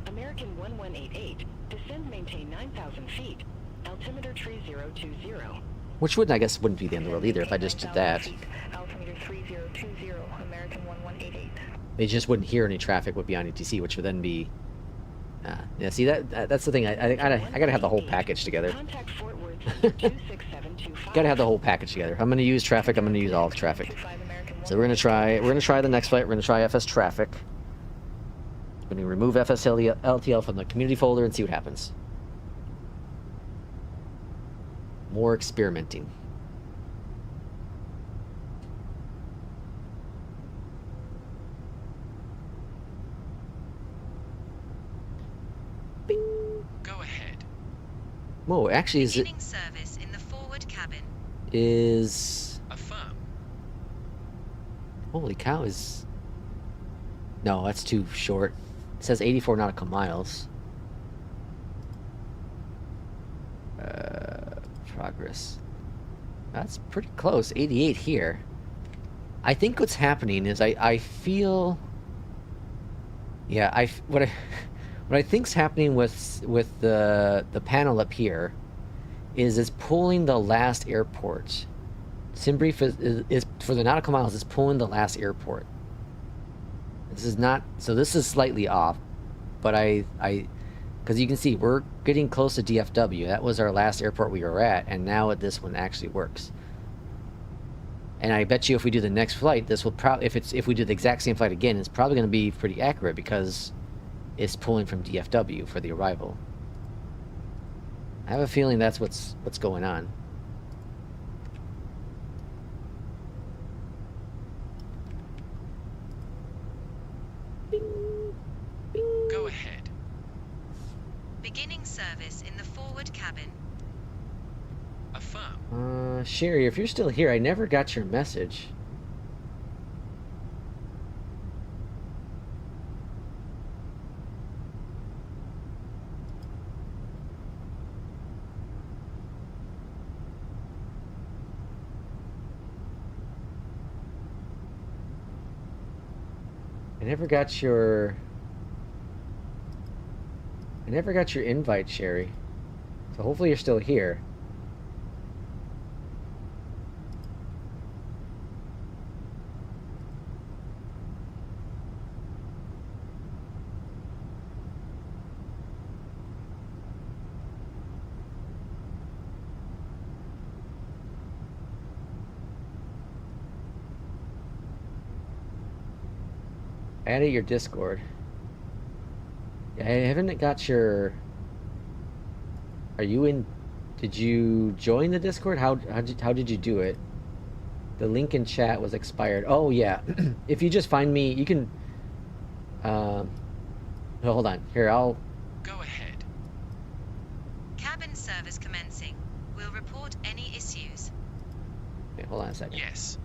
Speaker 9: American 1188, descend maintain 9,000 feet, altimeter 3020.
Speaker 1: Which wouldn't, I guess, wouldn't be the end of the world either if I just did that.
Speaker 9: Altimeter 3020, American 1188.
Speaker 1: They just wouldn't hear any traffic with Beyond ATC, which would then be... yeah, see, that's the thing. I gotta have the whole package together.
Speaker 9: Contact Fort Worth 26725.
Speaker 1: Gotta have the whole package together. If I'm gonna use traffic, I'm gonna use all the traffic. So we're gonna try the next flight. We're gonna try FS traffic. We're gonna remove FS LTL from the community folder and see what happens. More experimenting. Bing.
Speaker 4: Go ahead.
Speaker 1: Whoa, actually, is it...
Speaker 6: Beginning service in the forward cabin.
Speaker 1: Is...
Speaker 4: Affirm.
Speaker 1: Holy cow, is... No, that's too short. It says 84 nautical miles. Progress. That's pretty close. 88 here. I think what's happening is I feel... Yeah, what I think's happening with the panel up here is it's pulling the last airport. SimBrief is for the nautical miles, it's pulling the last airport. This is not, so this is slightly off, but because you can see we're getting close to DFW. That was our last airport we were at, and now this one actually works. And I bet you if we do the next flight, this will probably, if we do the exact same flight again, it's probably going to be pretty accurate because it's pulling from DFW for the arrival. I have a feeling that's what's going on.
Speaker 4: Go ahead.
Speaker 6: Beginning service in the forward cabin.
Speaker 4: Affirm.
Speaker 1: Sherry, if you're still here, I never got your message. I never got your invite, Sherry. So hopefully you're still here. Added your Discord. I haven't got your... Are you in... Did you join the Discord? How did you do it? The link in chat was expired. Oh, yeah. If you just find me, you can... No, hold on. Here, I'll...
Speaker 4: Go ahead.
Speaker 6: Cabin service commencing. We'll report any issues.
Speaker 1: Wait, hold on a second.
Speaker 4: Yes.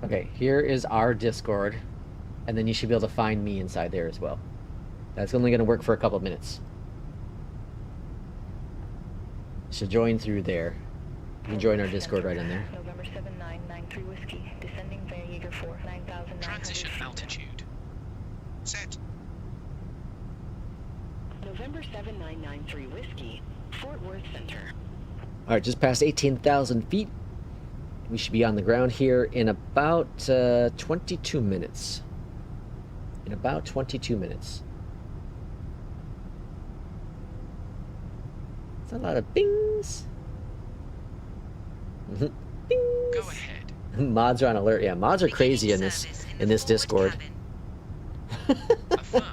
Speaker 1: Okay, here is our Discord, and then you should be able to find me inside there as well. That's only going to work for a couple of minutes. So join through there. You can join our Discord right in there.
Speaker 9: November 7993 Whiskey, descending via Yeager 4, 9,000.
Speaker 4: Transition altitude. Set.
Speaker 9: November 7993 Whiskey, Fort Worth Center.
Speaker 1: Alright, just past 18,000 feet. We should be on the ground here in about 22 minutes. in about 22 minutes. It's a lot of bings. Bings.
Speaker 4: Go ahead.
Speaker 1: Mods are on alert. Yeah, mods are crazy in this Discord.
Speaker 4: Affirm.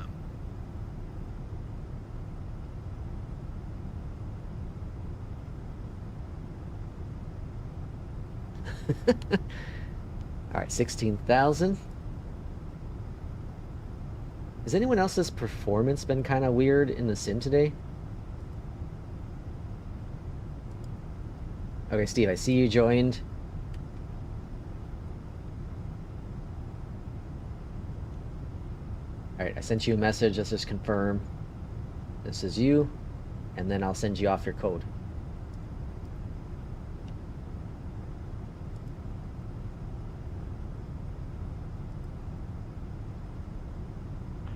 Speaker 1: All right, 16,000. Has anyone else's performance been kind of weird in the sim today? Okay, Steve, I see you joined. All right, I sent you a message. Let's just confirm this is you, and then I'll send you off your code.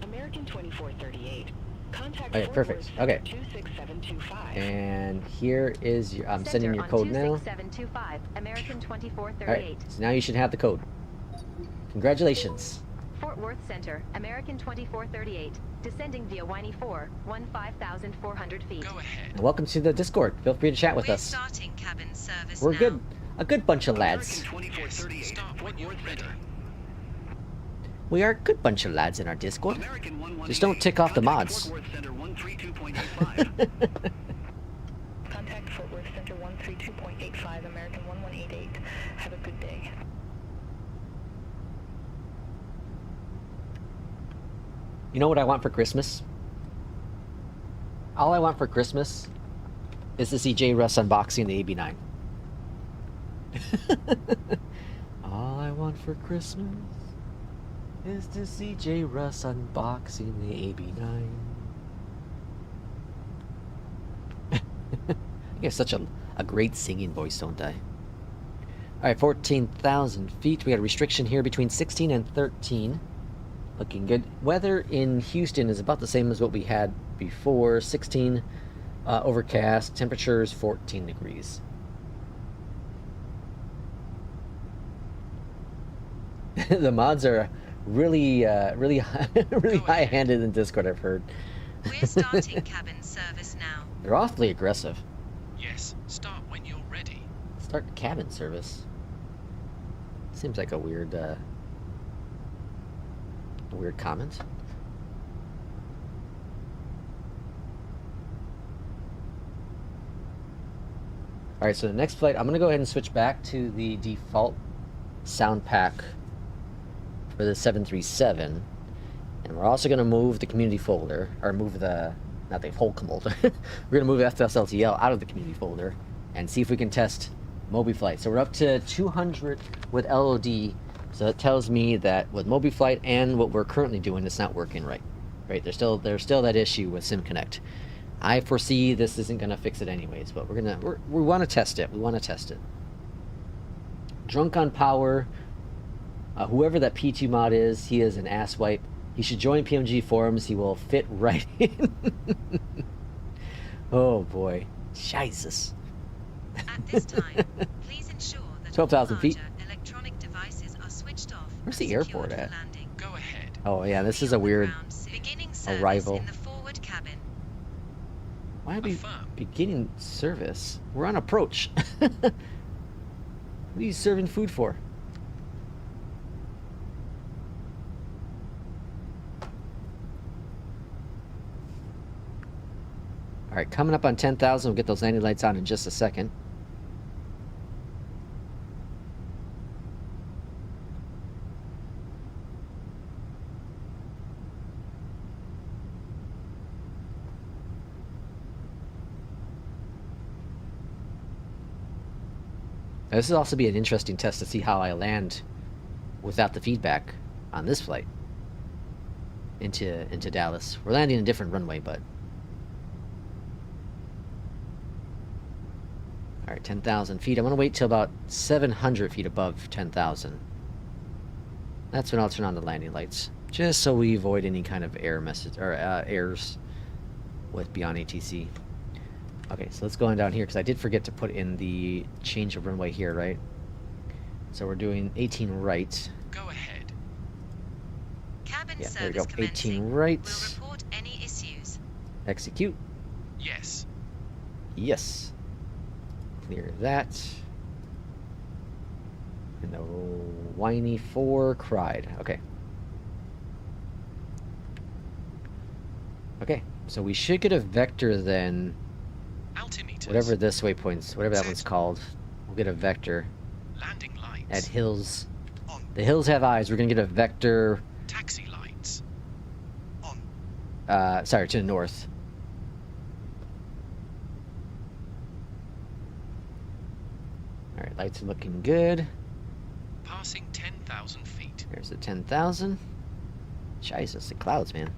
Speaker 9: American 2438. Contact
Speaker 1: Okay, perfect. Okay.
Speaker 9: 26725.
Speaker 1: And here is your, I'm sending your code now.
Speaker 11: 26725, American 2438.
Speaker 1: Alright, so now you should have the code. Congratulations.
Speaker 11: Fort Worth Center, American 2438. Descending via Winey 4, 15,400 feet.
Speaker 4: Go ahead.
Speaker 1: And welcome to the Discord. Feel free to chat with
Speaker 6: We're
Speaker 1: us.
Speaker 6: starting cabin service
Speaker 1: We're
Speaker 6: now.
Speaker 1: a good bunch of lads.
Speaker 4: Yes, start when you're ready.
Speaker 1: We are a good bunch of lads in our Discord. Just don't tick off the mods.
Speaker 9: Contact Fort Worth Center 132.85, American 1188. Have a good day.
Speaker 1: You know what I want for Christmas? All I want for Christmas is to see J. Russ unboxing the AB9. All I want for Christmas is to see J. Russ unboxing the AB9. I have such a great singing voice, don't I? Alright, 14,000 feet. We got a restriction here between 16 and 13. Looking good. Weather in Houston is about the same as what we had before. 16 overcast. Temperatures 14 degrees. The mods are really high-handed in Discord, I've heard.
Speaker 6: We're starting cabin service now.
Speaker 1: They're awfully aggressive.
Speaker 4: Yes, start when you're ready.
Speaker 1: Start cabin service. Seems like a weird comment. Alright, so the next flight, I'm going to go ahead and switch back to the default sound pack for the 737. And we're also going to move the community folder, or move the, not the whole folder. We're going to move FSLTL out of the community folder and see if we can test Mobiflight. So we're up to 200 with LOD. So that tells me that with Mobiflight and what we're currently doing, it's not working right. Right? There's still that issue with SimConnect. I foresee this isn't gonna fix it anyways, but we want to test it. We want to test it. Drunk on power. Whoever that P2 mod is, he is an asswipe. He should join PMG forums. He will fit right in. Oh boy, Jesus.
Speaker 6: At this time, please ensure that
Speaker 1: 12,000 feet.
Speaker 6: electronic devices are switched off.
Speaker 1: Where's the airport at?
Speaker 4: Go ahead.
Speaker 1: Oh yeah, this is a weird arrival.
Speaker 6: In the forward cabin.
Speaker 1: Why are we beginning service? We're on approach. What are you serving food for? Alright, coming up on 10,000. We'll get those landing lights on in just a second. Now, this will also be an interesting test to see how I land without the feedback on this flight into Dallas. We're landing a different runway, but all right, 10,000 feet. I'm gonna wait till about 700 feet above 10,000. That's when I'll turn on the landing lights, just so we avoid any kind of error message or errors with Beyondatc. Okay, so let's go on down here, because I did forget to put in the change of runway here, right? So we're doing 18 right.
Speaker 6: Go ahead. Cabin
Speaker 1: Yeah, there we
Speaker 6: service
Speaker 1: go.
Speaker 6: commencing.
Speaker 1: 18 right.
Speaker 6: We'll report any issues.
Speaker 1: Execute.
Speaker 4: Yes.
Speaker 1: Yes. Clear that. And the whiny 4 cried. Okay. Okay, so we should get a vector then.
Speaker 4: Altimeters.
Speaker 1: Whatever this waypoint's, whatever that
Speaker 4: Set.
Speaker 1: one's called. We'll get a vector
Speaker 4: Landing lights.
Speaker 1: at hills.
Speaker 4: On.
Speaker 1: The hills have eyes. We're gonna get a vector.
Speaker 4: Taxi lights. On.
Speaker 1: Sorry, to the north. All right, lights are looking good.
Speaker 4: Passing 10,000 feet.
Speaker 1: There's the 10,000. Jesus, the clouds, man.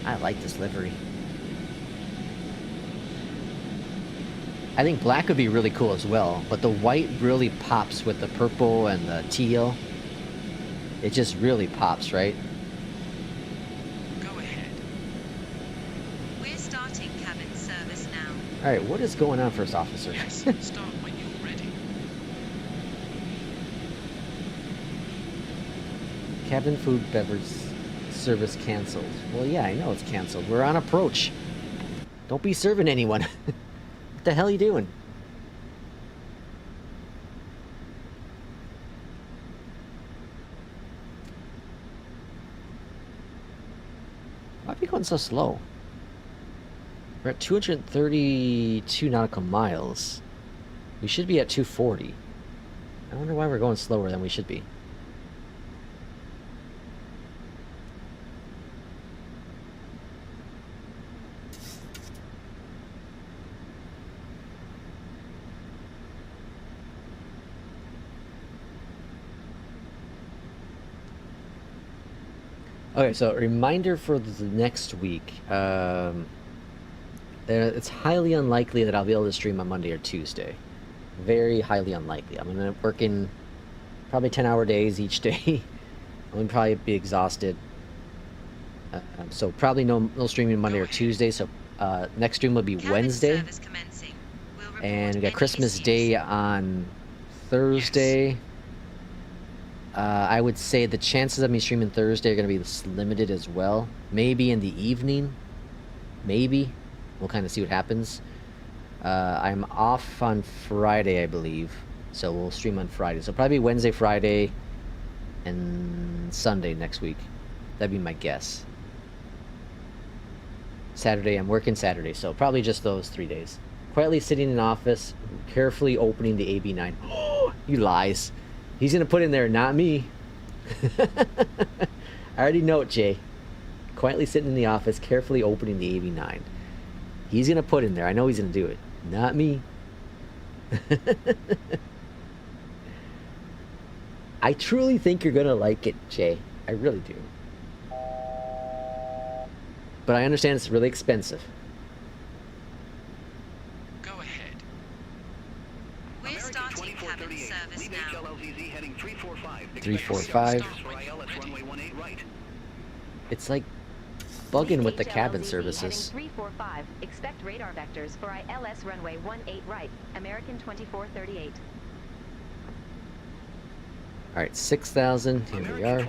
Speaker 1: I like this livery. I think black would be really cool as well, but the white really pops with the purple and the teal. It just really pops, right?
Speaker 4: Go ahead.
Speaker 6: We're starting cabin service now.
Speaker 1: All right, what is going on, First Officer?
Speaker 4: Yes. Start when you're ready.
Speaker 1: Cabin food beverage service canceled. Well, yeah, I know it's canceled. We're on approach. Don't be serving anyone. What the hell are you doing? Why are we going so slow? We're at 232 nautical miles. We should be at 240. I wonder why we're going slower than we should be. Okay, so reminder for the next week. It's highly unlikely that I'll be able to stream on Monday or Tuesday. Very highly unlikely. I'm gonna work in probably 10-hour days each day. I'm gonna probably be exhausted. So probably no streaming Monday or Tuesday. So next stream will be Wednesday. And we got Christmas Day on Thursday. I would say the chances of me streaming Thursday are going to be limited as well. Maybe in the evening. Maybe. We'll kind of see what happens. I'm off on Friday, I believe. So we'll stream on Friday. So probably Wednesday, Friday, and Sunday next week. That'd be my guess. Saturday, I'm working Saturday. So probably just those 3 days. Quietly sitting in office, carefully opening the AB9. Oh, you lies. He's going to put in there, not me. I already know it, Jay. Quietly sitting in the office, carefully opening the AV9. He's going to put in there. I know he's going to do it. Not me. I truly think you're going to like it, Jay. I really do. But I understand it's really expensive.
Speaker 4: Go ahead.
Speaker 6: We're starting cabin service now.
Speaker 1: 345. It's like bugging with the cabin services.
Speaker 11: 345. Expect radar vectors for ILS runway 18 right. American 2438.
Speaker 1: All right, 6,000. Here we are.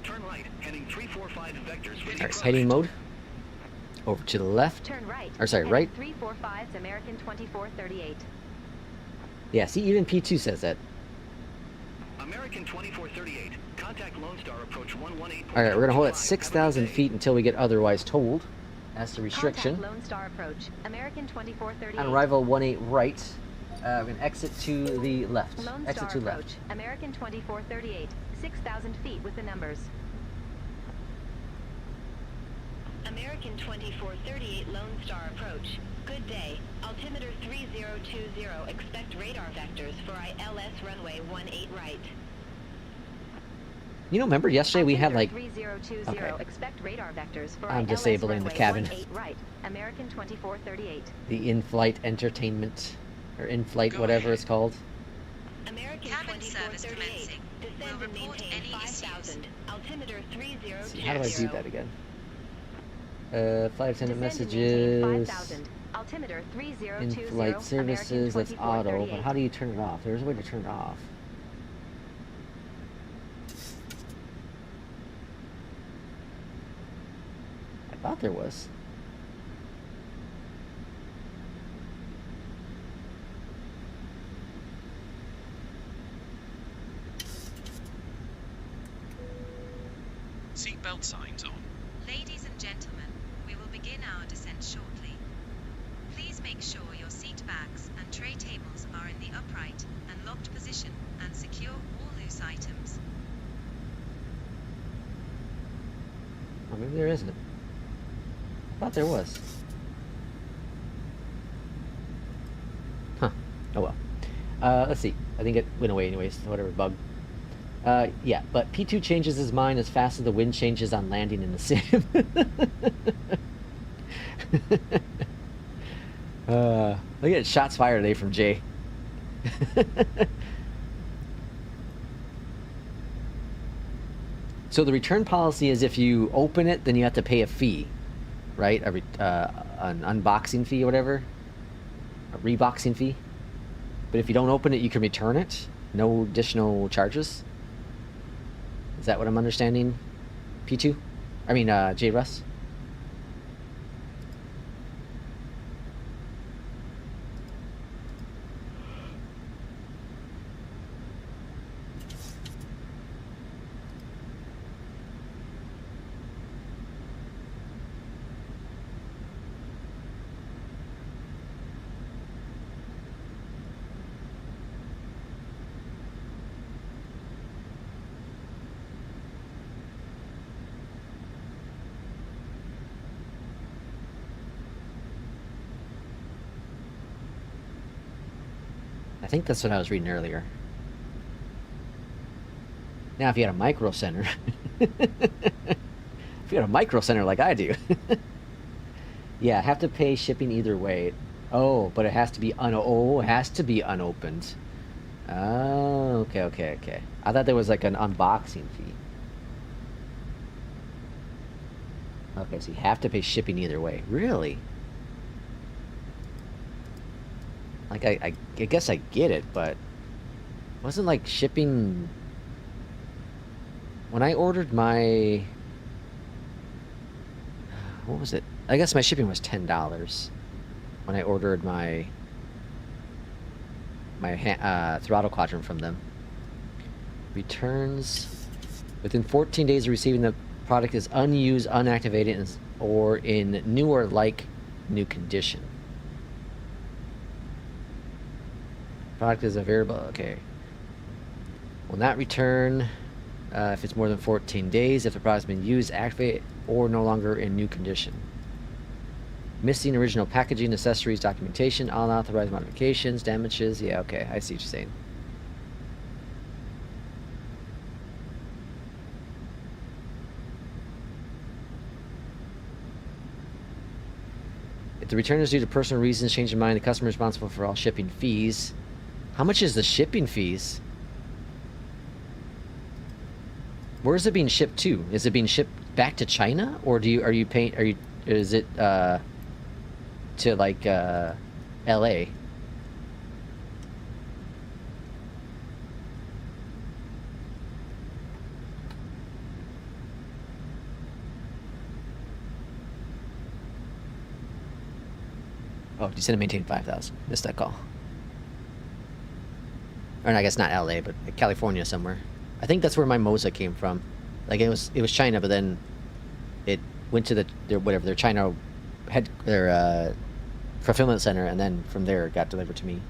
Speaker 10: Turn right, heading 345 vectors.
Speaker 1: All right, heading mode. Over to the left.
Speaker 11: Turn right.
Speaker 1: Or sorry, right.
Speaker 11: 345's American 2438.
Speaker 1: Yeah, see, even P2 says that.
Speaker 10: American 2438. Contact Lone Star approach 118.
Speaker 1: All right, we're gonna hold at 6,000 feet until we get otherwise told. That's the restriction.
Speaker 11: Contact Lone Star approach. American 2438.
Speaker 1: On arrival 18 right. We're gonna exit to the left.
Speaker 11: Lone
Speaker 1: Exit
Speaker 11: Star
Speaker 1: to
Speaker 11: approach.
Speaker 1: left.
Speaker 11: American 2438. 6,000 feet with the numbers.
Speaker 9: American 2438 Lone Star approach. Good day. Altimeter 3020. Expect radar vectors for ILS runway 18 right.
Speaker 1: You know, remember yesterday we had like.
Speaker 11: 3020.
Speaker 1: Okay.
Speaker 11: Expect radar vectors for
Speaker 1: I'm
Speaker 11: ILS
Speaker 1: disabling the
Speaker 11: runway
Speaker 1: cabin.
Speaker 11: 18 right. American 2438.
Speaker 1: The in-flight entertainment, or in-flight
Speaker 4: Go
Speaker 1: whatever
Speaker 4: ahead.
Speaker 1: it's called.
Speaker 9: American
Speaker 6: Cabin service
Speaker 9: 2438.
Speaker 6: commencing.
Speaker 9: Descend
Speaker 6: We'll
Speaker 9: and
Speaker 6: report
Speaker 9: maintain
Speaker 6: any
Speaker 9: 5,000. Altimeter 3020.
Speaker 1: Let's see, how do I do that again? Flight attendant
Speaker 11: Descend and maintain
Speaker 1: messages.
Speaker 11: 5,000. Altimeter 3020.
Speaker 1: In-flight services. That's
Speaker 11: American
Speaker 1: auto. But
Speaker 11: 2438.
Speaker 1: how do you turn it off? There's a way to turn it off. thought there was.
Speaker 4: Seatbelt signs on.
Speaker 6: Ladies and gentlemen, we will begin our descent shortly. Please make sure your seat bags and tray tables are in the upright and locked position and secure all loose items.
Speaker 1: Oh, maybe there isn't. I thought there was. Huh. Oh well. Let's see. I think it went away anyways. Whatever, bug. Yeah, but P2 changes his mind as fast as the wind changes on landing in the sim. Look at shots fired today from Jay. So the return policy is if you open it, then you have to pay a fee, right? An unboxing fee or whatever, a reboxing fee. But if you don't open it, you can return it. No additional charges. Is that what I'm understanding? P2? I mean, J. Russ? I think that's what I was reading earlier. Now, if you had a micro center, if you had a micro center like I do, yeah, have to pay shipping either way. Oh, but it has to be it has to be unopened. Oh, okay. I thought there was like an unboxing fee. Okay, so you have to pay shipping either way. Really? Like, I guess I get it, but wasn't like shipping... When I ordered my... What was it? I guess my shipping was $10 when I ordered my throttle quadrant from them. Returns within 14 days of receiving the product is unused, unactivated, or in new or like new condition. Product is a variable. Okay. Will not return if it's more than 14 days if the product's been used, activated, or no longer in new condition. Missing original packaging, accessories, documentation, unauthorized modifications, damages. Yeah, okay. I see what you're saying. If the return is due to personal reasons, change of mind, the customer is responsible for all shipping fees. How much is the shipping fees? Where is it being shipped to? Is it being shipped back to China, or is it to like LA? Oh, descend and maintain 5,000. Missed that call. Or I guess not LA, but California somewhere. I think that's where my Moza came from. Like it was China, but then it went to their China fulfillment center, and then from there it got delivered to me.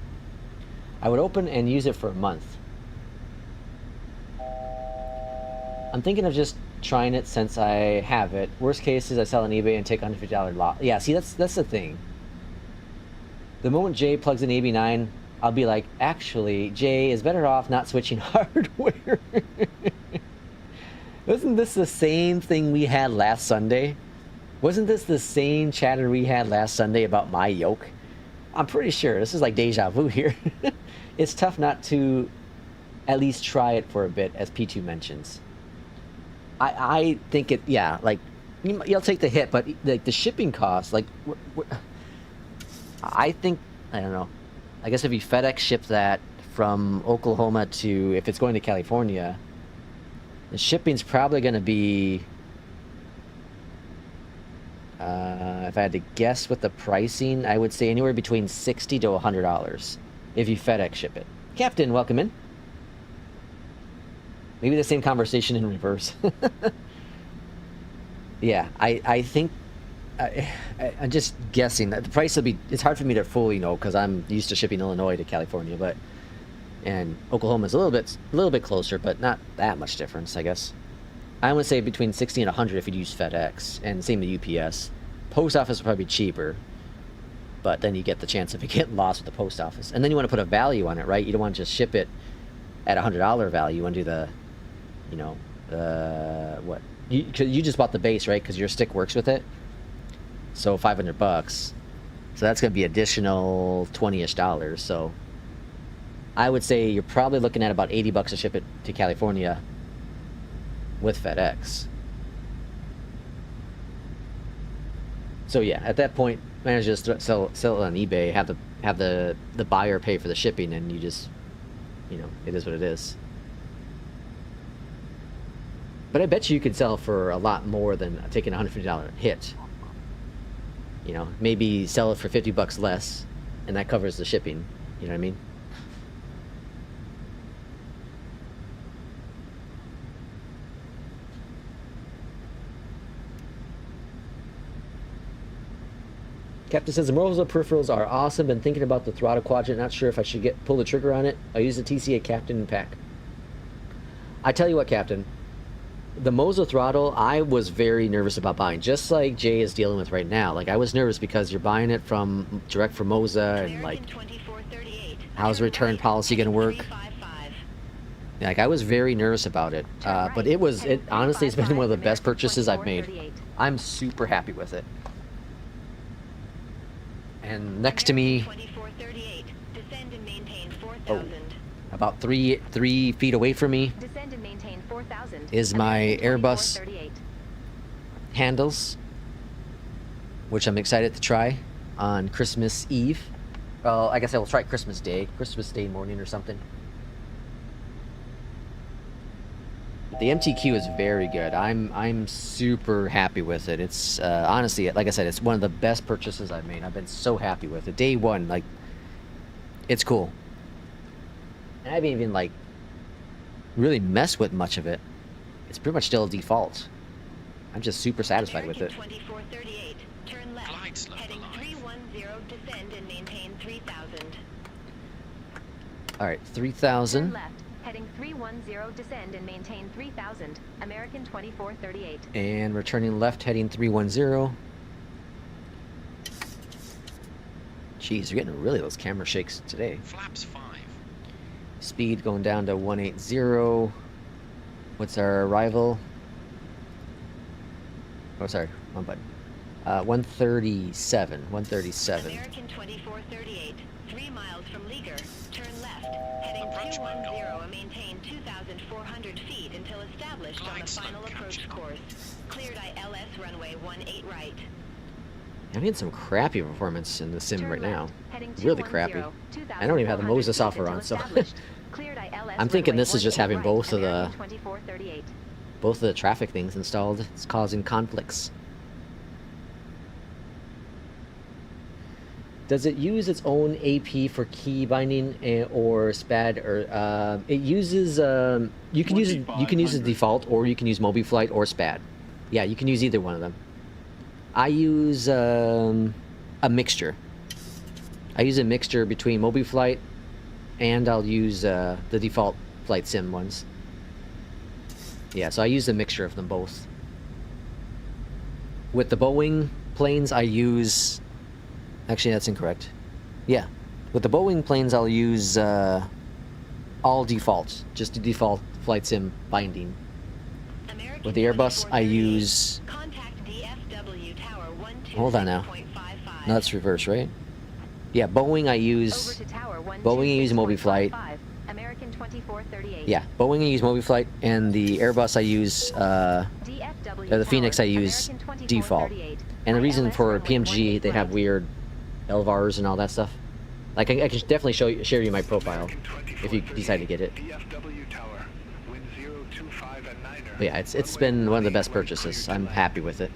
Speaker 1: I would open and use it for a month. I'm thinking of just trying it since I have it. Worst case is I sell on eBay and take $150 loss. Yeah, see that's the thing. The moment Jay plugs in AB9, I'll be like, actually, Jay is better off not switching hardware. Wasn't this the same thing we had last Sunday? Wasn't this the same chatter we had last Sunday about my yoke? I'm pretty sure. This is like deja vu here. It's tough not to at least try it for a bit, as P2 mentions. I think it, yeah, like, you'll take the hit, but like the shipping costs, like, I think, I don't know. I guess if you FedEx ship that from Oklahoma to, if it's going to California, the shipping's probably going to be If I had to guess with the pricing, I would say anywhere between $60 to $100 if you FedEx ship it. Captain, welcome in. Maybe the same conversation in reverse. Yeah, I think I'm just guessing that the price will be. It's hard for me to fully know because I'm used to shipping Illinois to California, and Oklahoma's a little bit closer, but not that much difference, I guess. I would say between 60 and 100 if you use FedEx, and same to UPS. Post office will probably be cheaper, but then you get the chance of it getting lost with the post office. And then you want to put a value on it, right? You don't want to just ship it at $100 value. You want to do the, you know, what? You just bought the base, right? Because your stick works with it. So $500. So that's going to be additional $20-ish. So I would say you're probably looking at about $80 to ship it to California with FedEx. So yeah, at that point, manage to just sell it on eBay, have the buyer pay for the shipping, and you just, you know, it is what it is. But I bet you could sell for a lot more than taking a $150 hit. You know, maybe sell it for $50 less, and that covers the shipping. You know what I mean? Captain says the Moza peripherals are awesome. Been thinking about the throttle quadrant. Not sure if I should pull the trigger on it. I use the TCA Captain pack. I tell you what, Captain. The Moza throttle, I was very nervous about buying, just like Jay is dealing with right now. Like, I was nervous because you're buying it from direct from Moza, and like, how's the return policy going to work? Like, I was very nervous about it, but it honestly, it's been one of the best purchases I've made. I'm super happy with it. And next to me, oh, about three feet away from me, is my Airbus handles, which I'm excited to try on Christmas Eve. Well, I guess I will try Christmas Day morning or something. The MTQ is very good. I'm super happy with it. It's honestly, like I said, it's one of the best purchases I've made. I've been so happy with it. Day one, like, it's cool. And I haven't even like really messed with much of it. It's pretty much still a default. I'm just super satisfied with it.
Speaker 9: 2438, turn left, heading 310, descend and maintain 3000.
Speaker 1: All right, 3000.
Speaker 11: Turn left, heading 310, descend and maintain 3000. American 2438.
Speaker 1: And returning left, heading 310. Jeez, you're getting really those camera shakes today.
Speaker 4: Flaps 5.
Speaker 1: Speed going down to 180. What's our arrival? Oh, sorry, one button. 137. 137.
Speaker 9: American 2438, 3 miles from Leaguer. Turn left, heading 210 and maintain 2,400 feet until established on the final approach course. Cleared ILS runway 18 right.
Speaker 1: I'm getting some crappy performance in the sim
Speaker 11: Turn
Speaker 1: right
Speaker 11: left,
Speaker 1: now.
Speaker 11: heading
Speaker 1: Really
Speaker 11: 210,
Speaker 1: crappy. I don't even have the Moza software on, so
Speaker 11: Cleared ILS
Speaker 1: I'm thinking
Speaker 11: runway
Speaker 1: this is just
Speaker 11: 18
Speaker 1: having
Speaker 11: right,
Speaker 1: both of the
Speaker 11: American 2438.
Speaker 1: both of the traffic things installed. It's causing conflicts. Does it use its own AP for key binding or SPAD, or it uses you can use the default, or you can use Mobiflight or SPAD. Yeah, you can use either one of them. I use a mixture. I use a mixture between Mobiflight and I'll use the default flight sim ones. Yeah, so I use a mixture of them both. With the Boeing planes, I use... Actually, that's incorrect. Yeah, with the Boeing planes, I'll use all defaults, just the default flight sim binding. With the Airbus, I use... Hold on now. No, that's reverse, right? Yeah, Boeing I use... Boeing I use Mobiflight.
Speaker 11: American 2438.
Speaker 1: Yeah, Boeing I use Mobiflight, and the Airbus I use... the FENIX I use default. And the reason for Pmdg, they have weird LVARs and all that stuff. Like, I can definitely share you my profile if you decide to get it. But yeah, it's been one of the best purchases. I'm happy with it.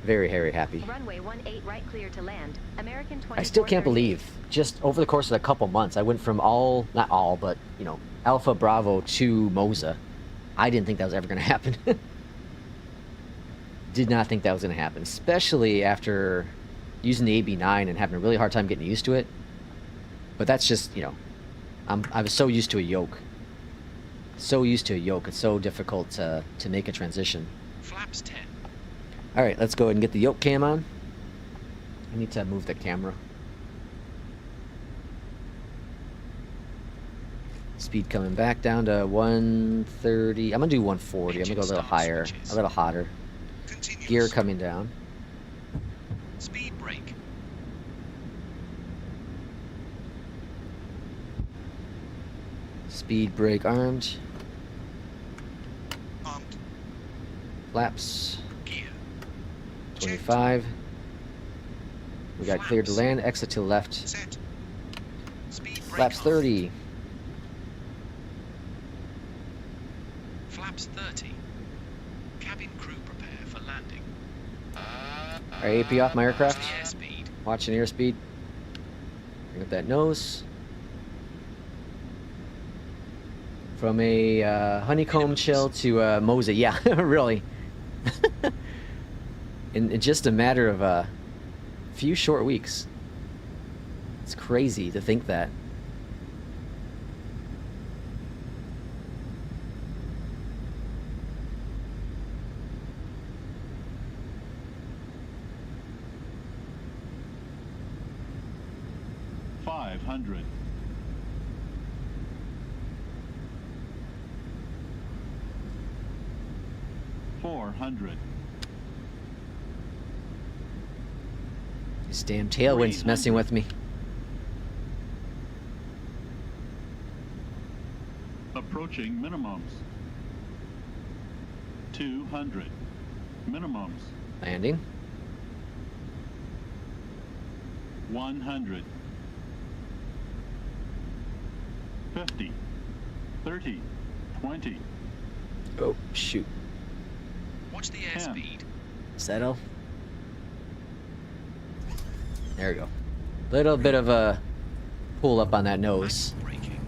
Speaker 1: Very, very happy.
Speaker 11: Runway 18 right clear to land. American 24.
Speaker 1: I still can't believe, just over the course of a couple months, I went from not all, but, you know, Alpha Bravo to Moza. I didn't think that was ever going to happen. Did not think that was going to happen, especially after using the AB9 and having a really hard time getting used to it. But that's just, you know, I was so used to a yoke. So used to a yoke, it's so difficult to make a transition.
Speaker 4: Flaps 10.
Speaker 1: Alright, let's go ahead and get the yoke cam on. I need to move the camera. Speed coming back down to 130. I'm gonna do 140. I'm gonna go a little higher, a little hotter.
Speaker 4: Continuous.
Speaker 1: Gear coming down.
Speaker 4: Speed brake.
Speaker 1: Speed brake armed.
Speaker 4: Armed.
Speaker 1: Flaps.
Speaker 4: Gear.
Speaker 1: 25. We got cleared to land. Exit to the left.
Speaker 4: Set. Speed brake
Speaker 1: Flaps
Speaker 4: off.
Speaker 1: 30.
Speaker 4: Flaps 30. Cabin crew prepare for landing.
Speaker 1: Alright, AP off my aircraft.
Speaker 4: Airspeed.
Speaker 1: Watching airspeed. Bring up that nose. From a honeycomb chill to Moza. Yeah, really. in just a matter of a few short weeks. It's crazy to think that.
Speaker 7: $500. $400.
Speaker 1: This damn tailwind's messing with me.
Speaker 7: Approaching minimums. 200. Minimums.
Speaker 1: Landing.
Speaker 7: 100. 50. 30. 20.
Speaker 1: Oh, shoot.
Speaker 4: Watch the airspeed.
Speaker 1: Settle. There we go. Little bit of a pull up on that nose.
Speaker 4: Braking.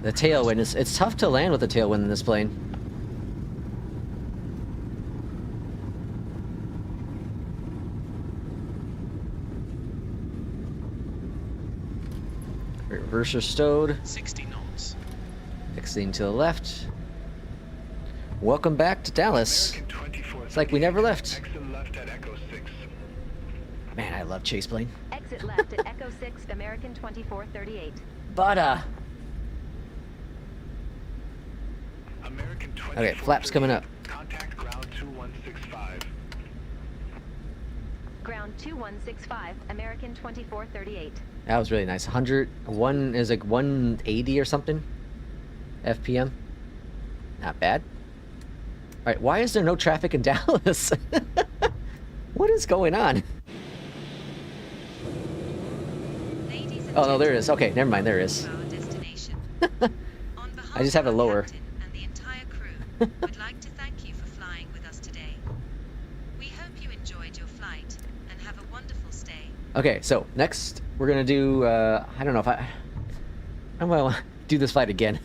Speaker 1: The tailwind is, it's tough to land with the tailwind in this plane. Reverser stowed.
Speaker 4: 60 knots.
Speaker 1: Exiting to the left. Welcome back to Dallas. It's like we never left.
Speaker 10: Exit left at Echo 6.
Speaker 1: Man, I love chase plane.
Speaker 11: Exit left at Echo 6, American 2438.
Speaker 1: But
Speaker 10: American
Speaker 1: okay, flaps coming up.
Speaker 10: Contact ground 2165.
Speaker 11: Ground 2165, American 2438.
Speaker 1: That was really nice. 101 is like 180 or something. FPM. Not bad. Alright, why is there no traffic in Dallas? What is going on? Oh no, there it is. Okay, never mind, there it is. I just have it lower.
Speaker 6: And the entire crew would like to thank you for flying with us today. We hope you enjoyed your flight and have a wonderful stay.
Speaker 1: Okay, so next we're gonna do I don't know if I'm gonna do this flight again.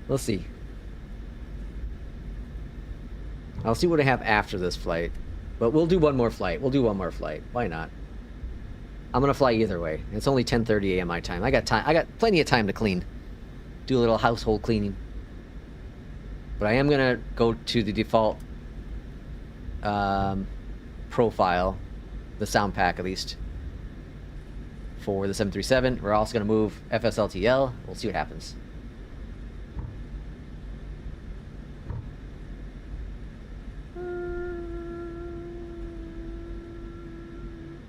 Speaker 1: We'll see. I'll see what I have after this flight. But we'll do one more flight. We'll do one more flight. Why not? I'm gonna fly either way. It's only 10:30 a.m. my time. I got time. I got plenty of time to clean. Do a little household cleaning. But I am gonna go to the default profile, the sound pack at least, for the 737. We're also gonna move FSLTL. We'll see what happens.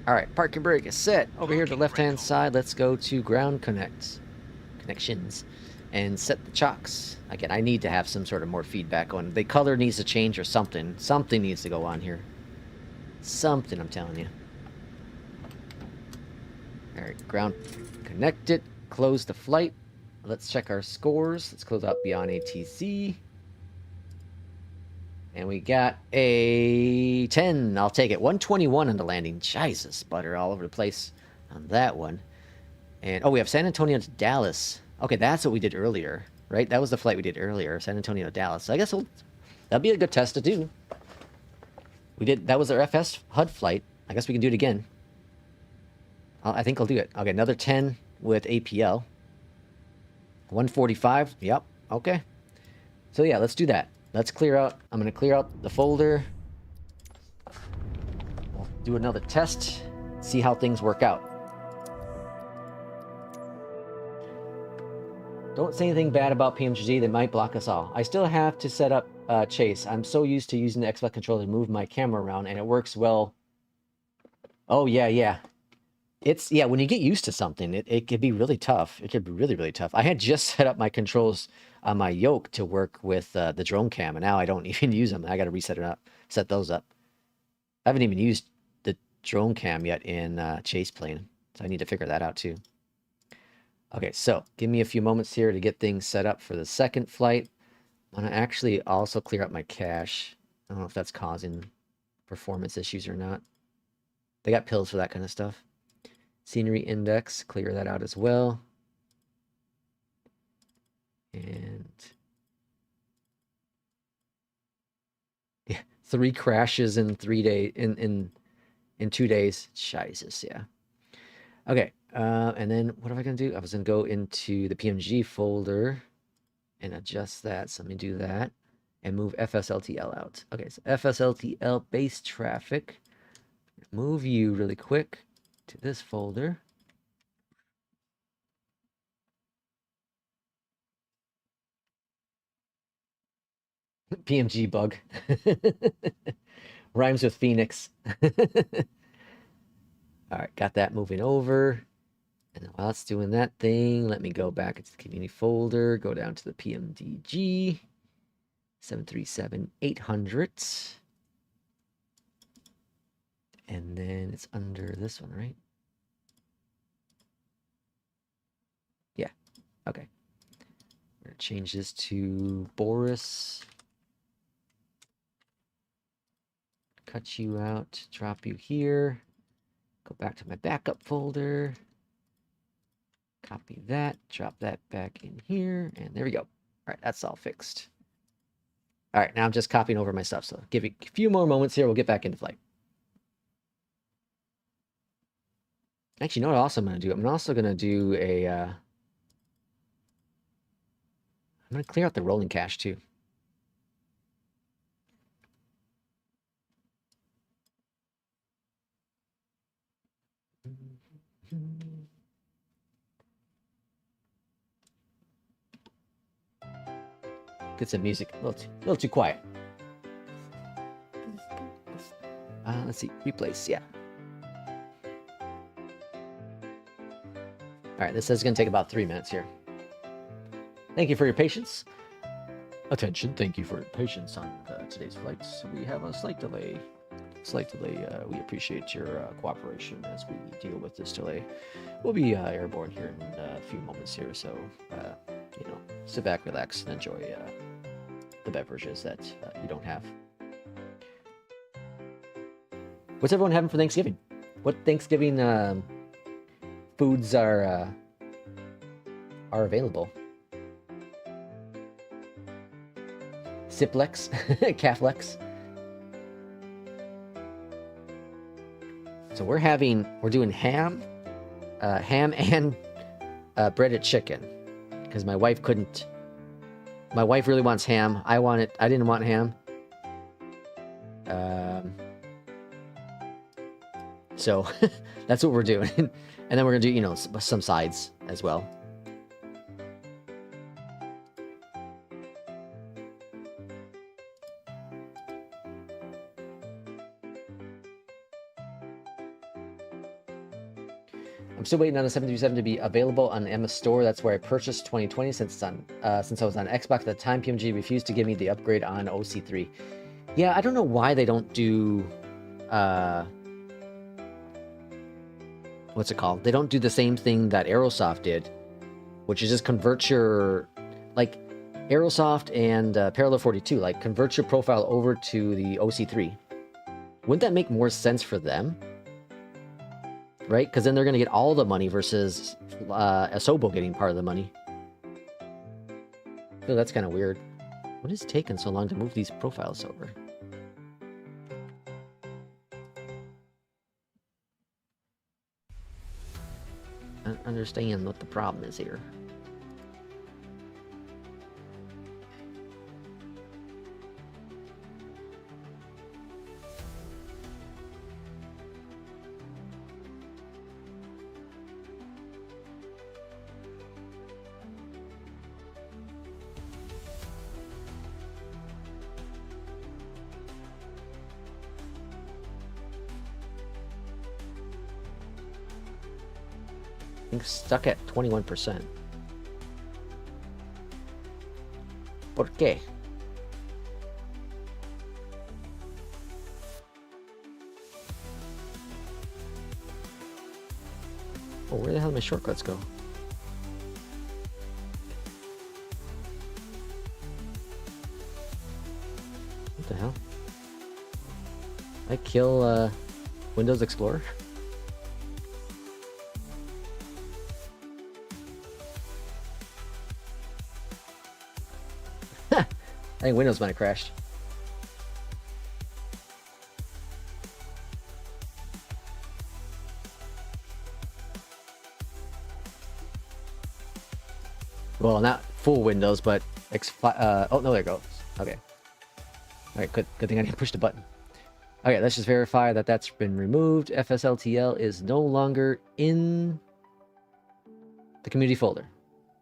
Speaker 1: Alright, parking brake is set. Over here to the left-hand side, let's go to ground connections and set the chocks. Again, I need to have some sort of more feedback on. The color needs to change or something. Something needs to go on here. Something, I'm telling you. Alright, ground connected. Close the flight. Let's check our scores. Let's close out Beyond ATC. And we got a 10. I'll take it. 121 on the landing. Jesus, butter all over the place on that one. And, oh, we have San Antonio to Dallas. Okay, that's what we did earlier, right? That was the flight we did earlier, San Antonio to Dallas. So I guess that'll be a good test to do. That was our FS HUD flight. I guess we can do it again. I think I'll do it. Okay, another 10 with APL. 145. Yep. Okay. So yeah, let's do that. Let's clear out. I'm going to clear out the folder. We'll do another test. See how things work out. Don't say anything bad about Pmdg. They might block us all. I still have to set up Chase. I'm so used to using the Xbox controller to move my camera around, and it works well. Oh, yeah. Yeah, when you get used to something, it can be really tough. It could be really, really tough. I had just set up my controls on my Yoke to work with the drone cam, and now I don't even use them. I got to reset it up, set those up. I haven't even used the drone cam yet in Chase plane, so I need to figure that out too. Okay, so give me a few moments here to get things set up for the second flight. I want to actually also clear up my cache. I don't know if that's causing performance issues or not. They got pills for that kind of stuff. Scenery index, clear that out as well. And yeah, 3 crashes in 3 days in 2 days. Jesus, yeah. Okay, and then what am I gonna do? I was gonna go into the PMG folder and adjust that. So let me do that and move FSLTL out. Okay, so FSLTL base traffic. Move you really quick to this folder. PMG bug. Rhymes with FENIX. All right, got that moving over. And while it's doing that thing, let me go back into the community folder, go down to the Pmdg 737-800. And then it's under this one, right? Yeah, okay. We're gonna change this to Boris. Cut you out, drop you here. Go back to my backup folder. Copy that, drop that back in here, and there we go. All right, that's all fixed. All right, now I'm just copying over my stuff, so give it a few more moments here, we'll get back into flight. Actually, you know what else I'm going to do? I'm also going to do a... I'm going to clear out the rolling cache, too. Get some music. A little too quiet. Let's see. Replace. Yeah. All right. This is going to take about 3 minutes here. Thank you for your patience. Attention. Thank you for your patience on today's flights. We have a slight delay. We appreciate your cooperation as we deal with this delay. We'll be airborne here in a few moments here, so you know, sit back, relax, and enjoy the beverages that you don't have. What's everyone having for Thanksgiving? What Thanksgiving foods are available? Siplex, Caflex. So we're doing ham and breaded chicken, because my wife really wants ham. I didn't want ham. So that's what we're doing. And then we're gonna do, you know, some sides as well. I'm still waiting on the 737 to be available on the MS Store. That's where I purchased 2020 since I was on Xbox at the time. Pmdg refused to give me the upgrade on OC3. Yeah, I don't know why they don't do what's it called? They don't do the same thing that Aerosoft did, which is just convert your, like, Aerosoft and Parallel 42, like convert your profile over to the OC3. Wouldn't that make more sense for them? Right? Because then they're going to get all the money versus Asobo getting part of the money. So that's kind of weird. What is taking so long to move these profiles over? I don't understand what the problem is here. I think stuck at 21%. ¿Por qué? Oh, where the hell did my shortcuts go? What the hell? I kill Windows Explorer? I think Windows might have crashed. Well, not full Windows, but oh no, there it goes. Okay. All right, good thing I didn't push the button. Okay, let's just verify that that's been removed. FSLTL is no longer in the community folder.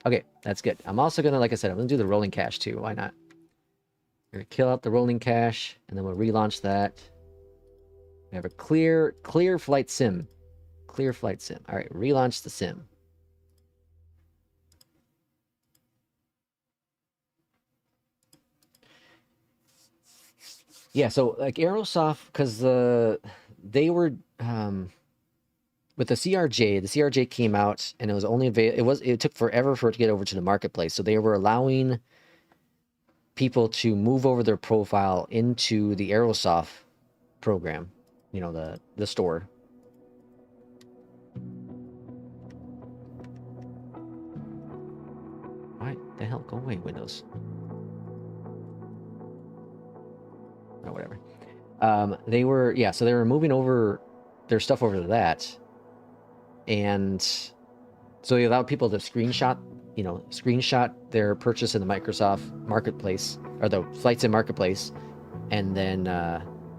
Speaker 1: Okay, that's good. I'm also gonna, like I said, I'm gonna do the rolling cache too. Why not? We're gonna kill out the rolling cache, and then we'll relaunch that. We have a clear flight sim. Clear flight sim. All right, relaunch the sim. Yeah, so like Aerosoft, because they were with the CRJ came out, and it was only it took forever for it to get over to the marketplace. So they were allowing people to move over their profile into the Aerosoft program, you know, the store. Why the hell? Go away, Windows. Or whatever. They were, yeah, so they were moving over their stuff over to that. And so they allowed people to screenshot their purchase in the Microsoft Marketplace, or the Flight Sim Marketplace, and then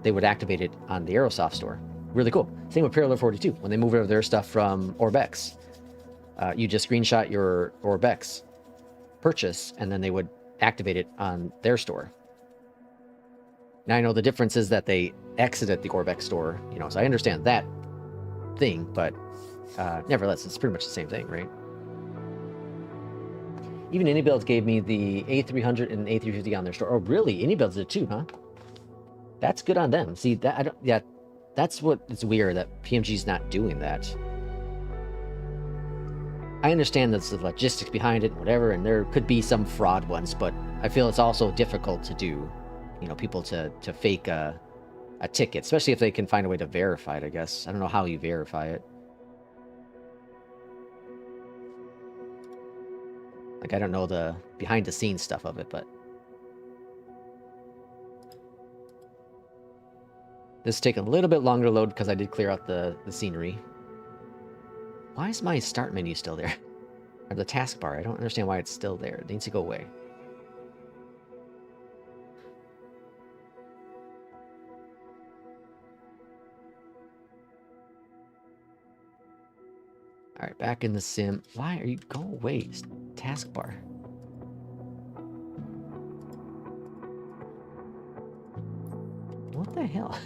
Speaker 1: they would activate it on the Aerosoft store. Really cool. Same with Parallel 42. When they move over their stuff from Orbex, you just screenshot your Orbex purchase, and then they would activate it on their store. Now, I know the difference is that they exited the Orbex store, you know, so I understand that thing, but nevertheless, it's pretty much the same thing, right? Even AnyBuilds gave me the A300 and A350 on their store. Oh, really? AnyBuilds did too, huh? That's good on them. See, that's what it's weird that PMG's not doing that. I understand that's the logistics behind it and whatever, and there could be some fraud ones, but I feel it's also difficult to do, you know, people to fake a ticket, especially if they can find a way to verify it, I guess. I don't know how you verify it. Like, I don't know the behind-the-scenes stuff of it, but... This is taking a little bit longer to load because I did clear out the scenery. Why is my start menu still there? Or the taskbar? I don't understand why it's still there. It needs to go away. Alright, back in the sim. Why are you... Go away, taskbar. What the hell?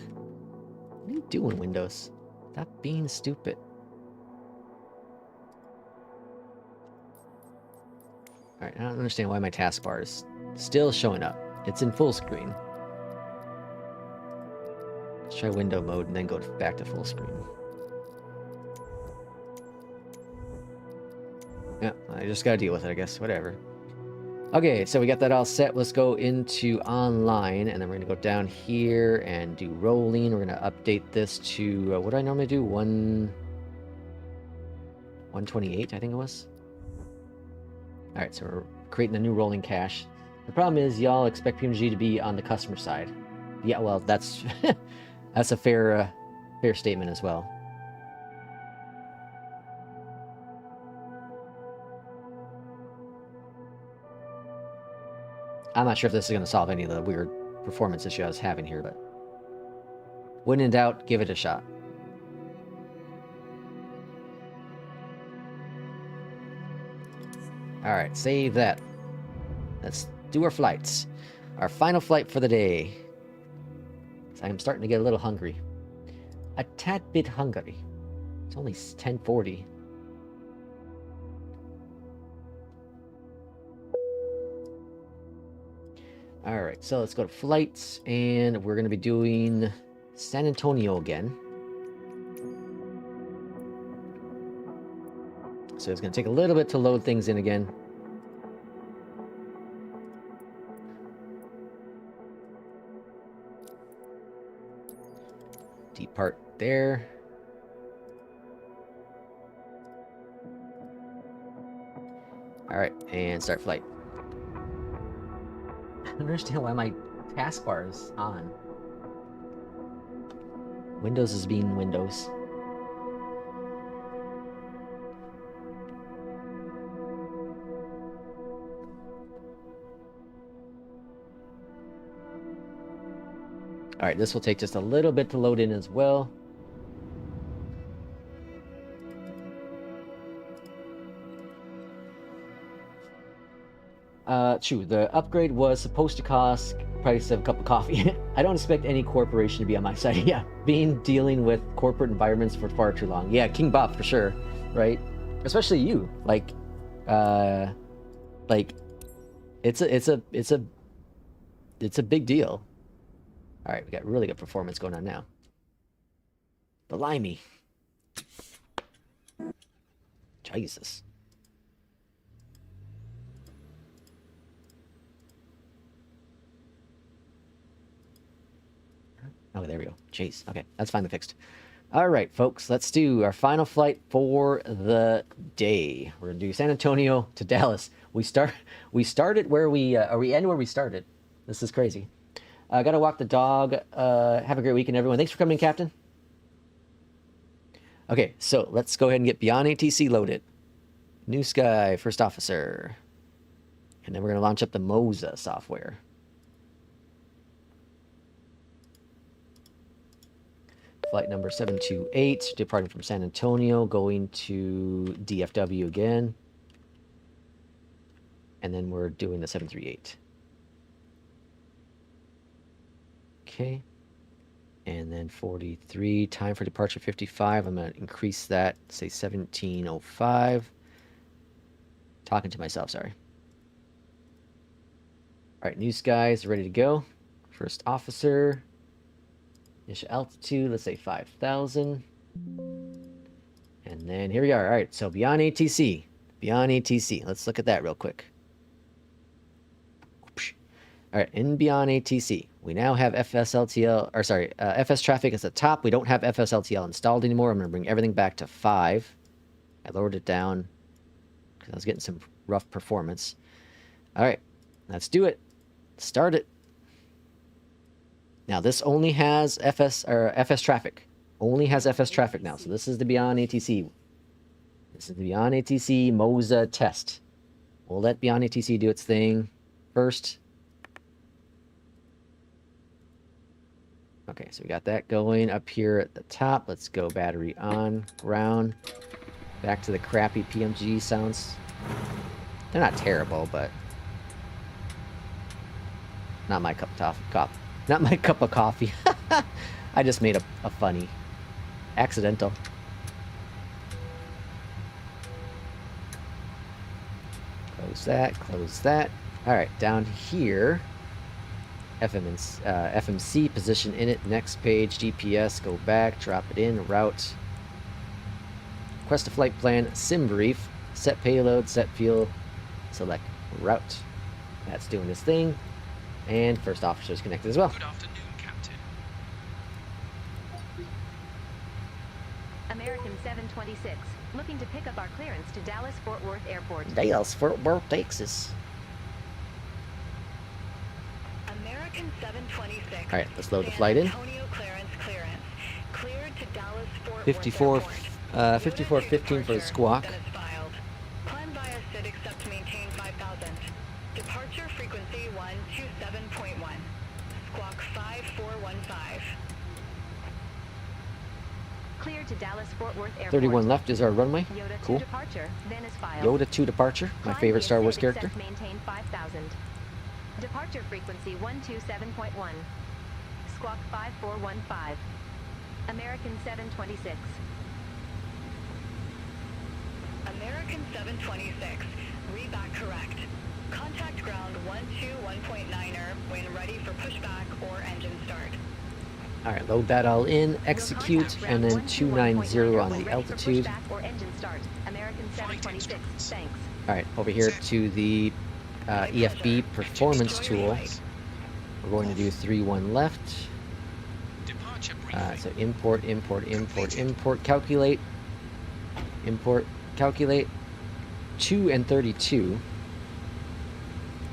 Speaker 1: What are you doing, Windows? Stop being stupid. Alright, I don't understand why my taskbar is still showing up. It's in full screen. Let's try window mode and then go back to full screen. Yeah, I just gotta deal with it, I guess. Whatever. Okay, so we got that all set. Let's go into online, and then we're going to go down here and do rolling. We're going to update this to, what do I normally do? 128, I think it was. All right, so we're creating a new rolling cache. The problem is y'all expect Pmdg to be on the customer side. Yeah, well, that's that's a fair statement as well. I'm not sure if this is going to solve any of the weird performance issue I was having here, but when in doubt, give it a shot. All right, save that. Let's do our flights. Our final flight for the day. I'm starting to get a little hungry. A tad bit hungry. It's only 10:40. Alright, so let's go to flights, and we're going to be doing San Antonio again. So it's going to take a little bit to load things in again. Depart there. Alright, and start flight. I don't understand why my taskbar is on. Windows is being Windows. Alright, this will take just a little bit to load in as well. True, the upgrade was supposed to cost price of a cup of coffee. I don't expect any corporation to be on my side. Yeah, dealing with corporate environments for far too long. Yeah, King Bob for sure, right? Especially you, like it's a big deal. All right, we got really good performance going on now. Blimey. Jesus. Oh, there we go. Jeez. Okay, that's finally fixed. All right, folks, let's do our final flight for the day. We're gonna do San Antonio to Dallas. We started where we end where we started. This is crazy. Gotta walk the dog. Have a great weekend, everyone. Thanks for coming, Captain. Okay, so let's go ahead and get Beyondatc loaded. New Sky, first officer. And then we're gonna launch up the Moza software. Flight number 728, departing from San Antonio, going to DFW again. And then we're doing the 738. Okay. And then 43, time for departure 55. I'm going to increase that, say 1705. Talking to myself, sorry. All right, New Skies ready to go. First officer. Initial altitude, let's say 5,000. And then here we are. All right, so Beyondatc. Beyondatc. Let's look at that real quick. All right, in Beyondatc, we now have FS traffic at the top. We don't have FSLTL installed anymore. I'm going to bring everything back to 5. I lowered it down because I was getting some rough performance. All right, let's do it. Start it. Now this only has FS traffic. Only has FS traffic now. So this is the Beyondatc. This is the Beyondatc Moza test. We'll let Beyondatc do its thing first. Okay, so we got that going up here at the top. Let's go battery on, ground. Back to the crappy Pmdg sounds. They're not terrible, but not my cup of coffee. Not my cup of coffee. I just made a funny. Accidental. Close that, close that. Alright, down here. FMC, position in it. Next page, GPS, go back, drop it in, route. Request a flight plan, SimBrief. Set payload, set fuel, select route. That's doing this thing. And first officer is connected as well.
Speaker 4: Good afternoon, Captain.
Speaker 11: American 726, looking to pick up our clearance to Dallas-Fort Worth Airport.
Speaker 1: Dallas-Fort Worth, Texas.
Speaker 9: American 726.
Speaker 1: All right, let's load the flight in.
Speaker 9: Antonio clearance. Cleared to Dallas-Fort
Speaker 1: 54,
Speaker 9: Worth Airport.
Speaker 1: 5415 for the squawk.
Speaker 9: Climb via SID except to maintain 5,000. Departure frequency 127.1. Squawk 5415.
Speaker 11: Cleared to Dallas-Fort Worth Airport.
Speaker 1: 31 left is our runway.
Speaker 11: Yoda
Speaker 1: Cool.
Speaker 11: to departure, then is filed.
Speaker 1: Yoda to departure, my
Speaker 11: Climb
Speaker 1: favorite
Speaker 11: via
Speaker 1: Star Wars
Speaker 11: SID
Speaker 1: character.
Speaker 11: except maintain 5,000. Departure frequency 127.1. Squawk 5415. American 726.
Speaker 9: American 726. Read back correct. Contact ground 121.9er when ready for pushback or engine start.
Speaker 1: All right, load that all in, execute, and then 290 on the altitude.
Speaker 11: Or engine start. American 726. Thanks.
Speaker 1: All right, over here to the EFB performance tool. We're going to do 3-1 left.
Speaker 4: Departure briefing.
Speaker 1: So import, calculate. Import, calculate. 2 and 32.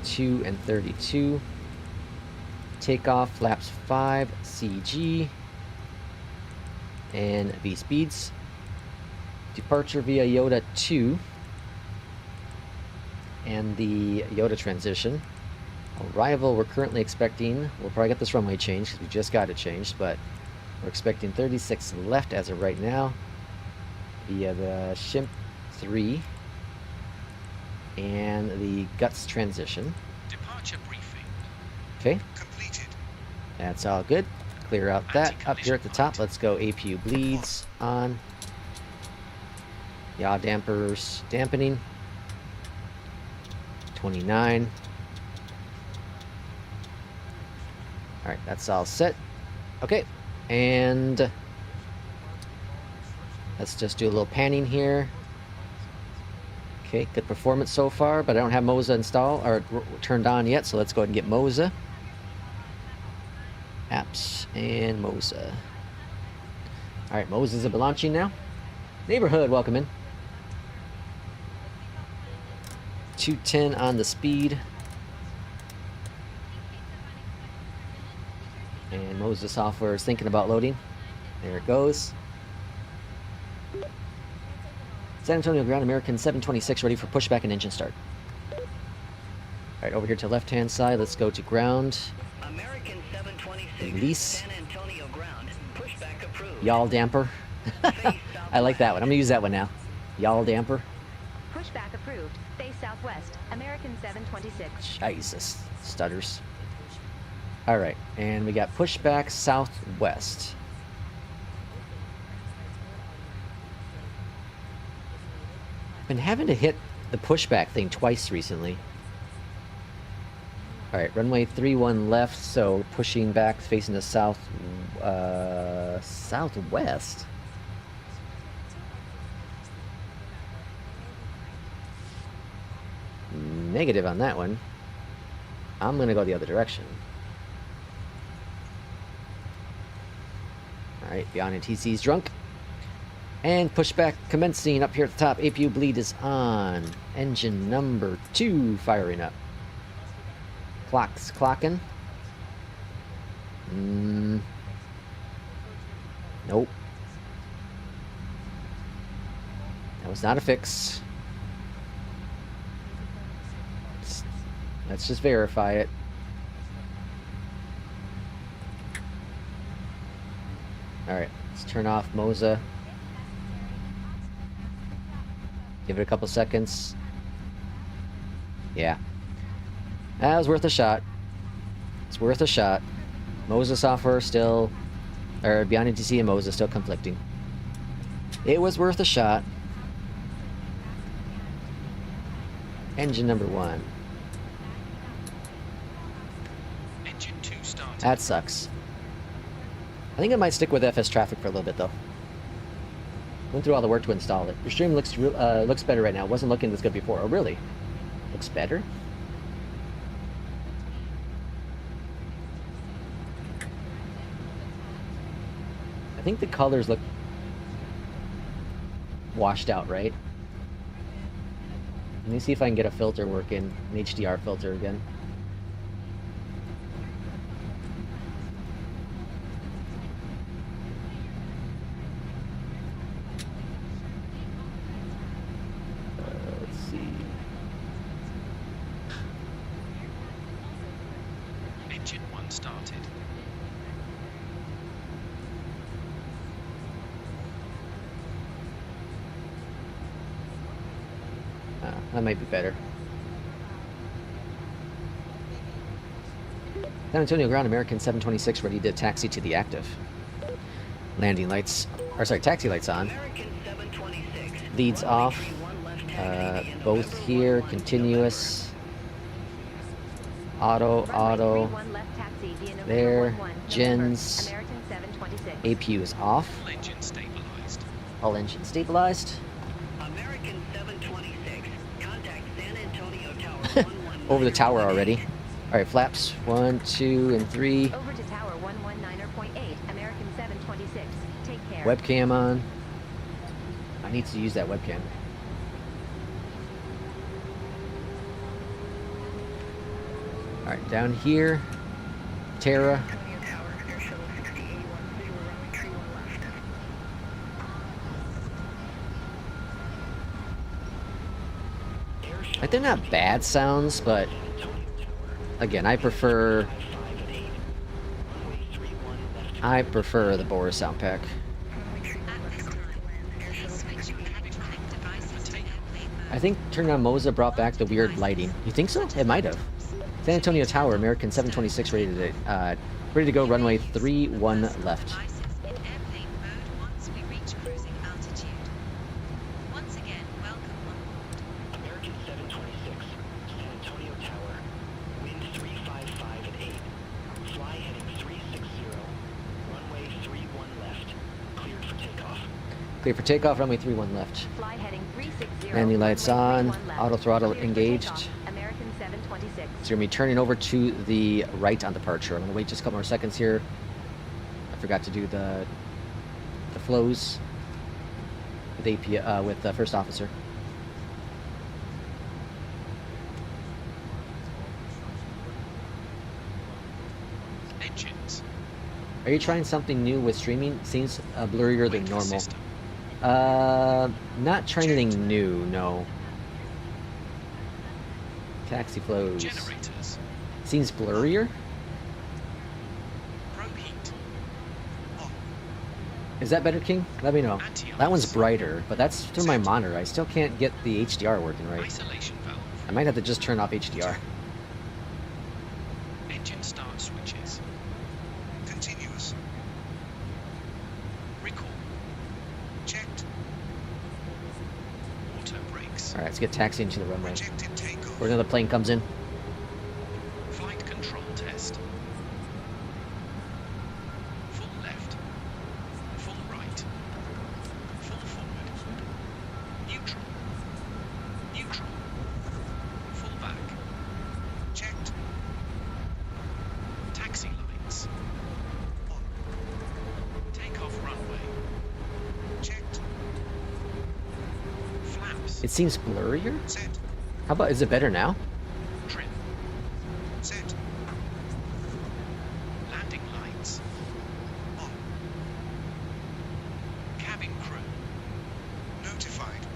Speaker 1: 2 and 32. Takeoff, flaps 5, CG. And V speeds. Departure via Yoda 2. And the Yoda transition. Arrival, we're currently expecting, we'll probably get this runway changed because we just got it changed, but we're expecting 36 left as of right now via the Shimp 3 and the Guts transition.
Speaker 4: Departure briefing.
Speaker 1: Okay,
Speaker 4: Completed.
Speaker 1: that's all good. Clear out that. Up here at the top, let's go APU bleeds on. Yaw dampers dampening. 29. Alright, that's all set. Okay, and let's just do a little panning here. Okay, good performance so far, but I don't have Moza installed or turned on yet, so let's go ahead and get Moza. Apps and Moza. Alright, Moza's a launching now. Neighborhood, welcome in. 210 on the speed. And Moza software is thinking about loading. There it goes. San Antonio ground, American 726 ready for pushback and engine start. Alright, over here to left hand side, let's go to ground.
Speaker 9: American 726.
Speaker 1: Release.
Speaker 9: San Antonio ground. Pushback approved.
Speaker 1: Yaw damper. I like that one. I'm gonna use that one now. Yaw damper.
Speaker 11: Pushback approved. Face southwest. American 726.
Speaker 1: Jesus. Stutters. Alright, and we got pushback southwest. Been having to hit the pushback thing twice recently. Alright, runway 31 left, so pushing back facing the south southwest. Negative on that one. I'm gonna go the other direction. Alright, Beyondatc TC's drunk. And pushback commencing up here at the top. APU bleed is on. Engine number 2 firing up. Clocks clocking. Nope. That was not a fix. Let's just verify it. Alright, let's turn off Moza. Give it a couple seconds. Yeah. That was worth a shot. It's worth a shot. Moza software still, or Beyondatc TC and Moza still conflicting. It was worth a shot. Engine number 1.
Speaker 4: Engine 2 started.
Speaker 1: That sucks. I think I might stick with FS traffic for a little bit though. Went through all the work to install it. Your stream looks better right now. It wasn't looking this good before. Oh really? Looks better? I think the colors look washed out, right? Let me see if I can get a filter working, an HDR filter again. Let's see.
Speaker 4: Engine 1 started.
Speaker 1: That might be better. San Antonio ground, American 726 ready to taxi to the active. Landing lights, or sorry, taxi lights on. Leads off. Both here, continuous. Auto. There. Gens. APU is off.
Speaker 4: All engines stabilized.
Speaker 1: All engines stabilized.
Speaker 9: American 726, contact San Antonio Tower 119.
Speaker 1: Over the tower already. Alright, flaps 1, 2, and 3.
Speaker 11: Over to tower 119.8, American 726. Take care.
Speaker 1: Webcam on. I need to use that webcam. Alright, down here. Terra. Like, they're not bad sounds, but again, I prefer the Boris sound pack. I think turning on Moza brought back the weird lighting. You think so? It might have. San Antonio Tower, American 726 ready to go, runway 31 left. Clear for takeoff, runway 31 left.
Speaker 11: Fly heading 360.
Speaker 1: Landing lights on, auto throttle
Speaker 11: Clear for
Speaker 1: engaged.
Speaker 11: takeoff. American 726.
Speaker 1: So you're gonna be turning over to the right on departure. I'm gonna wait just a couple more seconds here. I forgot to do the flows with AP with the first officer.
Speaker 4: Engines.
Speaker 1: Are you trying something new with streaming? Seems blurrier than normal.
Speaker 4: System.
Speaker 1: Not trying anything new, no. Taxi flows.
Speaker 4: Generators.
Speaker 1: Seems blurrier.
Speaker 4: Probe heat. On.
Speaker 1: Is that better, King? Let me know.
Speaker 4: Anti-ice.
Speaker 1: That one's brighter, but that's through my monitor. I still can't get the HDR working right.
Speaker 4: Isolation valve.
Speaker 1: I might have to just turn off HDR.
Speaker 4: Engine start switches. Continuous. Recall. Checked. Auto brakes.
Speaker 1: Alright, let's get taxiing to the runway.
Speaker 4: Rejected takeoff.
Speaker 1: Where another plane comes in.
Speaker 4: Flight control test. Full left. Full right. Full forward. Neutral. Neutral. Full back. Checked. Taxi lights. On. Takeoff runway. Checked. Flaps.
Speaker 1: It seems blurrier?
Speaker 4: Set.
Speaker 1: How about, is it better now?
Speaker 4: Trim. Set. Landing lights. On. Cabin crew. Notified.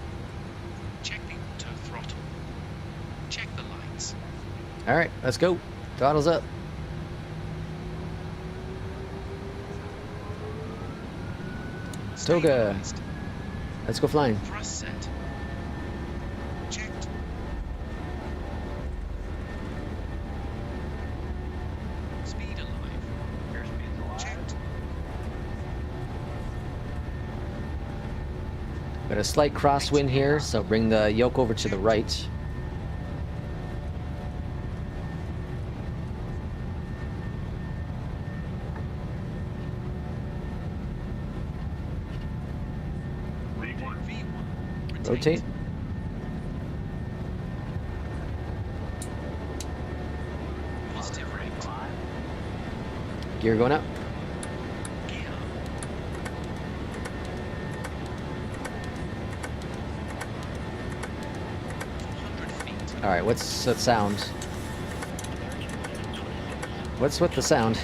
Speaker 4: Check the auto throttle. Check the lights.
Speaker 1: Alright, let's go. Throttle's up. Toga.
Speaker 4: Stabilized.
Speaker 1: Let's go flying.
Speaker 4: Thrust set. Checked. Speed alive. Checked.
Speaker 1: Got a slight crosswind here, so bring the yoke over to the right.
Speaker 4: V1.
Speaker 1: Rotate.
Speaker 4: Positive rate.
Speaker 1: Gear going up.
Speaker 4: Gear.
Speaker 1: Alright, what's that sound? What's with the sound?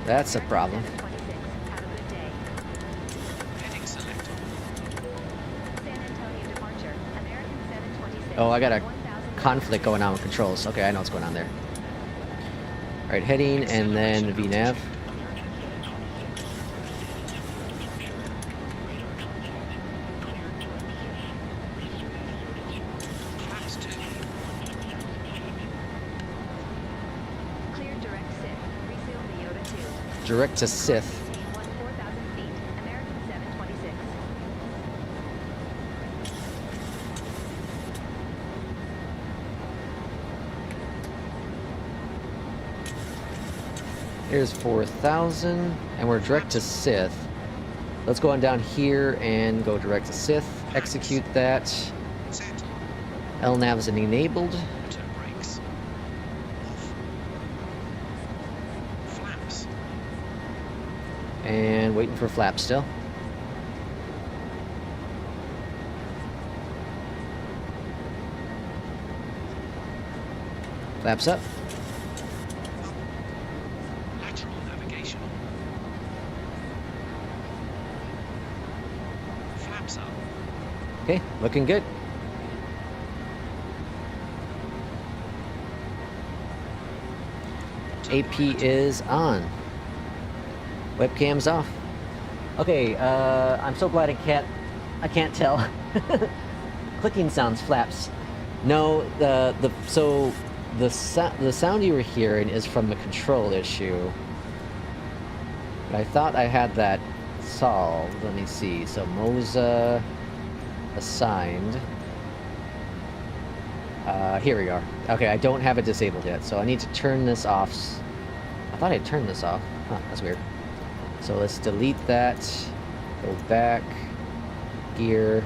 Speaker 1: That's a problem. Oh, I got a conflict going on with controls. Okay, I know what's going on there. Alright, heading and then VNav. Direct to Sith. Here's 4,000, and we're direct to Sith. Let's go on down here and go direct to Sith. Execute that. LNAV is enabled. And waiting for flaps still. Flaps up.
Speaker 4: Lateral navigation. Flaps up.
Speaker 1: Okay, looking good. AP is on. Webcam's off. Okay, I'm so glad I can't tell. Clicking sounds, flaps. No, the sound you were hearing is from the control issue. I thought I had that solved. Let me see. So Moza assigned. Here we are. Okay, I don't have it disabled yet, so I need to turn this off. I thought I turned this off. Huh, that's weird. So let's delete that, go back, gear,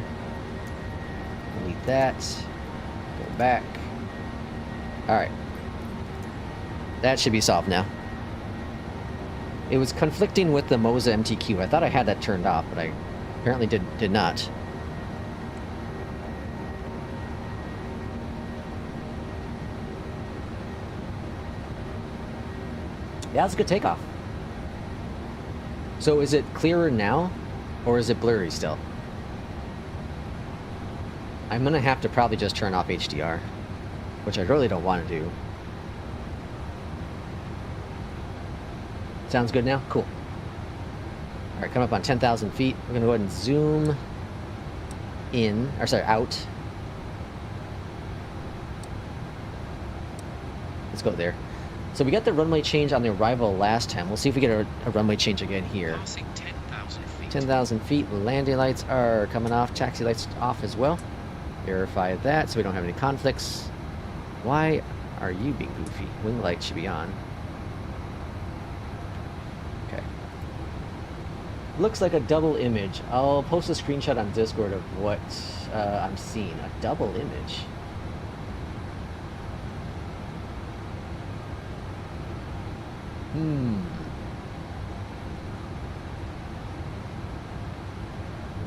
Speaker 1: delete that, go back. Alright. That should be solved now. It was conflicting with the Moza MTQ. I thought I had that turned off, but I apparently did not. Yeah, it's a good takeoff. So is it clearer now, or is it blurry still? I'm gonna have to probably just turn off HDR, which I really don't want to do. Sounds good now? Cool. Alright, come up on 10,000 feet. We're gonna go ahead and zoom in, or sorry, out. Let's go there. So we got the runway change on the arrival last time. We'll see if we get a runway change again here. 10,000 feet. Landing lights are coming off. Taxi lights off as well. Verify that so we don't have any conflicts. Why are you being goofy? Wing lights should be on. Okay. Looks like a double image. I'll post a screenshot on Discord of what I'm seeing. A double image.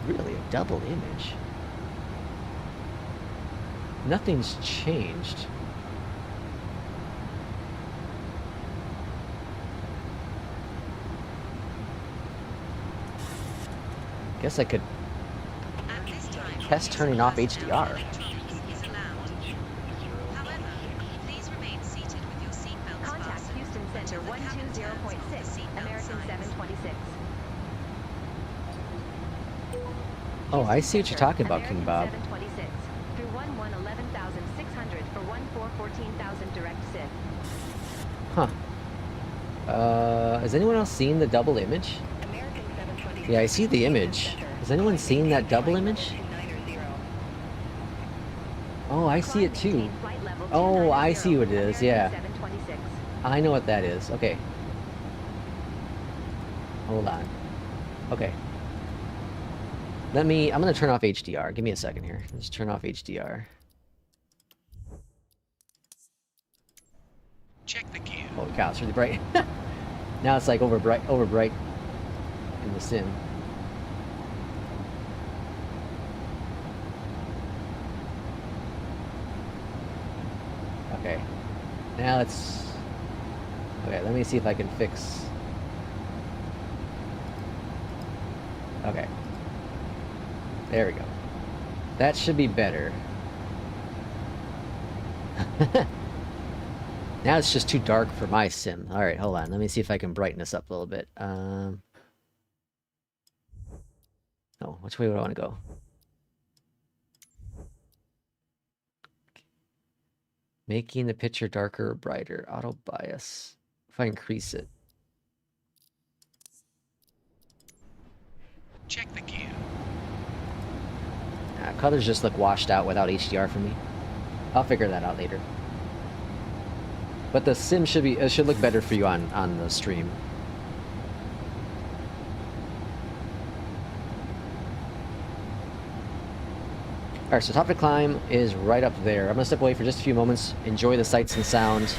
Speaker 1: Really, a double image? Nothing's changed. Guess I could test turning off HDR. Oh, I see what you're talking about, King Bob.
Speaker 11: Through 11,600 for 14,000 direct Sith.
Speaker 1: Huh. Has anyone else seen the double image? Yeah, I see the image. Has anyone seen that double image? Oh, I see it too. Oh, I see what it is, yeah. I know what that is. Okay. Hold on. Okay. I'm gonna turn off HDR. Give me a second here. Let's turn off HDR.
Speaker 4: Check the gear.
Speaker 1: Holy cow, it's really bright. Now it's like over bright in the sim. Okay. Now let's... Okay, let me see if I can fix... Okay. There we go. That should be better. Now it's just too dark for my sim. Alright, hold on. Let me see if I can brighten this up a little bit. Oh, which way would I want to go? Making the picture darker or brighter. Auto bias. If I increase it.
Speaker 4: Check the gear.
Speaker 1: Colors just look washed out without HDR for me. I'll figure that out later. But the sim should be should look better for you on the stream. Alright, so top of the climb is right up there. I'm gonna step away for just a few moments, enjoy the sights and sound.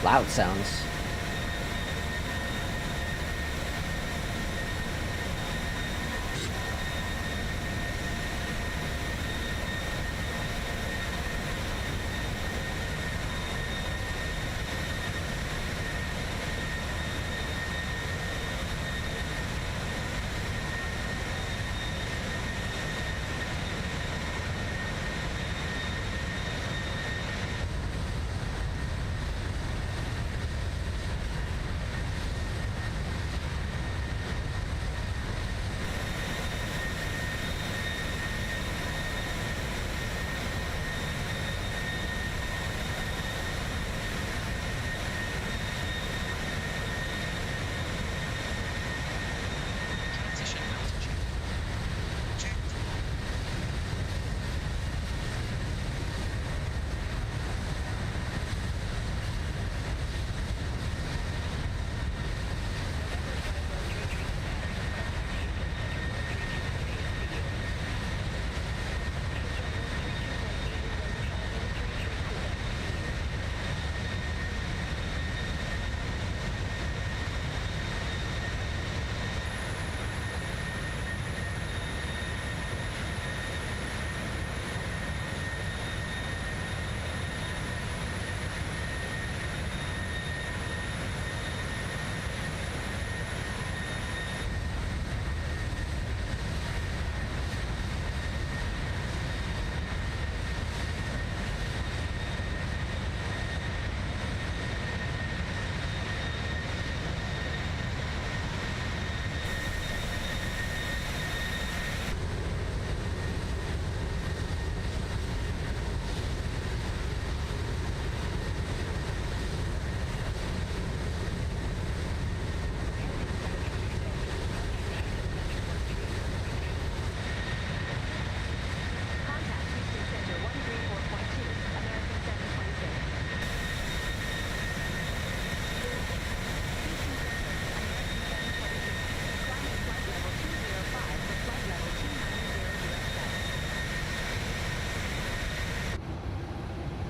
Speaker 1: Loud sounds.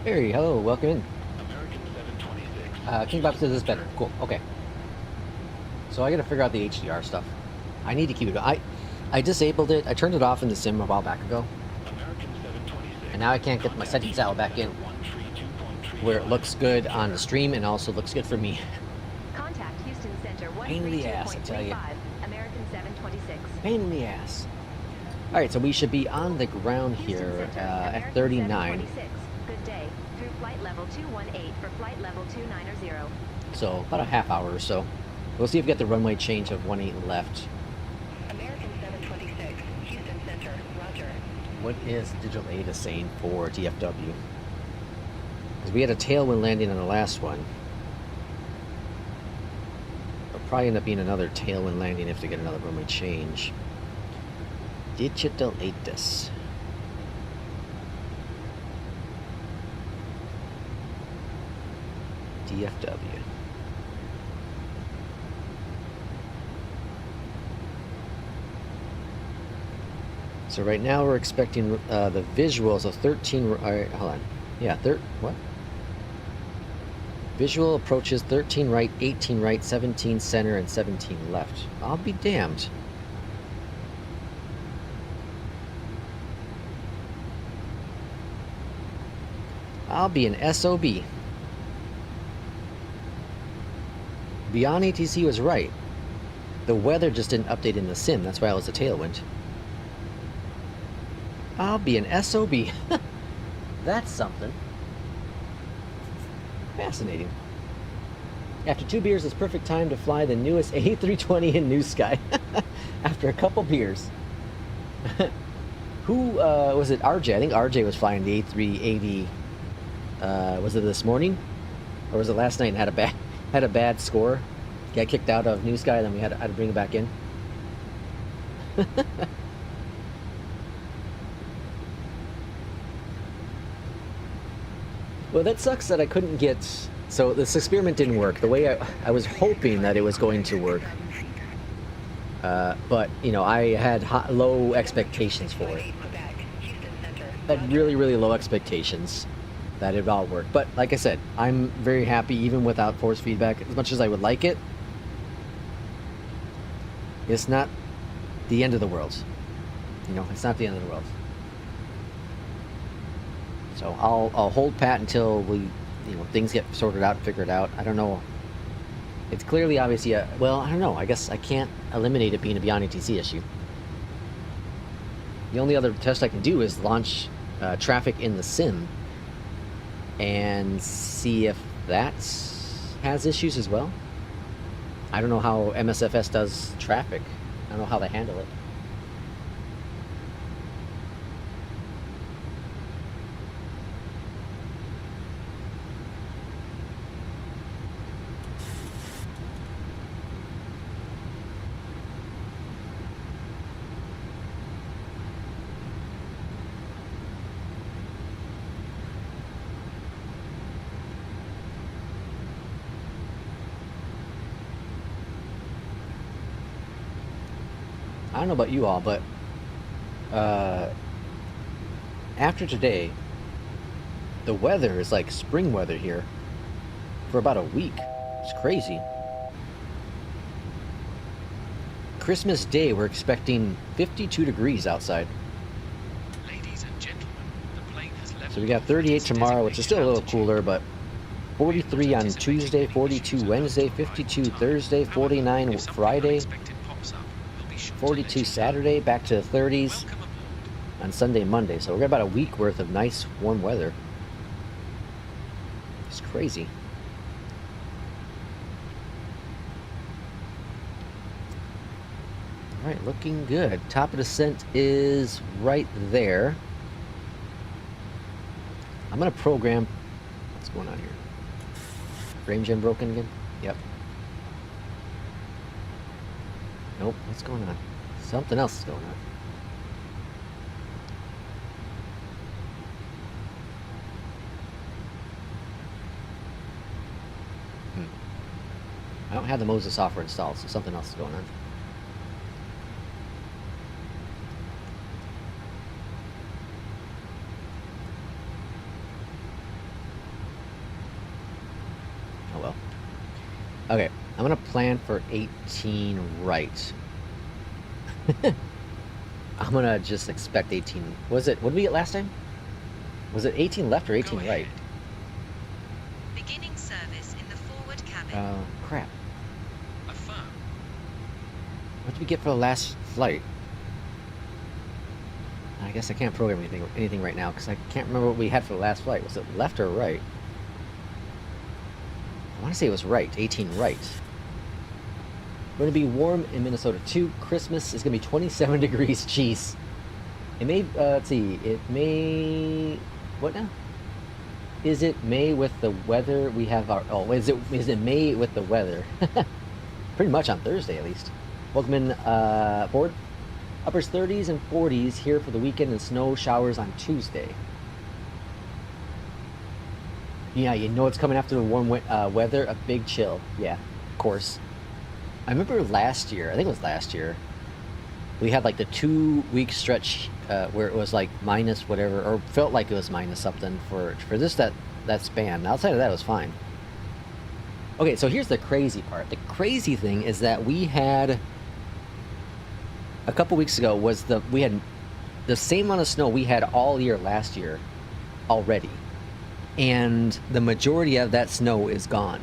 Speaker 1: Hey, hello, welcome in.
Speaker 10: American 726.
Speaker 1: King Bob says this better. Cool, okay. So I gotta figure out the HDR stuff. I need to keep it. I disabled it. I turned it off in the sim a while back ago.
Speaker 10: American 726.
Speaker 1: And now I can't get my settings dial back in where it looks good on the stream and also looks good for me.
Speaker 11: Contact Houston Center
Speaker 1: Pain in the ass, I tell you.
Speaker 11: 132.35, American 726.
Speaker 1: Pain in the ass. Alright, so we should be on the ground here at 39.
Speaker 11: Good day. Through flight level 218 for flight level 290.
Speaker 1: So about a half hour or so. We'll see if we get the runway change of 18 left.
Speaker 9: American 726, Houston Center, roger.
Speaker 1: What is Digital Ada saying for DFW? Because we had a tailwind landing on the last one. It'll probably end up being another tailwind landing if they get another runway change. Digital Ada. DFW. So right now we're expecting the visuals of 13. Alright, hold on. Yeah, what? Visual approaches 13 right, 18 right, 17 center, and 17 left. I'll be damned. I'll be an SOB. Beyondatc was right. The weather just didn't update in the sim. That's why it was a tailwind. I'll be an SOB. That's something. Fascinating. After 2 beers, it's perfect time to fly the newest A320 in New Sky. After a couple beers. Who was it? RJ. I think RJ was flying the A380. Was it this morning, or was it last night? And had a bad score. Got kicked out of New Sky. Then we had to bring it back in. Well, that sucks that I couldn't get... So this experiment didn't work the way I was hoping that it was going to work. But, you know, I had low expectations for it. I had really, really low expectations that it would all work. But, like I said, I'm very happy even without force feedback. As much as I would like it, it's not the end of the world. You know, it's not the end of the world. So I'll hold pat until we, you know, things get sorted out and figured out. I don't know. It's clearly, obviously, well, I don't know. I guess I can't eliminate it being a Beyondatc issue. The only other test I can do is launch traffic in the sim and see if that has issues as well. I don't know how Msfs does traffic. I don't know how they handle it. I don't know about you all, but after today, the weather is like spring weather here for about a week. It's crazy. Christmas Day, we're expecting 52 degrees outside.
Speaker 4: Ladies and gentlemen, the plane has left.
Speaker 1: So we got 38 tomorrow, which is still a little cooler, but 43 on Tuesday, 42 Wednesday, 52 Thursday, 49 Friday, 42 Saturday, back to the 30s on Sunday, Monday. So we're got about a week worth of nice warm weather. It's crazy. All right, looking good. Top of descent is right there. I'm gonna program. What's going on here? Frame gen broken again? Yep. Nope. What's going on? Something else is going on. I don't have the Moza software installed, so something else is going on. Oh well. Okay, I'm gonna plan for 18 right. I'm gonna just expect 18. Was it? What did we get last time? Was it 18 left or 18 right?
Speaker 6: Beginning service in the forward cabin.
Speaker 1: Oh, crap.
Speaker 4: Affirm.
Speaker 1: What did we get for the last flight? I guess I can't program anything right now because I can't remember what we had for the last flight. Was it left or right? I want to say it was right. 18 right. We're going to be warm in Minnesota too. Christmas is going to be 27 degrees. Jeez. It may, let's see, it may, what now? Is it May with the weather? We have our, oh, is it May with the weather? Pretty much on Thursday at least. Welcome in, board. Uppers 30s and 40s here for the weekend and snow showers on Tuesday. Yeah, you know it's coming after the warm weather, a big chill. Yeah, of course. I remember last year, I think it was last year, we had like the 2-week stretch where it was like minus whatever, or felt like it was minus something for this, that span. Outside of that, it was fine. Okay, so here's the crazy part. The crazy thing is that we had, a couple weeks ago, we had the same amount of snow we had all year last year already. and the majority of that snow is gone.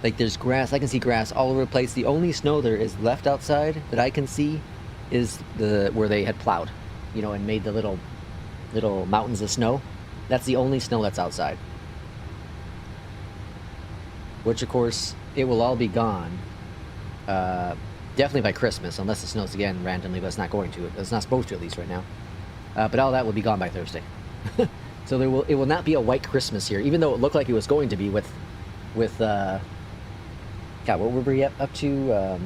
Speaker 1: Like, there's grass. I can see grass all over the place. The only snow there is left outside that I can see is where they had plowed, you know, and made the little mountains of snow. That's the only snow that's outside. Which, of course, it will all be gone. Definitely by Christmas, unless it snows again randomly, but it's not going to. It's not supposed to, at least right now. But all that will be gone by Thursday. So it will not be a white Christmas here, even though it looked like it was going to be with God, what were we up to?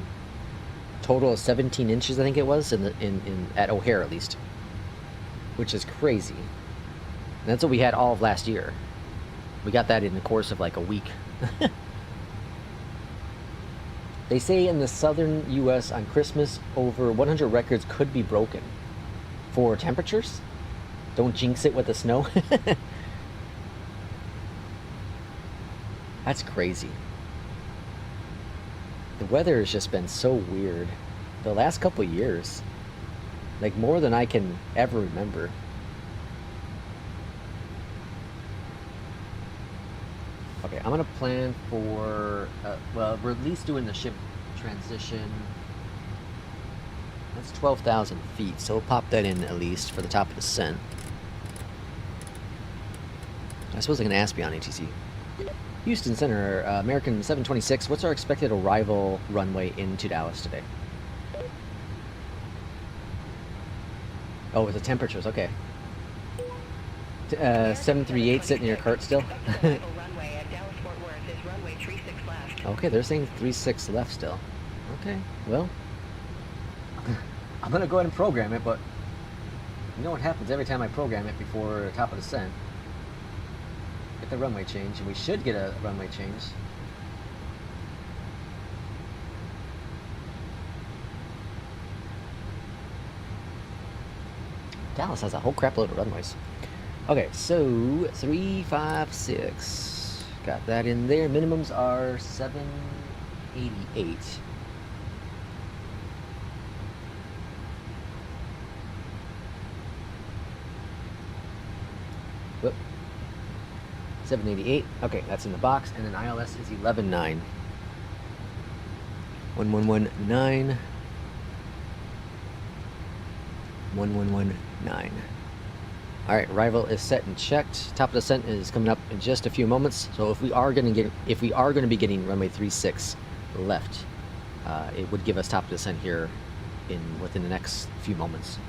Speaker 1: Total of 17 inches, I think it was, at O'Hare at least, which is crazy. And that's what we had all of last year. We got that in the course of like a week. They say in the southern U.S. on Christmas, over 100 records could be broken for temperatures. Don't jinx it with the snow. That's crazy. The weather has just been so weird the last couple of years, like more than I can ever remember. Okay, I'm gonna plan for well, we're at least doing the ship transition. That's 12,000 feet, so we'll pop that in at least for the top of the descent. I suppose I can ask Beyond ATC. Houston Center, American 726, what's our expected arrival runway into Dallas today? Oh, with the temperatures, okay. 738 sitting in your cart still? Okay, they're saying 36 left still. Okay, well, I'm gonna go ahead and program it, but you know what happens every time I program it before the top of descent? Get the runway change, and we should get a runway change. Dallas has a whole crap load of runways. Okay, so 356. Got that in there. Minimums are 788. Whoop. 788. Okay, that's in the box. And then ILS is 11.9. 1119. 1119. Alright, arrival is set and checked. Top of descent is coming up in just a few moments. So if we are going to be getting runway 36 left, it would give us top of descent here within the next few moments.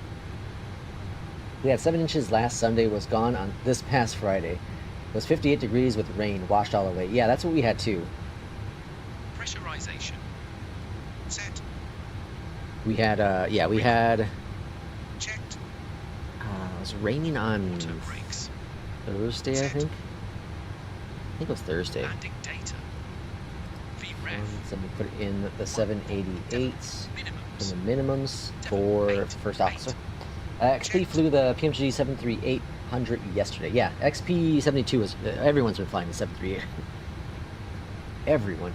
Speaker 1: We had 7 inches last Sunday, was gone on this past Friday. It was 58 degrees with rain, washed all away. Yeah, that's what we had too.
Speaker 4: Pressurization. Set.
Speaker 1: We had, yeah, we had...
Speaker 4: Checked.
Speaker 1: It was raining on Thursday, I think. I think it was Thursday.
Speaker 4: Landing data.
Speaker 1: So we put in the 788 in the minimums for first officer. XP flew the Pmdg 73800 yesterday. Yeah, XP72 was... everyone's been flying the 738. Everyone.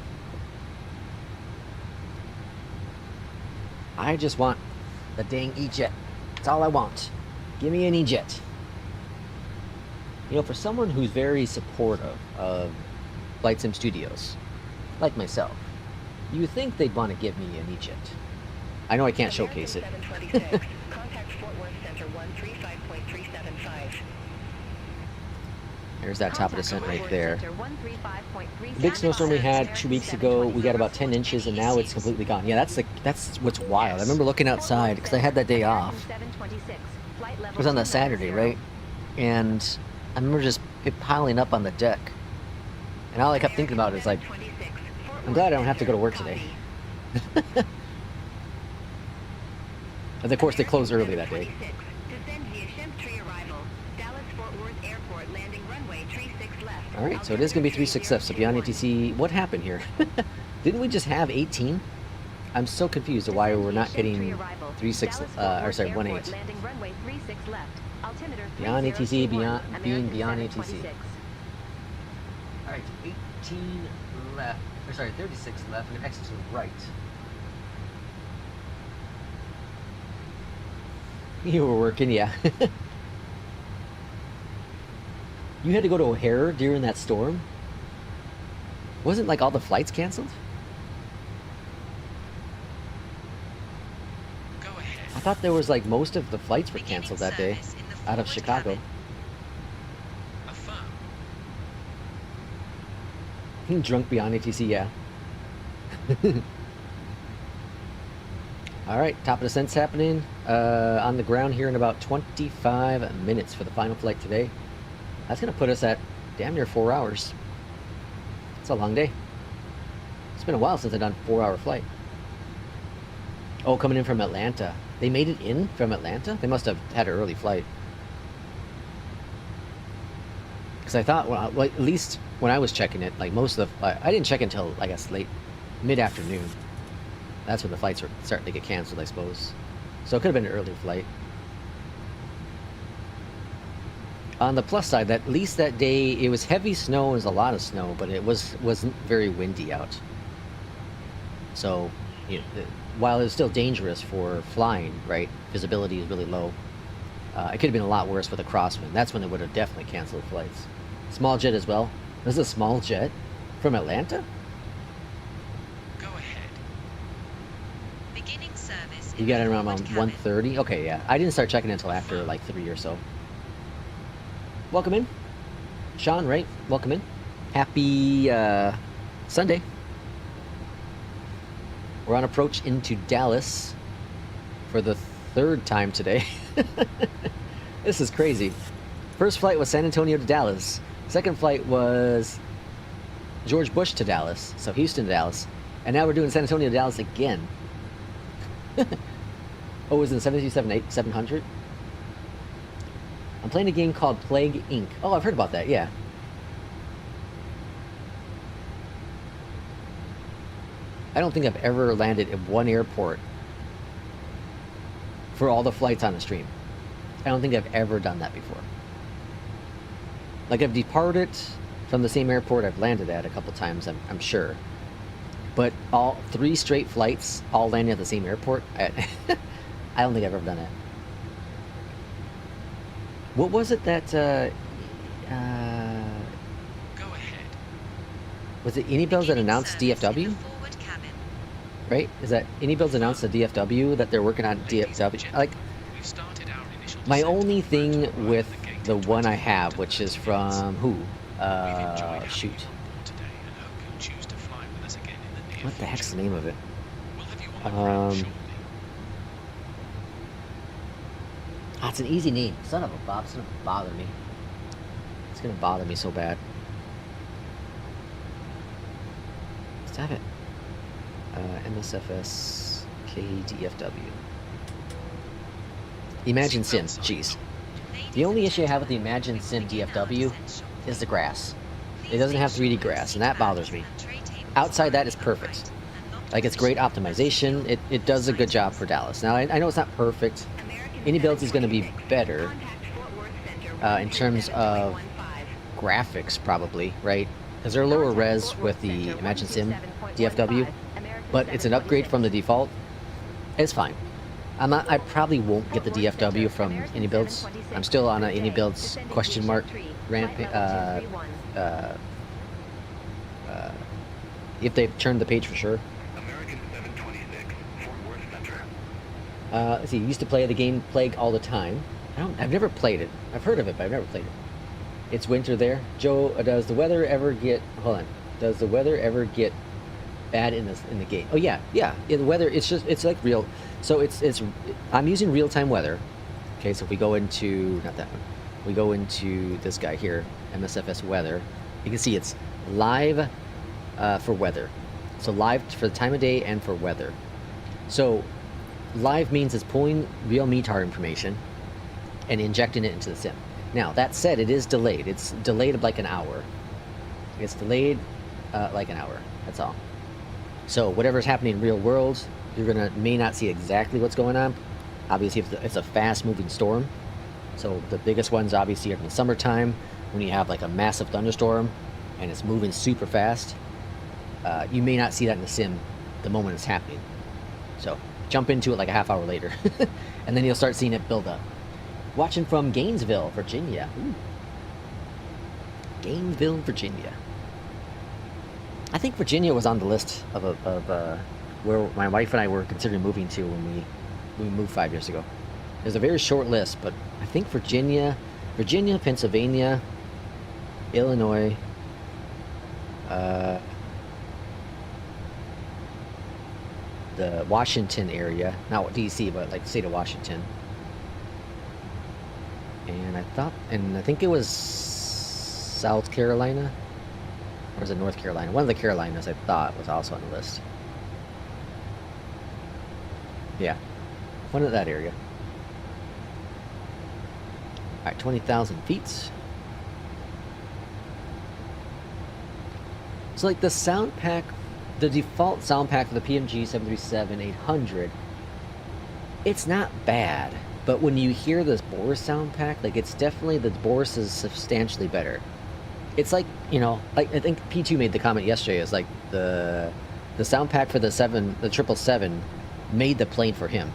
Speaker 1: I just want the dang EJET. That's all I want. Give me an EJET. You know, for someone who's very supportive of Flight Sim Studios, like myself, you would think they'd want to give me an EJET. I know I can't showcase it. There's that top of descent right there. The big snowstorm we had 2 weeks ago, we got about 10 inches, and now it's completely gone. Yeah, that's what's wild. I remember looking outside, because I had that day off. It was on that Saturday, right? And I remember just it piling up on the deck. And all I kept thinking about is like, I'm glad I don't have to go to work today. And of course they closed early that day. Alright, so it is going to be 36 left, so Beyond ATC, what happened here? Didn't we just have 18? I'm so confused of why we're not getting 36, or sorry, 18. Beyond ATC, being Beyond ATC. Alright, 18 left, or sorry, 36 left, and exit to the right. You were working, yeah. You had to go to O'Hare during that storm? Wasn't like all the flights canceled?
Speaker 4: Go ahead.
Speaker 1: I thought there was like most of the flights were canceled that day out of Chicago.
Speaker 4: Affirm.
Speaker 1: Drunk beyond ATC, yeah. All right, top of descent's happening on the ground here in about 25 minutes for the final flight today. That's going to put us at damn near 4 hours. It's a long day. It's been a while since I've done a 4-hour flight. Oh, coming in from Atlanta. They made it in from Atlanta? They must have had an early flight. Because I thought, well, at least when I was checking it, like most of the... I didn't check until, I guess, late, mid-afternoon. That's when the flights were starting to get canceled, I suppose. So it could have been an early flight. On the plus side, at least that day, it was heavy snow, it was a lot of snow, but it wasn't very windy out. So, you know, while it was still dangerous for flying, right, visibility is really low, it could have been a lot worse with a crosswind. That's when they would have definitely canceled flights. Small jet as well. This is a small jet from Atlanta?
Speaker 4: Go ahead.
Speaker 6: Beginning service.
Speaker 1: You got it around 1:30? Okay, yeah. I didn't start checking until after like 3 or so. Welcome in. Sean, right? Welcome in. Happy Sunday. We're on approach into Dallas for the 3rd time today. This is crazy. First flight was San Antonio to Dallas. Second flight was George Bush to Dallas. So Houston to Dallas. And now we're doing San Antonio to Dallas again. Oh, it was in 737-700? I'm playing a game called Plague Inc. Oh, I've heard about that, yeah. I don't think I've ever landed at one airport for all the flights on the stream. I don't think I've ever done that before. Like, I've departed from the same airport I've landed at a couple times, I'm sure. But all 3 straight flights, all landing at the same airport, I don't think I've ever done that. What was it that,
Speaker 4: Go ahead.
Speaker 1: was it Anybuilds that announced DFW? Right? Is that Anybuilds announced the DFW, that they're working on DFW? Like, my only thing with the one I have, which is from who? Shoot. What the heck's the name of it? It's an easy name. Son of a Bob. It's gonna bother me. It's gonna bother me so bad. Let's have it. Msfs KDFW. Imagine Sim. Jeez. The only issue I have with the Imagine Sim DFW is the grass. It doesn't have 3D grass, and that bothers me. Outside that, it's perfect. Like, it's great optimization. It does a good job for Dallas. Now, I know it's not perfect. Anybuilds is going to be better in terms of graphics, probably, right? Because they're lower res with the Imagine Sim DFW, but it's an upgrade from the default. It's fine. I probably won't get the DFW from Anybuilds. I'm still on an Anybuilds question mark ramp. If they've turned the page for sure. Let's see, used to play the game Plague all the time. I've never played it. I've heard of it, but I've never played it. It's winter there. Joe, does the weather ever get... Hold on. Does the weather ever get bad in the game? Oh, yeah. Yeah. The weather, it's like real... So I'm using real-time weather. Okay, so if we go into... Not that one. We go into this guy here, Msfs weather. You can see it's live for weather. So live for the time of day and for weather. So... Live means it's pulling real METAR information and injecting it into the sim. Now, that said, it is delayed. It's delayed like an hour. It's delayed like an hour. That's all. So whatever's happening in real world, you're may not see exactly what's going on. Obviously, if it's a fast-moving storm. So the biggest ones, obviously, are in the summertime when you have like a massive thunderstorm and it's moving super fast. You may not see that in the sim the moment it's happening. So jump into it like a half hour later, and then you'll start seeing it build up. Watching from Gainesville, Virginia. Ooh. Gainesville, Virginia. I think Virginia was on the list of where my wife and I were considering moving to when we moved 5 years ago. There's a very short list, but I think Virginia, Pennsylvania, Illinois, the Washington area, not DC, but like the state of Washington. And I think it was South Carolina, or was it North Carolina? One of the Carolinas I thought was also on the list. Yeah, one of that area. All right, 20,000 feet. So like the sound pack, the default sound pack for the Pmdg 737-800, it's not bad. But when you hear this Boris sound pack, like it's definitely, the Boris is substantially better. It's like, you know, like I think P2 made the comment yesterday, is like the sound pack for the 777 made the plane for him.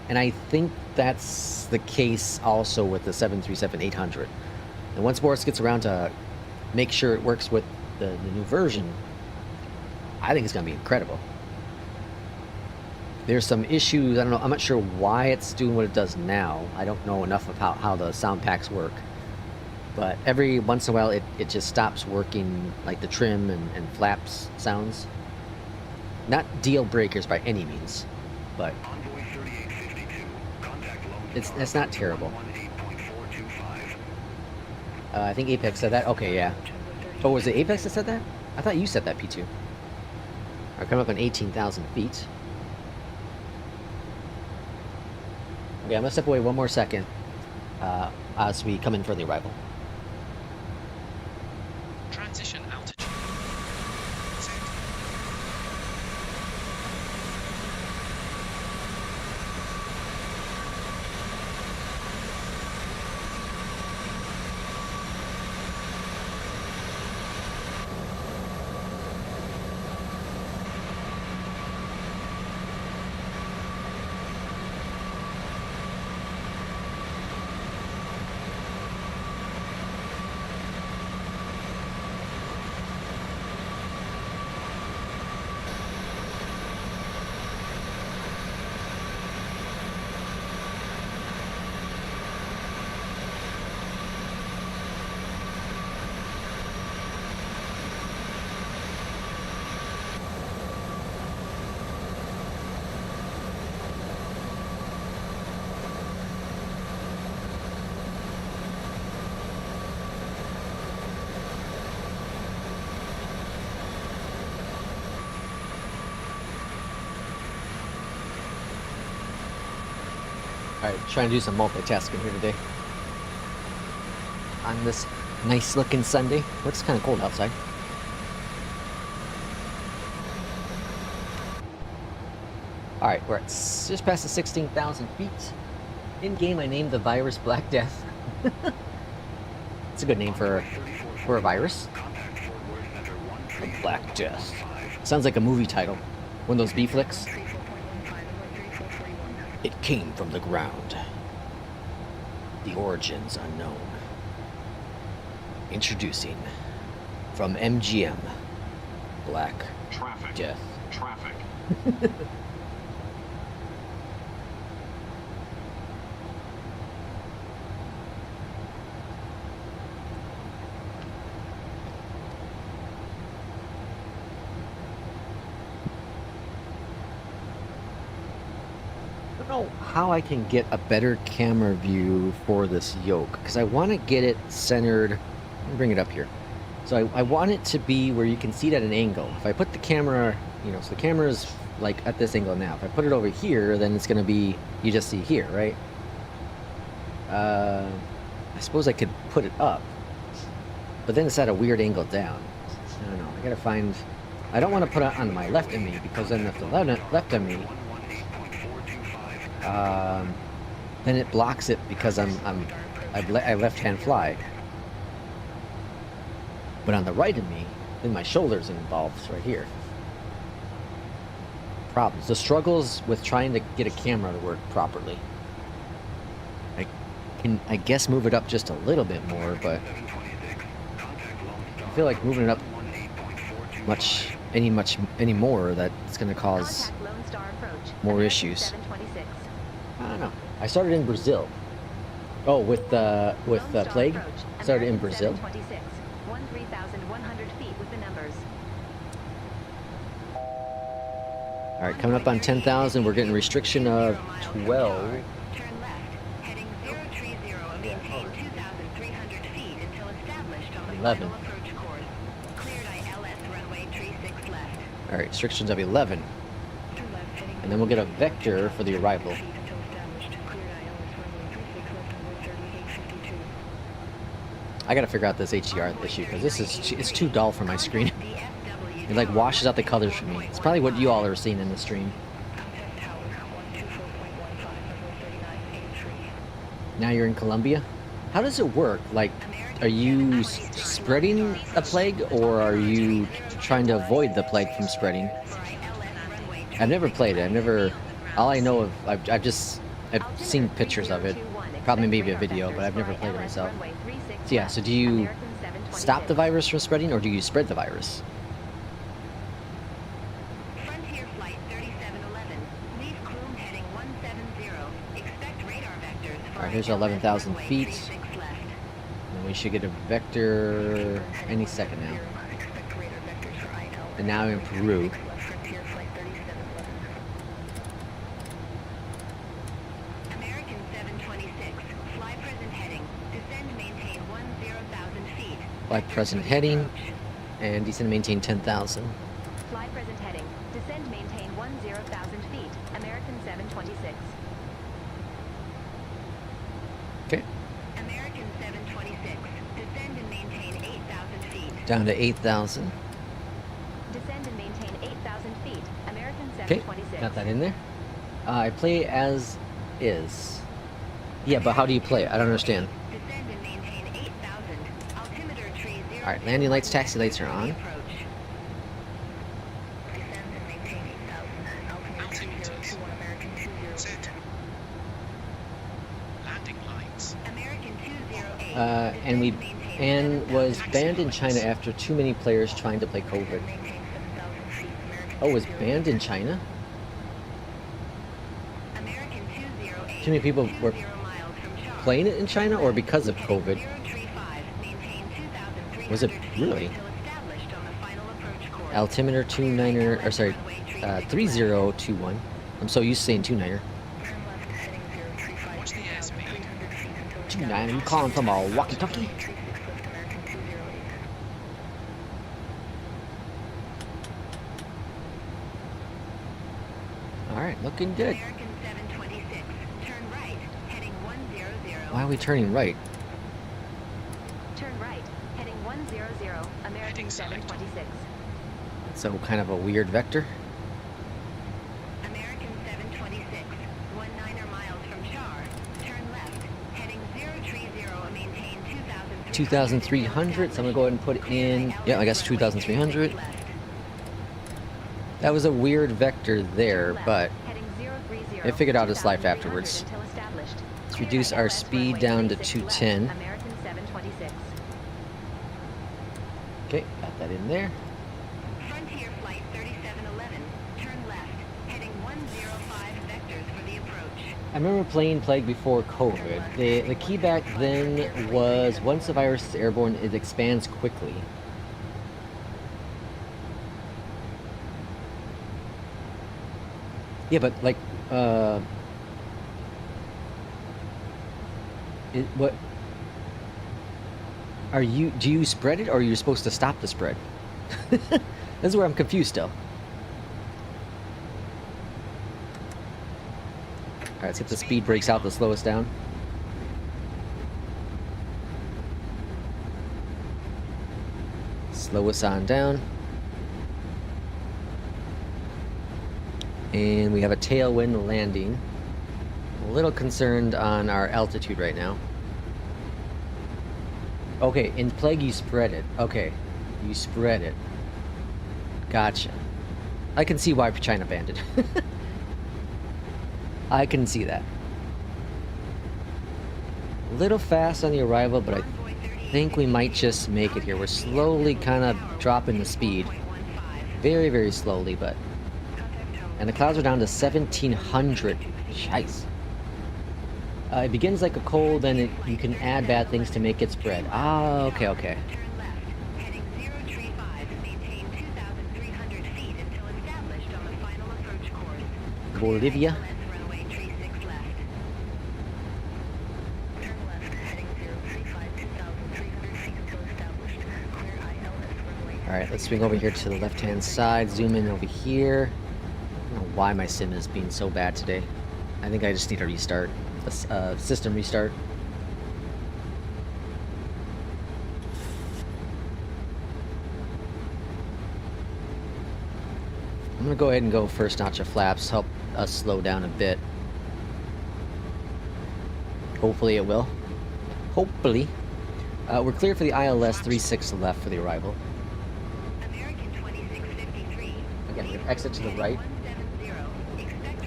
Speaker 1: And I think that's the case also with the 737-800. And once Boris gets around to make sure it works with the new version, I think it's going to be incredible. There's some issues, I don't know, I'm not sure why it's doing what it does now. I don't know enough about how the sound packs work. But every once in a while it just stops working, like the trim and flaps sounds. Not deal breakers by any means, but it's not terrible. I think Apex said that. Okay, yeah. Oh, was it Apex that said that? I thought you said that, P2. We're coming up on 18,000 feet. Okay, I'm gonna step away one more second as we come in for the arrival.
Speaker 4: Transition altitude.
Speaker 1: Alright, trying to do some multitasking here today. On this nice looking Sunday. Looks kind of cold outside. Alright, we're at just past the 16,000 feet. In game, I named the virus Black Death. It's a good name for a virus. Black Death. Sounds like a movie title. One of those B flicks. It came from the ground. The origins unknown. Introducing from MGM, Black Death.
Speaker 7: Traffic.
Speaker 1: I don't know how I can get a better camera view for this yoke, because I want to get it centered. Let me bring it up here. So I want it to be where you can see it at an angle. If I put the camera, you know, so the camera is like at this angle now. If I put it over here, then it's going to be, you just see here, right? I suppose I could put it up, but then it's at a weird angle down. I don't know. I got to find, I don't want to put it on my left of me, because then if the left of me, then it blocks it, because I left-hand fly. But on the right of me, then my shoulder's involved right here. Problems. The struggles with trying to get a camera to work properly. I can, I guess, move it up just a little bit more, but feel like moving it up any more, that's going to cause more issues. I don't know. I started in Brazil. Oh, with plague. Started in Brazil.
Speaker 11: 13,100 feet with the numbers.
Speaker 1: All right, coming up on 10,000. We're getting restriction of 12.
Speaker 9: Turn left, heading 030 and maintain 2,300 feet until established on the
Speaker 1: 11.
Speaker 9: final approach course. Cleared ILS runway 36 left.
Speaker 1: All right, restrictions of 11. And then we'll get a vector for the arrival. I gotta figure out this HDR issue because it's too dull for my screen. It like washes out the colors for me. It's probably what you all are seeing in the stream. Now you're in Colombia. How does it work? Like, are you spreading a plague or are you trying to avoid the plague from spreading? I've never played it. All I know of, I've seen pictures of it. Probably maybe a video, but I've never played it myself. So yeah, so do you stop the virus from spreading or do you spread the virus?
Speaker 9: Frontier Flight 3711. Leave Crume heading 170. Expect radar vectors.
Speaker 1: All right, here's 11,000 feet. And we should get a vector any second now. And now I'm in Peru.
Speaker 9: American 726. Fly present heading. Descend maintain 10,000 feet.
Speaker 1: Fly present heading and descend maintain 10,000.
Speaker 11: Fly present heading. Descend maintain 10,000 feet. American 726.
Speaker 1: Okay.
Speaker 9: American 726. Descend and maintain 8,000 feet.
Speaker 1: Down to 8,000.
Speaker 11: Descend and maintain 8,000 feet. American
Speaker 1: Okay,
Speaker 11: 726.
Speaker 1: got that in there. I play as is. Yeah, but how do you play it? I don't understand.
Speaker 9: Descend and maintain 8,000. Altimeter tree 0.
Speaker 1: All right, landing lights, taxi lights are on.
Speaker 4: Altimeters. Set. Landing lights.
Speaker 9: American 208.
Speaker 1: And was banned in China after too many players trying to play COVID. Oh, it was banned in China?
Speaker 9: American 208.
Speaker 1: Too many people were playing it in China or because of COVID? Was it really? Altimeter 29er, or sorry, 3021. I'm so used to saying 29er.
Speaker 4: What's the airspeed?
Speaker 1: 29er, you calling from a walkie-talkie? Alright, looking good.
Speaker 9: American 726. Turn right, heading 100.
Speaker 1: Why are we turning right?
Speaker 11: Turn right, heading 100. American
Speaker 4: Heading select.
Speaker 11: 726.
Speaker 1: So kind of a weird vector.
Speaker 9: American 726. 19er miles from Char. Turn left, heading 030 and maintain
Speaker 1: 2,300. So I'm gonna go ahead and put in, yeah, I guess 2,300. That was a weird vector there, but I figured out its life afterwards. Let's reduce our speed down to 210.
Speaker 11: American 726.
Speaker 1: Okay, got that in there.
Speaker 9: Frontier Flight 3711. Turn left, heading 105 vectors for the approach.
Speaker 1: I remember playing Plague before COVID. The key back then was once the virus is airborne, it expands quickly. Yeah, but like, do you spread it or are you supposed to stop the spread? This is where I'm confused still. Alright, let's get the speed brakes out to slow us down. Slow us on down. And we have a tailwind landing. A little concerned on our altitude right now. Okay, in Plague you spread it. Okay, you spread it. Gotcha. I can see why China banned it. I can see that. A little fast on the arrival, but think we might just make it here. We're slowly kind of dropping the speed. Very, very slowly, but... And the clouds are down to 1,700. Scheiße. It begins like a cold, then you can add bad things to make it spread. Ah, okay, okay. Bolivia. Alright, let's swing over here to the left-hand side, zoom in over here. I don't know why my sim is being so bad today. I think I just need a restart, a system restart. I'm gonna go ahead and go first notch of flaps, help us slow down a bit. Hopefully it will. Hopefully. We're clear for the ILS 36 left for the arrival. Again, we exit to the right.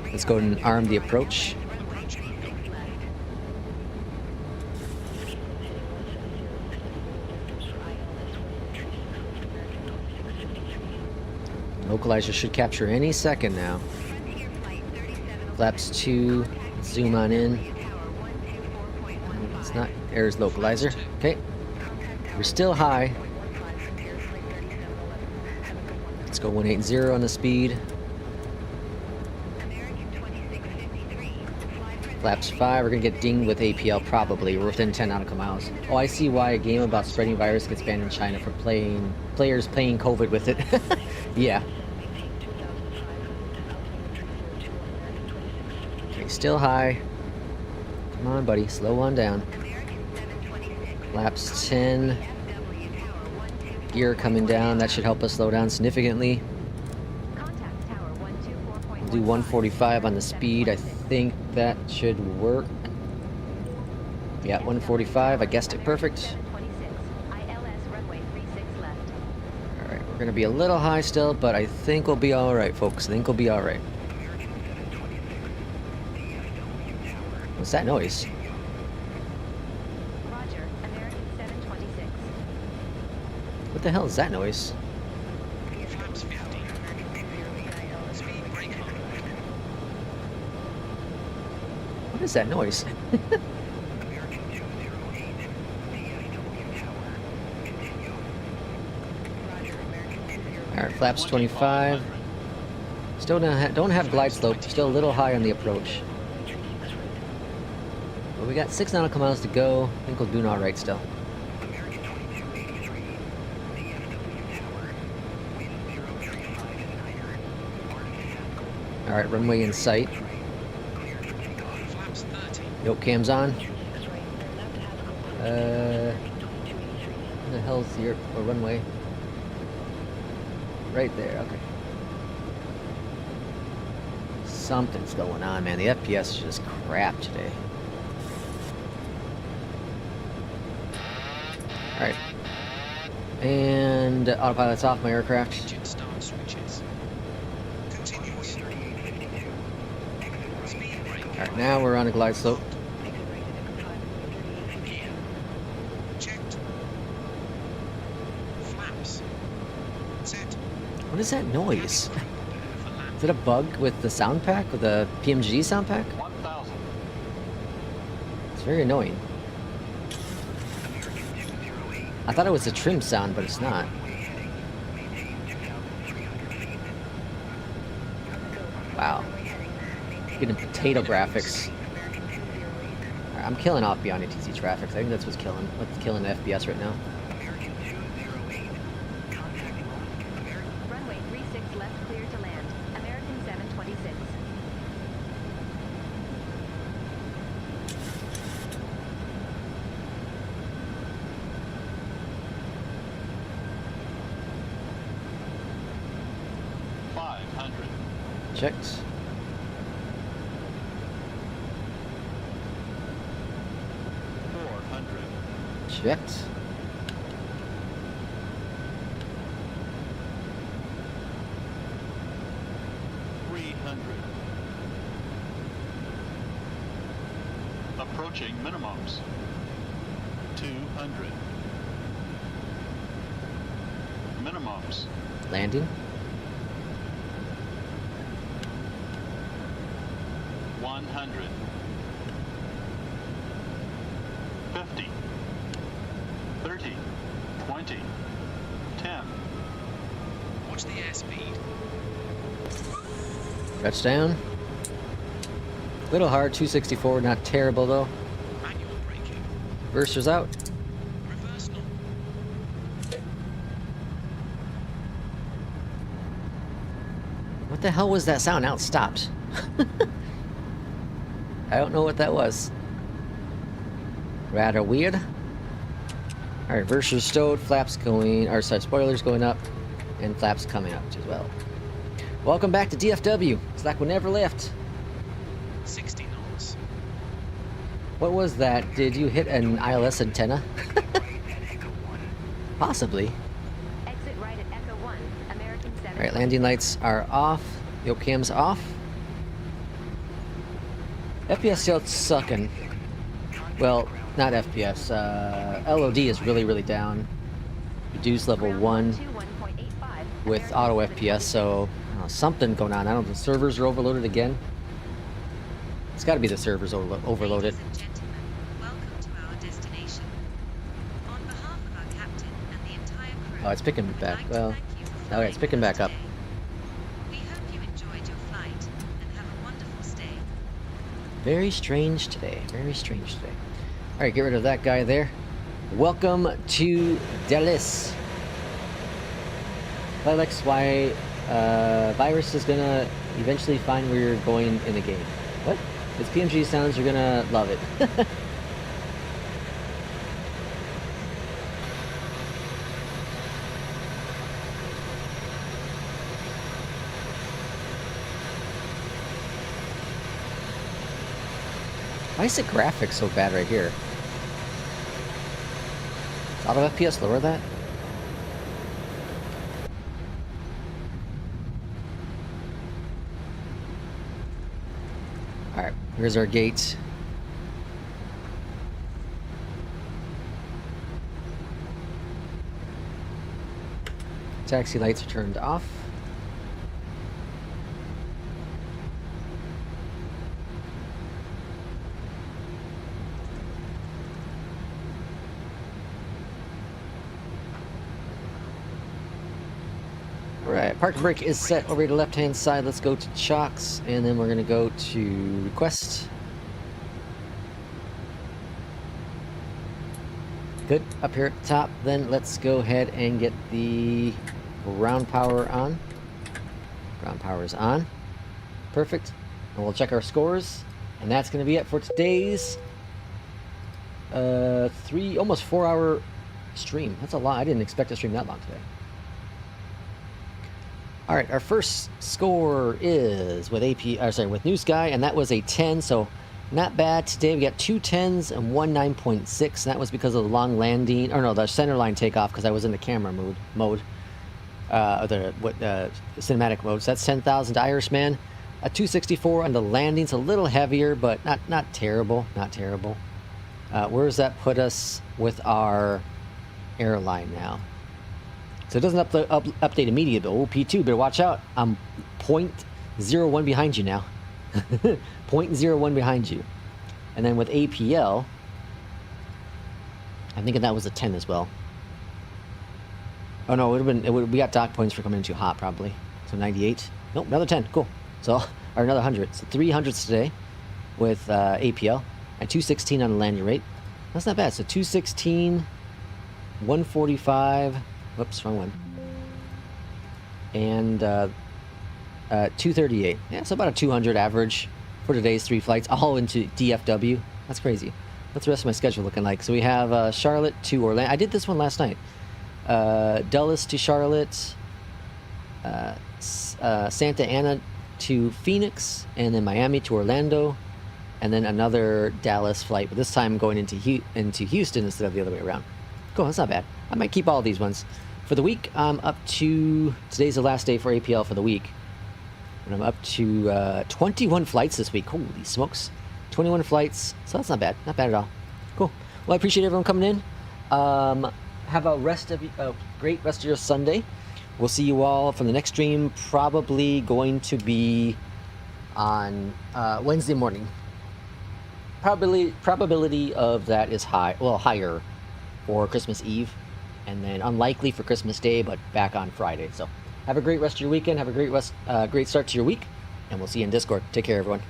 Speaker 1: Let's go and arm the approach. Localizer should capture any second now. Flaps 2, zoom on in. It's not, there's localizer. Okay. We're still high. Let's go 180 on the speed. Flaps 5, we're gonna get dinged with APL probably. We're within 10 nautical miles. Oh, I see why a game about spreading virus gets banned in China for players playing COVID with it. Yeah. Okay, still high. Come on, buddy, slow on down. Flaps 10. Gear coming down, that should help us slow down significantly. We'll do 145 on the speed. I think that should work. Yeah, 145. I guessed it perfect. Alright, we're gonna be a little high still, but I think we'll be alright, folks. I think we'll be alright. What's that noise? What the hell is that noise? What is that noise? Alright, flaps 25. Still don't have glide slope. Still a little high on the approach. But we got 6 nautical miles to go. I think we're doing alright still. Alright, runway in sight. Yoke cam's on. Where the hell's your runway? Right there, okay. Something's going on, man. The FPS is just crap today. Alright. And autopilot's off my aircraft. Alright, now we're on a glide slope. What is that noise? Is it a bug with the sound pack, with the Pmdg sound pack? It's very annoying. I thought it was a trim sound, but it's not. Wow. Getting potato graphics. Right, I'm killing off Beyondatc traffic. I think that's what's killing the FPS right now.
Speaker 11: Runway 36 left, clear to land. American 726.
Speaker 1: Checked. Checked.
Speaker 7: Approaching minimums. 200. minimums.
Speaker 1: Landing.
Speaker 7: 100. 50. 30. 20. 10.
Speaker 4: Watch the airspeed.
Speaker 1: Touchdown. Little hard, 264, not terrible though.
Speaker 4: Manual braking.
Speaker 1: Reverser's out.
Speaker 4: Reverse normal.
Speaker 1: What the hell was that sound? Now it stopped. I don't know what that was. Rather weird. Alright, reverser's stowed, flaps going, or sorry, spoilers going up, and flaps coming up as well. Welcome back to DFW. It's like we never left.
Speaker 4: 60 knots.
Speaker 1: What was that? Did you hit an ILS antenna? Possibly.
Speaker 11: Exit right at Echo 1, American 7.
Speaker 1: Alright, landing lights are off. Yoke cam's off. FPS still sucking. Well, not FPS. LOD is really, really down. Reduced level 1 with auto FPS, so something going on. I don't know, the servers are overloaded again. It's got to be the servers overloaded.
Speaker 6: Ladies and gentlemen, welcome to our destination. On behalf of our captain and the entire crew,
Speaker 1: Oh, it's picking
Speaker 6: we'd
Speaker 1: back.
Speaker 6: like to
Speaker 1: Well,
Speaker 6: thank you for
Speaker 1: okay,
Speaker 6: flying
Speaker 1: it's picking
Speaker 6: with us
Speaker 1: back up.
Speaker 6: today. We hope you enjoyed your flight and have a wonderful stay.
Speaker 1: Very strange today. Very strange today. Alright, get rid of that guy there. Welcome to Dallas. Flylex, why Virus is gonna eventually find where you're going in the game. What? It's Pmdg sounds, you're gonna love it. Why is the graphics so bad right here? Is auto FPS lower that? Alright, here's our gate. Taxi lights are turned off. Alright, park and brake is set over to the left hand side. Let's go to chocks, and then we're gonna go to request. Good, up here at the top. Then let's go ahead and get the ground power on. Ground power is on. Perfect. And we'll check our scores. And that's gonna be it for today's almost 4 hour stream. That's a lot. I didn't expect to stream that long today. Alright, our first score is with with New Sky, and that was a 10, so not bad. Today we got 2 10s and 1 9.6, and that was because of the long landing, or no, the center line takeoff, because I was in the camera mode, cinematic mode. So that's 10,000 to Irishman. A 264 on the landings, a little heavier, but not terrible, not terrible. Where does that put us with our airline now? So it doesn't update immediately, but P2, better watch out. I'm 0.01 behind you now. 0.01 behind you. And then with APL, I'm thinking that was a 10 as well. Oh no, we got dock points for coming in too hot probably. So 98. Nope, another 10. Cool. So, or another 100. So 300s today with APL. And 216 on the landing rate. That's not bad. So 216, 145. Whoops, wrong one. And 238. Yeah, so about a 200 average for today's 3 flights, all into DFW. That's crazy. What's the rest of my schedule looking like? So we have Charlotte to Orlando. I did this one last night. Dulles to Charlotte. Santa Ana to Phoenix. And then Miami to Orlando. And then another Dallas flight, but this time going into Houston instead of the other way around. Cool, that's not bad. I might keep all these ones. For the week, I'm up to... Today's the last day for APL for the week. And I'm up to 21 flights this week. Holy smokes. 21 flights. So that's not bad. Not bad at all. Cool. Well, I appreciate everyone coming in. Have a great rest of your Sunday. We'll see you all from the next stream, probably going to be on Wednesday morning. Probability of that is higher for Christmas Eve, and then unlikely for Christmas Day, but back on Friday. So have a great rest of your weekend. Have a great start to your week, and we'll see you in Discord. Take care, everyone.